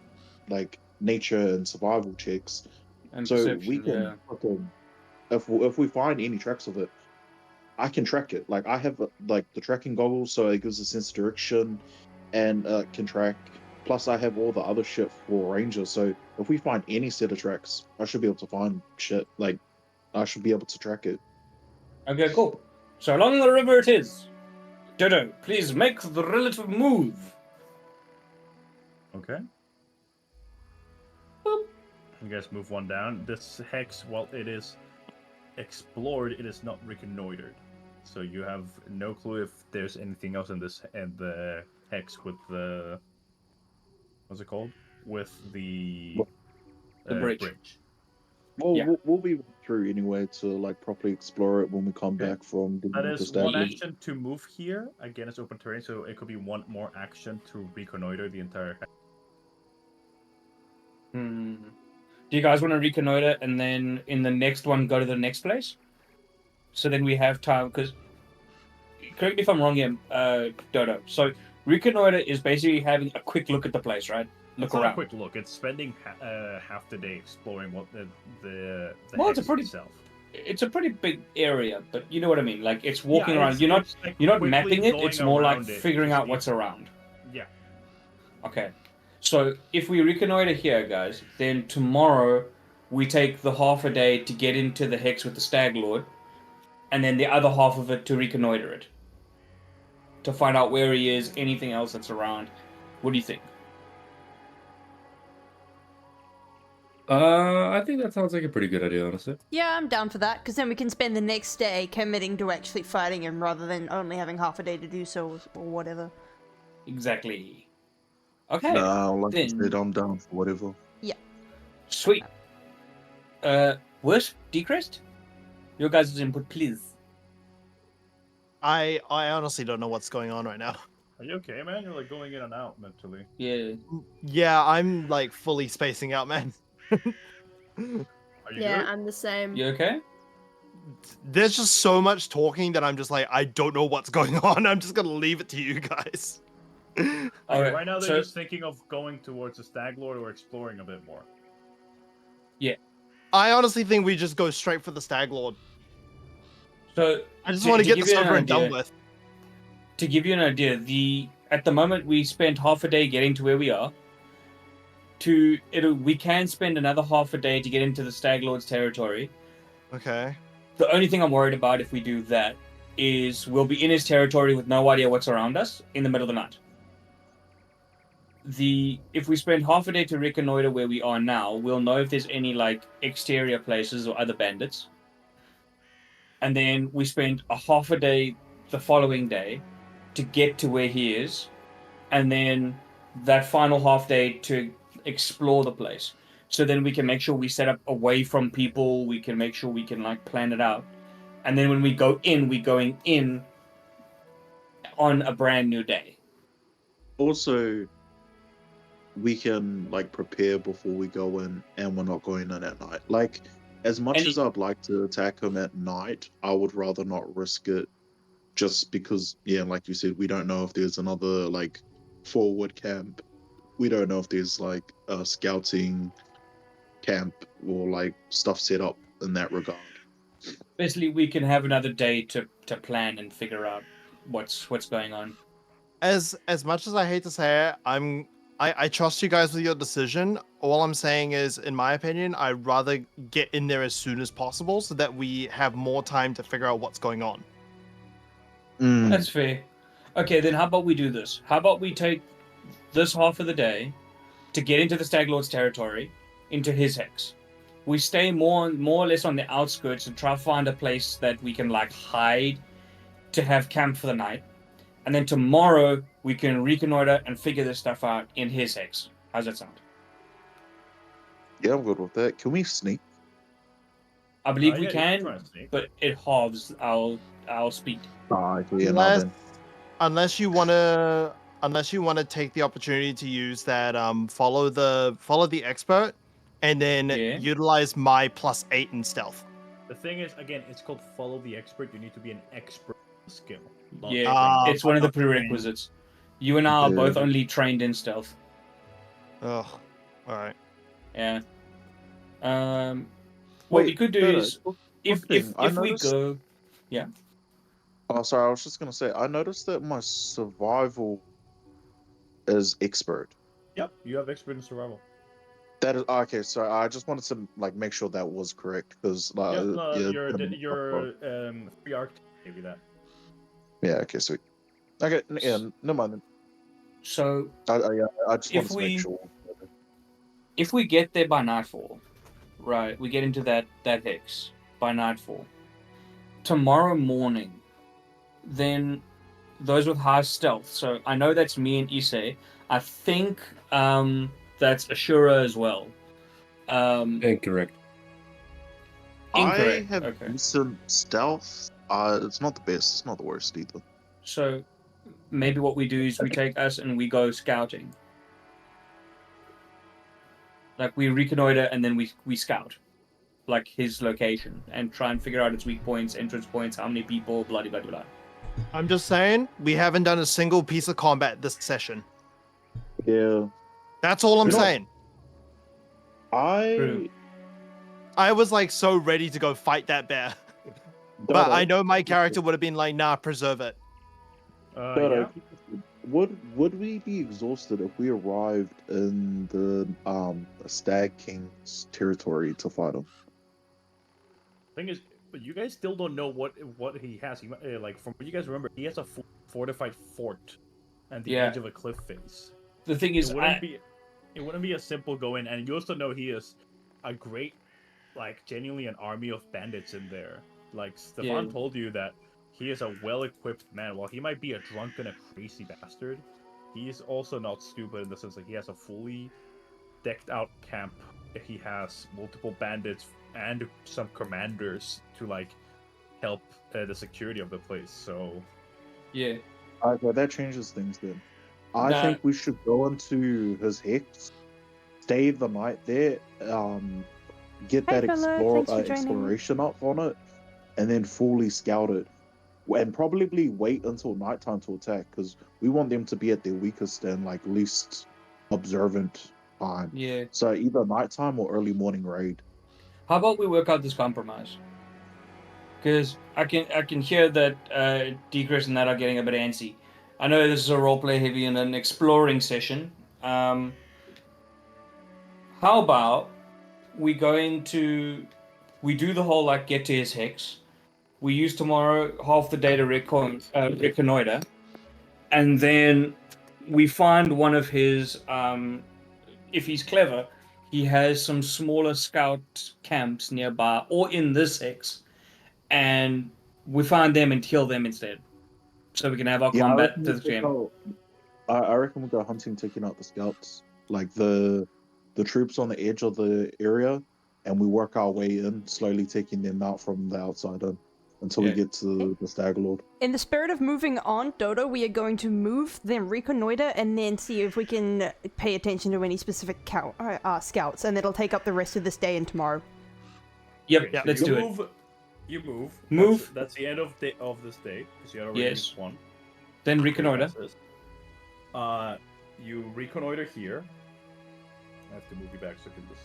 like nature and survival checks, And so we perception, can yeah. fucking if we find any tracks of it, I can track it. Like I have like the tracking goggles, so it gives a sense of direction, and can track. Plus, I have all the other shit for Ranger. So if we find any set of tracks, I should be able to find shit. Like I should be able to track it. Okay, cool. So along the river it is. Dodo, please make the relative move. Okay. You guys move one down. This hex, well, it is explored, it is not reconnoitered. So you have no clue if there's anything else in the hex with the what's it called? With the bridge. Well, Yeah. we'll be through anyway to like properly explore it when we come Okay. back from That the is stag one lead. action to move here. Again, it's open terrain, so it could be one more action to reconnoiter the entire hex. Do you guys want to reconnoiter and then in the next one go to the next place? So then we have time, because correct me if I'm wrong here, Dodo. So reconnoiter is basically having a quick look at the place, right? Look It's not around. a quick look. It's spending half the day exploring what the Well, it's hex a pretty- itself. It's a pretty big area, but you know what I mean. Like it's walking Yeah, around. You're not it's like you're not quickly mapping it. going It's more like around it figuring to out see what's if- around. Yeah. Okay. So if we reconnoiter here, guys, then tomorrow we take the half a day to get into the hex with the Stag Lord, and then the other half of it to reconnoiter it. To find out where he is, anything else that's around. What do you think? I think that sounds like a pretty good idea, honestly. Yeah, I'm down for that, because then we can spend the next day committing to actually fighting him rather than only having half a day to do so or whatever. Exactly. Okay. Nah, like I then- said, I'm down for whatever. Sweet. Wish, Decrest? Your guys' input, please. I honestly don't know what's going on right now. Are you okay, man? You're like going in and out mentally. Yeah. Yeah, I'm like fully spacing out, man. Are you Yeah, good? I'm the same. You okay? There's just so much talking that I'm just like, I don't know what's going on. I'm just gonna leave it to you guys. Alright, Right now, they're so- just thinking of going towards the Stag Lord or exploring a bit more. I honestly think we just go straight for the Stag Lord. So I just To- want to to get give this you an over and done idea- with. to give you an idea, at the moment we spent half a day getting to where we are. We can spend another half a day to get into the Stag Lord's territory. Okay. The only thing I'm worried about if we do that is we'll be in his territory with no idea what's around us in the middle of the night. If we spend half a day to reconnoiter where we are now, we'll know if there's any like exterior places or other bandits. And then we spend a half a day the following day to get to where he is, and then that final half day to explore the place. So then we can make sure we set up away from people, we can make sure we can like plan it out. And then when we go in, we're going in on a brand new day. Also, we can like prepare before we go in, and we're not going in at night. Like, as much And as I'd like to attack him at night, I would rather not risk it. Just because, yeah, like you said, we don't know if there's another like forward camp. We don't know if there's like a scouting camp or like stuff set up in that regard. Basically, we can have another day to plan and figure out what's going on. As much as I hate to say it, I trust you guys with your decision. All I'm saying is, in my opinion, I'd rather get in there as soon as possible so that we have more time to figure out what's going on. That's fair. Okay, then how about we do this? How about we take this half of the day to get into the Stag Lord's territory, into his hex. We stay more or less on the outskirts and try to find a place that we can like hide to have camp for the night. And then tomorrow we can reconnoiter and figure this stuff out in his hex. How's that sound? Yeah, I'm good with that. Can we sneak? I believe we Yeah, you can, try and sneak. but it halves our speed. Yeah, no, unless, then. unless you want to take the opportunity to use that follow the expert, and then Yeah. utilize my +8 in stealth. The thing is, again, it's called follow the expert. You need to be an expert skill. not Yeah, trained. it's one of the not trained. prerequisites. You and I are both Yeah. only trained in stealth. Ugh. All right. Yeah. What we Wait, could do no, no, is if thing, I we noticed- go, Oh, sorry. I was just gonna say. I noticed that my survival is expert. Yep, you have expert in survival. That is okay. So I just wanted to like make sure that was correct because like Yep, no, yeah, your free arc gave you that. yeah. Okay, sweet. Okay, yeah, no mind. Then. so I just If wanted to we- make sure. if we get there by nightfall, right, we get into that hex, by nightfall. Tomorrow morning, then those with high stealth. So I know that's me and Issei. I think that's Ashura as well. Incorrect. Incorrect. I have Okay. decent stealth. It's not the best. It's not the worst either. So maybe what we do is we take us and we go scouting. Like we reconnoiter and then we scout, like his location and try and figure out its weak points, entrance points, how many people, blah blah blah. I'm just saying, we haven't done a single piece of combat this session. Yeah. That's all I'm You know- saying. I I was like so ready to go fight that bear. But I know my character would have been like, nah, preserve it. Yeah. Would we be exhausted if we arrived in the Stag King's territory to fight him? Thing is, but you guys still don't know what he has. He like from what you guys remember, he has a fortified fort and the edge of a cliff face. The thing is, it wouldn't be a simple go in, and you also know he is a great, like genuinely an army of bandits in there. Like Stefan told you that he is a well-equipped man. While he might be a drunk and a crazy bastard, he is also not stupid in the sense that he has a fully decked out camp. He has multiple bandits and some commanders to like help the security of the place. So yeah. Okay, that changes things then. I think we should go into his hex, stay the night there, get Hey, that fella, thanks for joining. exploration up on it, and then fully scout it. And probably wait until nighttime to attack, because we want them to be at their weakest and like least observant time. Yeah. So either nighttime or early morning raid. How about we work out this compromise? Because I can hear that Decris and that are getting a bit antsy. I know this is a roleplay heavy and an exploring session. How about we do the whole like get to his hex. We use tomorrow half the day to reconnoiter, and then we find one of his. If he's clever, he has some smaller scout camps nearby or in this hex, and we find them and kill them instead, so we can have our combat to the jam. I reckon we'll go hunting, taking out the scouts, like the troops on the edge of the area, and we work our way in, slowly taking them out from the outside in, until we get to the Stag Lord. In the spirit of moving on, Dodo, we are going to move, then reconnoiter, and then see if we can pay attention to any specific scouts, and it'll take up the rest of this day and tomorrow. Yep, let's do it. You move. Move. That's the end of this day, because you already used one. Then reconnoiter. You reconnoiter here. I have to move you back so I can just.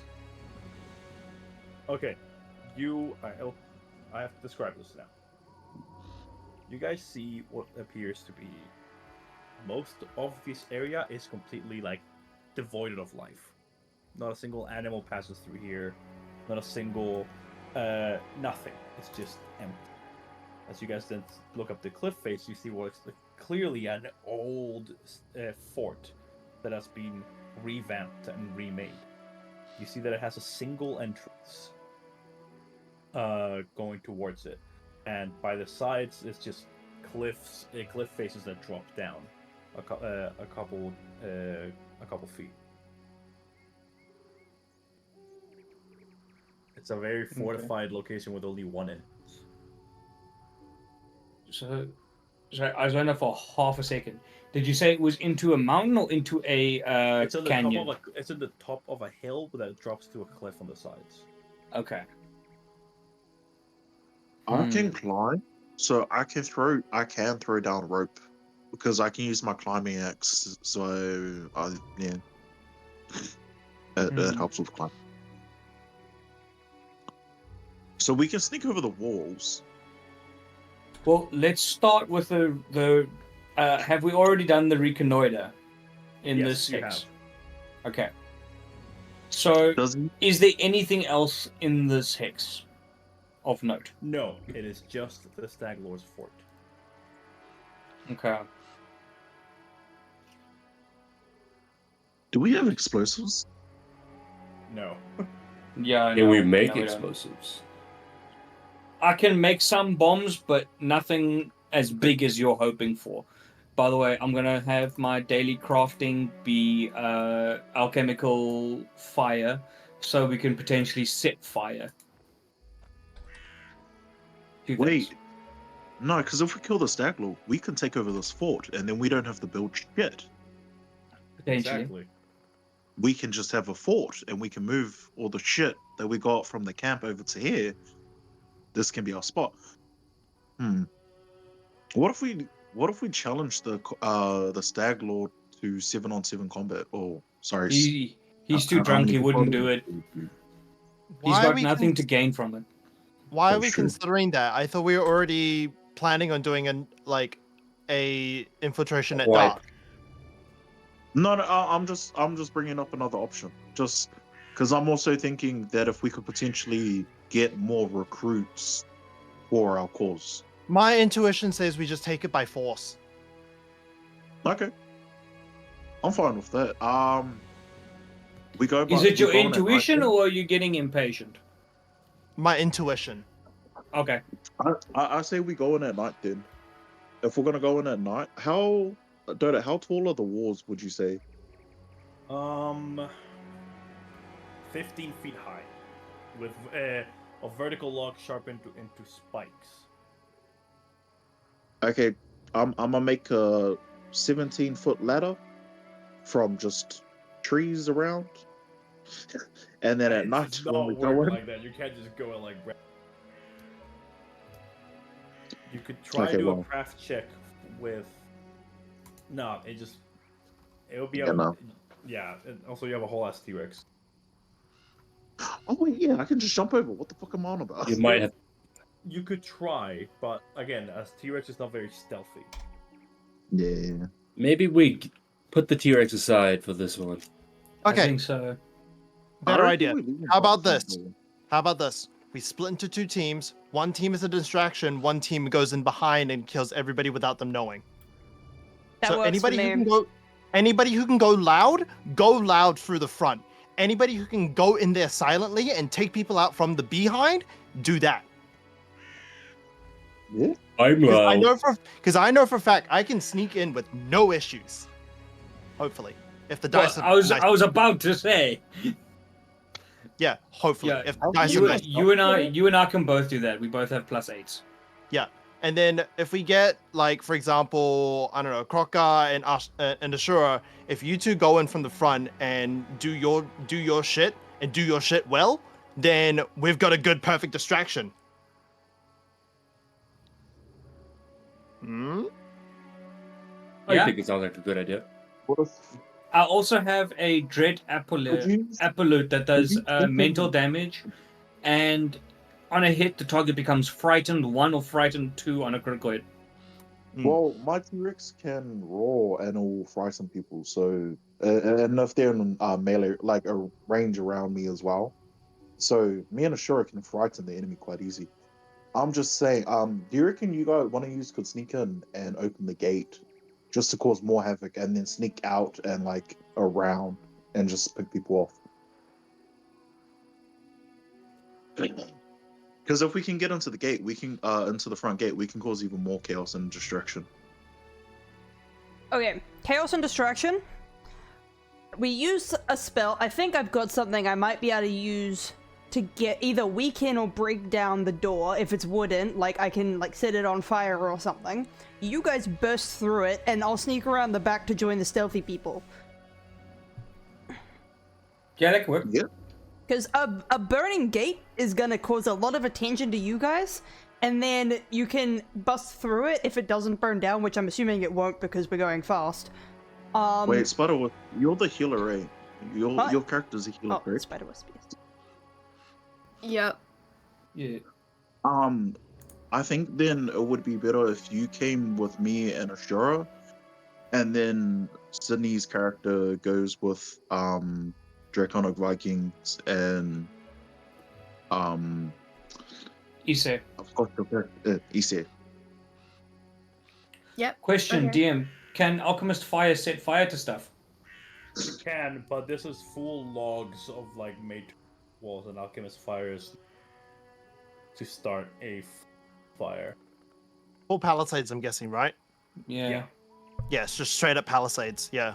Okay, I have to describe this now. You guys see what appears to be most of this area is completely like devoid of life. Not a single animal passes through here. Not a single nothing. It's just empty. As you guys then look up the cliff face, you see what's clearly an old fort that has been revamped and remade. You see that it has a single entrance going towards it, and by the sides it's just cliff faces that drop down a couple feet. It's a very fortified location with only one entrance. So I was on there for half a second. Did you say it was into a mountain or into a canyon? It's in the top of a hill that drops to a cliff on the sides. Okay. I can climb, so I can throw down rope, because I can use my climbing axe. So that helps with climbing. So we can sneak over the walls. Well, let's start with the. Have we already done the reconnoiter in this hex? Okay. So, is there anything else in this hex of note? No, it is just the Stag Lord's fort. Okay. Do we have explosives? No. Yeah, Can we make explosives? I can make some bombs, but nothing as big as you're hoping for. By the way, I'm gonna have my daily crafting be alchemical fire, so we can potentially set fire. Two things. Wait, no, because if we kill the stag lord, we can take over this fort, and then we don't have to build shit. Potentially. Exactly. We can just have a fort, and we can move all the shit that we got from the camp over to here. This can be our spot. What if we challenge the stag lord to 7-on-7 combat? Oh, sorry. He's too how drunk. many He people wouldn't are do there? it. He's Why are got we nothing cons- to gain from it. Why are That's we true. considering that? I thought we were already planning on doing a infiltration at Wipe. dark. No, I'm just bringing up another option, just because I'm also thinking that if we could potentially get more recruits for our cause. My intuition says we just take it by force. Okay, I'm fine with that. We go. Is it we your go on at night intuition, then? or are you getting impatient? My intuition. Okay. I say we go in at night then. If we're gonna go in at night, Dodo, how tall are the walls? Would you say? 15 feet high, with a vertical log sharpened into spikes. Okay, I'm gonna make a 17-foot ladder from just trees around, and then at It's night when not we go work in. like that. You can't just go and like. You could try Okay, do a well. craft check with. No, it would be. Yeah, no. Yeah, and also you have a whole ass T-Rex. Oh wait, yeah, I can just jump over. What the fuck am I on about? You might have. You could try, but again, as T-Rex is not very stealthy. Yeah. Maybe we put the T-Rex aside for this one. I Okay, think so. better I reckon idea. we leave him How by the about front this? door. How about this? We split into 2 teams. One team is a distraction. One team goes in behind and kills everybody without them knowing. That So works anybody for who me. can go loud through the front. Anybody who can go in there silently and take people out from the behind, do that. Yeah. I'm Because I know for a fact I can sneak in with no issues. Hopefully, if the Well, dice are nice. I was about to say. Yeah, hopefully, Yeah, if the dice are you, nice. you and I can both do that. We both have +8s. Yeah, and then if we get like, for example, I don't know, Kroka and Ashura, if you two go in from the front and do your shit and do your shit well, then we've got a good perfect distraction. Hmm? I Yeah. think it sounds like a good idea. What if I also have a Dread Apolute that does mental damage, and on a hit, the target becomes frightened 1 or frightened 2 on a critical hit. Well, my T-Rex can roar and it will frighten people. So, and if they're in melee, like a range around me as well, so me and Ashura can frighten the enemy quite easy. I'm just saying, do you reckon one of you could sneak in and open the gate just to cause more havoc, and then sneak out and like around and just pick people off? Because if we can get into the gate, we can into the front gate, we can cause even more chaos and destruction. Okay, chaos and distraction. We use a spell. I think I've got something I might be able to use to get either weaken or break down the door if it's wooden. Like I can like set it on fire or something. You guys burst through it, and I'll sneak around the back to join the stealthy people. Yeah, that could work. Yeah. Because a burning gate is gonna cause a lot of attention to you guys, and then you can bust through it if it doesn't burn down, which I'm assuming it won't because we're going fast. Wait, Spiderwasp, you're the healer, right? What? Your character's a healer, Oh, correct? Spiderwasp, yes. Yep. Yeah. I think then it would be better if you came with me and Ashura, and then Sydney's character goes with Draconic Vikings and Ise. of course your character Ise. Yep. Question, Okay. DM. Can Alchemist Fire set fire to stuff? You can, but this is full logs of like made walls, and alchemist fires to start a fire. Full palisades, I'm guessing, right? Yeah. Yeah, it's just straight up palisades. Yeah,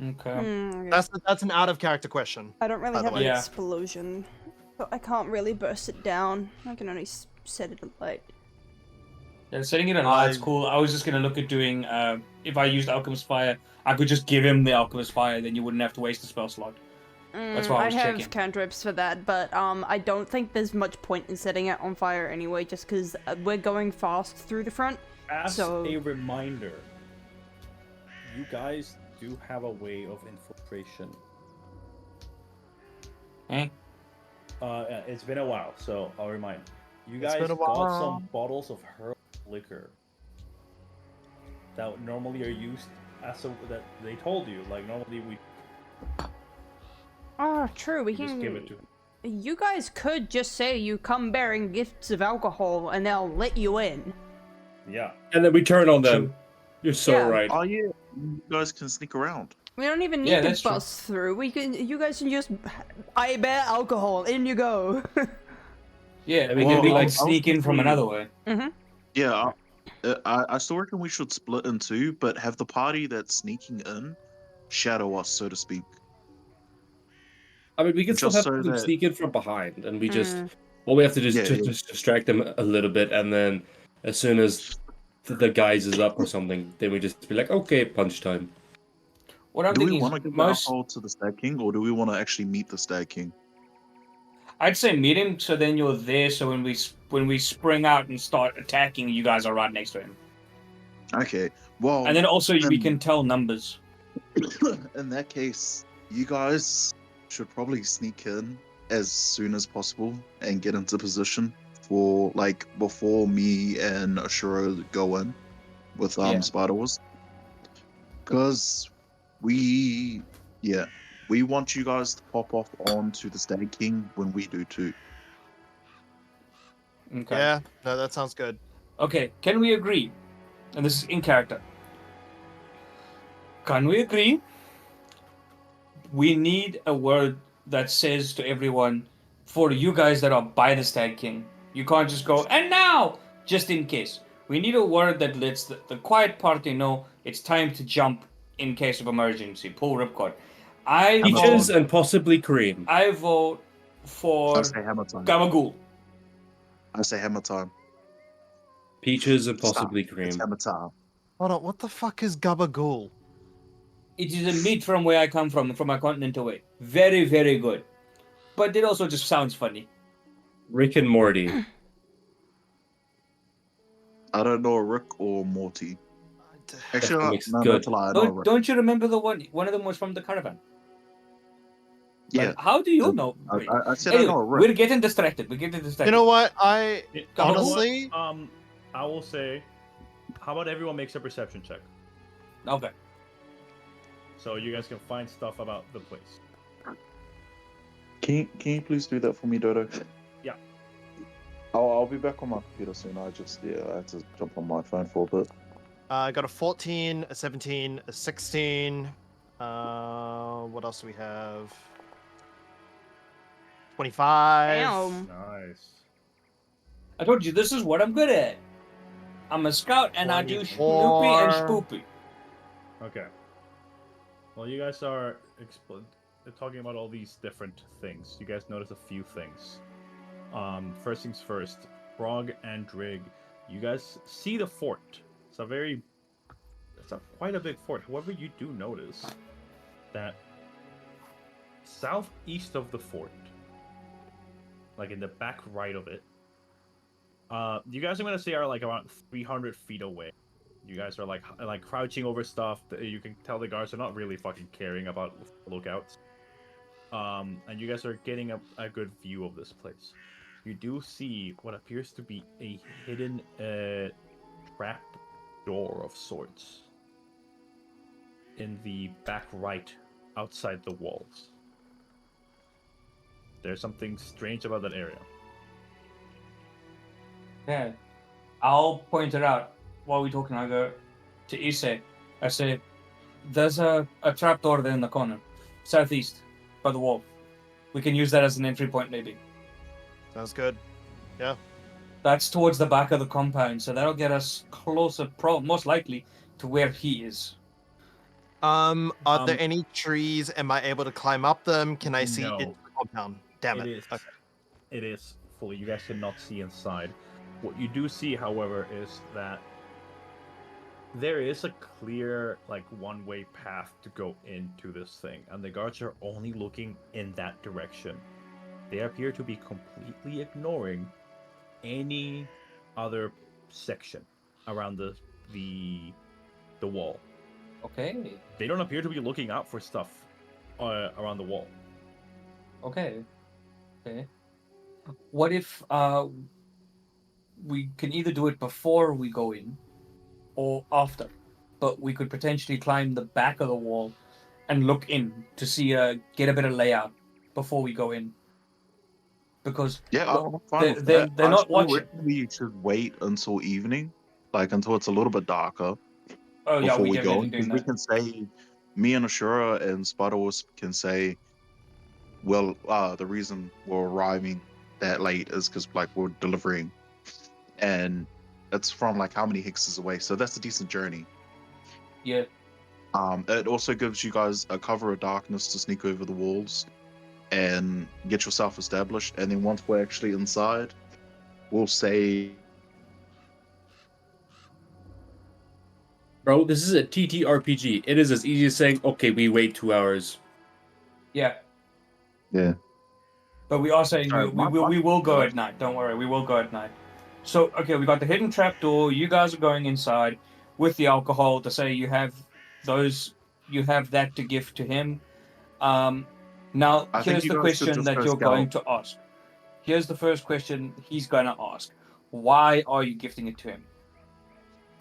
Okay. Okay. that's an out of character question. I don't really by the have an way. Yeah. explosion, so I can't really burst it down. I can only set it alight. Yeah, setting it alight is I- cool. I was just gonna look at doing. If I used Alchemist Fire, I could just give him the Alchemist Fire. Then you wouldn't have to waste the spell slot. That's why I was have checking. cantrips for that, but I don't think there's much point in setting it on fire anyway, just because we're going fast through the front. As So- a reminder, you guys do have a way of infiltration. Eh? It's been a while, so I'll remind you It's guys been a got while. some bottles of herb liquor that normally are used as a that they told you. Like normally we Oh, true. We just can. give it to. You guys could just say you come bearing gifts of alcohol, and they'll let you in. Yeah. And then we turn on them. You're so Yeah. right. Oh yeah, you guys can sneak around. We don't even need Yeah, to that's true. bust through. We can. You guys can just. I bear alcohol. In you go. Yeah, we Well, can be I like was sneak in from thinking- another way. Yeah, I still reckon we should split in two, but have the party that's sneaking in shadow us, so to speak. I mean, we can still Just have so them that- sneak in from behind, and we just Mm. all we have to do is Yeah, yeah. just distract them a little bit, and then as soon as the guise is up or something, then we just be like, okay, punch time. What I'm Do we thinking want to is give most. alcohol to the Stag King, or do we want to actually meet the Stag King? I'd say meet him, so then you're there. So when we spring out and start attacking, you guys are right next to him. Okay, well, And then also we then- can tell numbers. in that case, you guys should probably sneak in as soon as possible and get into position for like before me and Ashura go in with Yeah. Spider Wars. Because we want you guys to pop off onto the Stag King when we do too. Okay. Yeah, no, that sounds good. Okay. Can we agree? And this is in character. Can we agree? We need a word that says to everyone, for you guys that are by the Stag King, you can't just go, and now, just in case. We need a word that lets the quiet party know it's time to jump in case of emergency. Pull ripcord. Peaches and possibly cream. I vote for I say hammer time. Gabagool. I say hammer time. Peaches and Stop. possibly It's cream. hammer time. Hold on, what the fuck is Gabagool? It is a meat from where I come from a continent away. Very, very good. But it also just sounds funny. Rick and Morty. I don't know Rick or Morty. Actually, That makes no, good. that's a lie. I know Rick. Don't you remember the one? One of them was from the caravan. Yeah, Like, how do you Uh, know? I said Anyway, I know Rick. we're getting distracted. You know what? I Come on. honestly, I will say, how about everyone makes a perception check, Okay. so you guys can find stuff about the place. Can you please do that for me, Dodo? Yeah. I'll be back on my computer soon. I had to jump on my phone for a bit. I got a 14, a 17, a 16. What else do we have? 25. Damn. Nice. I told you this is what I'm good at. I'm a scout and I do snoopy 24. and spoopy. Okay. Well, you guys are talking about all these different things. You guys notice a few things. First things first, Frog and Drig, you guys see the fort. It's quite a big fort. However, you do notice that southeast of the fort, like in the back right of it, you guys are gonna say are like around 300 feet away. You guys are like crouching over stuff. You can tell the guards are not really fucking caring about lookouts. And you guys are getting a good view of this place. You do see what appears to be a hidden trap door of sorts in the back right outside the walls. There's something strange about that area. Yeah. I'll point it out while we're talking. I go to Issei. I say, there's a trapdoor there in the corner, southeast, by the wall. We can use that as an entry point, maybe. Sounds good. Yeah. That's towards the back of the compound, so that'll get us closer, most likely, to where he is. Are there any trees? Am I able to climb up them? Can I see No. into the compound? Damn it. It is. Okay. It is fully. You guys cannot see inside. What you do see, however, is that there is a clear, like, one-way path to go into this thing, and the guards are only looking in that direction. They appear to be completely ignoring any other section around the wall. Okay. They don't appear to be looking out for stuff around the wall. Okay. Okay. What if we can either do it before we go in or after, but we could potentially climb the back of the wall and look in to see get a bit of layout before we go in. Because Yeah, I'm fine with that. they're I not still watching. reckon we should wait until evening, like until it's a little bit darker Oh yeah, before we we go. definitely doing Because we that. can say, me and Ashura and Spider-Wisp can say, well, the reason we're arriving that late is because like we're delivering, and it's from like how many hexes away, so that's a decent journey. Yeah. It also gives you guys a cover of darkness to sneak over the walls and get yourself established, and then once we're actually inside, we'll say, Bro, this is a TTRPG. It is as easy as saying, okay, we wait 2 hours. Yeah. yeah. But we are saying Sorry, we will go at night. Don't worry, we will go at night. So okay, we got the hidden trap door. You guys are going inside with the alcohol to say you have that to give to him. Now I think here's you the guys should question just that go you're scout. going to ask. Here's the first question he's going to ask. Why are you gifting it to him?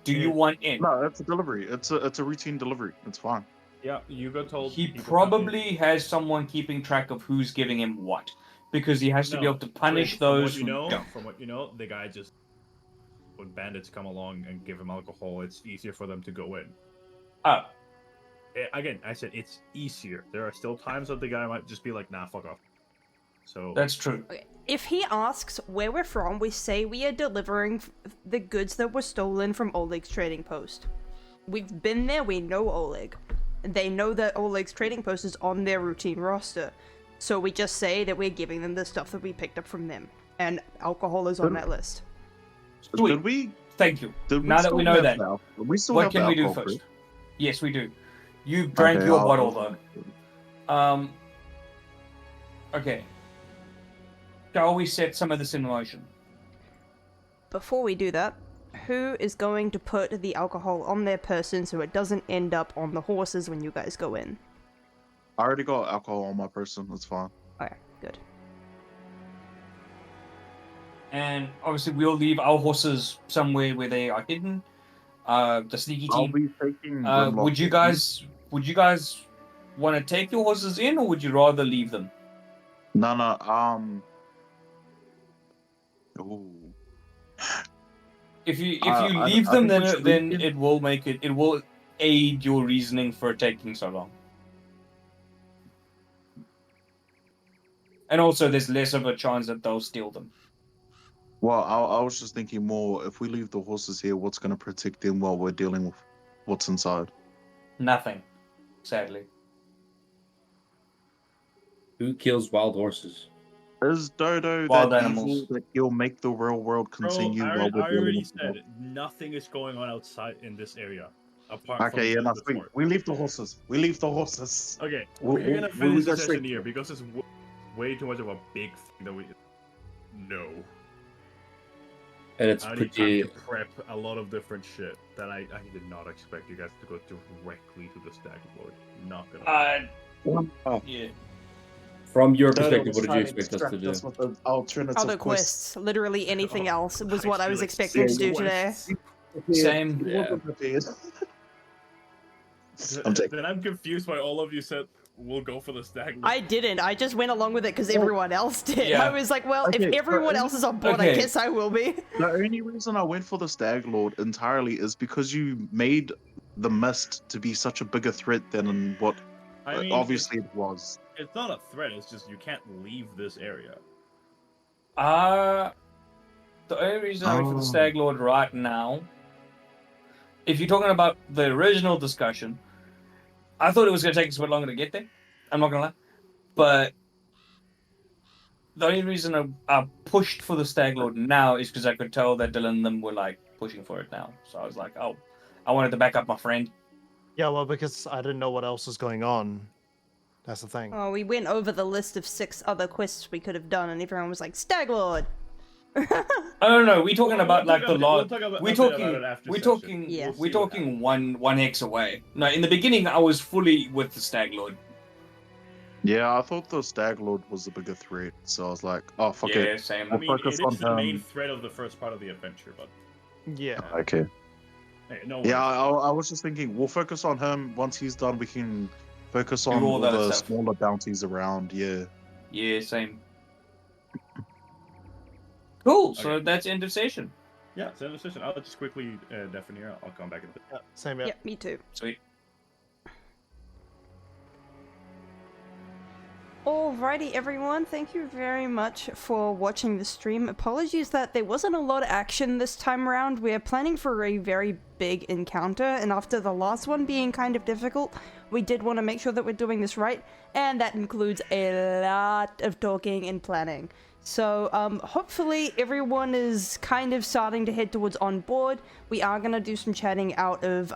Do you want in? No, it's a delivery. It's a routine delivery. It's fine. Yeah, you got told. He people come in. probably has someone keeping track of who's giving him what, because he has to be No, able to punish From those what you who know, don't. from what you know, the guy just when bandits come along and give him alcohol, it's easier for them to go in. Oh, Again, I said it's easier. There are still times that the guy might just be like, "Nah, fuck off." So that's true. Okay. If he asks where we're from, we say we are delivering the goods that were stolen from Oleg's trading post. We've been there, we know Oleg. They know that Oleg's trading post is on their routine roster. So we just say that we're giving them the stuff that we picked up from them. And alcohol is on that list. Sweet. Did we? Thank you. Did we Now that still we know have that, the we still what have can the we do alcohol, first? correct? Yes, we do. You drank Okay, your I'll- bottle though. Okay. Shall we set some of this in motion? Before we do that, who is going to put the alcohol on their person so it doesn't end up on the horses when you guys go in? I already got alcohol on my person. That's fine. Okay, good. And obviously we'll leave our horses somewhere where they are hidden. The sneaky I'll team. be taking. Would you guys want to take your horses in, or would you rather leave them? No. Ooh. If you I leave them, think we should leave then them. it will aid your reasoning for taking so long. And also, there's less of a chance that they'll steal them. Well, I was just thinking more. If we leave the horses here, what's going to protect them while we're dealing with what's inside? Nothing, sadly. Who kills wild horses? Is Dodo Wild that animals. evil that he'll make the real world Bro, continue I while we're dealing already with said nothing is going on outside in this area, apart Okay, yeah, from no, the sweet. fort. We leave the horses. We leave the horses. Okay, We'll- we're gonna we'll finish go the straight session to here it. because it's way too much of a big thing that we know. And it's I need time pretty. to prep a lot of different shit that I did not expect you guys to go directly to the stag lord. Not gonna. Yeah. From your Dodo perspective, was what did you trying to expect us to distract do? us with the alternative Other quests. quests, literally anything else was I what I feel was like expecting to same do today. quests. Same. He Yeah. wasn't prepared. I'm taking. Then I'm confused why all of you said we'll go for the stag. I didn't, I just went along with it because everyone else did. Yeah. I was like, well, Okay, if but everyone else is on board, I okay. guess I will be. The only reason I went for the Stag Lord entirely is because you made the Mist to be such a bigger threat than what I mean, obviously it was. it's not a threat. It's just you can't leave this area. The only reason I went for the Stag Lord right now, if you're talking about the original discussion, I thought it was going to take us a bit longer to get there. I'm not going to lie. But the only reason I pushed for the Stag Lord now is because I could tell that Dylan and them were like pushing for it now. So I was like, oh, I wanted to back up my friend. Yeah, well, because I didn't know what else was going on. That's the thing. Oh, we went over the list of 6 other quests we could have done, and everyone was like, Stag Lord! Oh no, we're talking about We'll like talk the about- lot. we'll talk about it after We're session. talking. Yeah. We're talking one X away. No, in the beginning I was fully with the Stag Lord. Yeah, I thought the Stag Lord was the bigger threat, so I was like, oh, fuck Yeah, it. same. I mean, focus it is on the main him. thread of the first part of the adventure, but Yeah. Okay. hey, no Yeah, worries. I was just thinking, we'll focus on him. Once he's done, we can focus on all all the other the stuff. smaller bounties around. Yeah. Yeah, same. Cool. So Okay. that's end of session. Yeah, it's the session. I'll just quickly deafen here. I'll come back in a bit. Yeah, same here. Yep, me too. Sweet. Alrighty everyone, thank you very much for watching the stream. Apologies that there wasn't a lot of action this time around. We're planning for a very big encounter, and after the last one being kind of difficult, we did want to make sure that we're doing this right, and that includes a lot of talking and planning. So hopefully everyone is kind of starting to head towards on board. We are going to do some chatting out of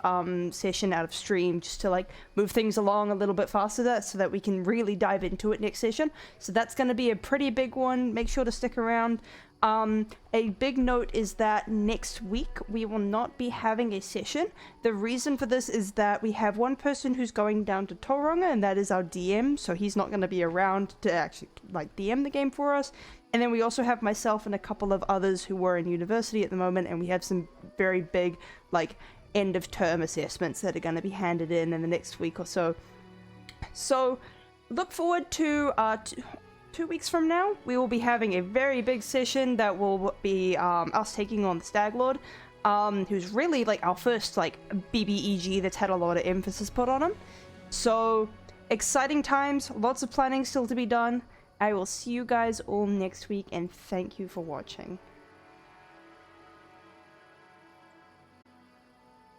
session, out of stream, just to like move things along a little bit faster so that we can really dive into it next session. So that's going to be a pretty big one. Make sure to stick around. A big note is that next week we will not be having a session. The reason for this is that we have one person who's going down to Tauranga, and that is our DM, so he's not going to be around to actually like DM the game for us. And then we also have myself and a couple of others who were in university at the moment, and we have some very big like end of term assessments that are going to be handed in the next week or so. So look forward to 2 weeks from now, we will be having a very big session that will be us taking on the Stag Lord, who's really like our first like BBEG that's had a lot of emphasis put on him. So exciting times, lots of planning still to be done. I will see you guys all next week, and thank you for watching.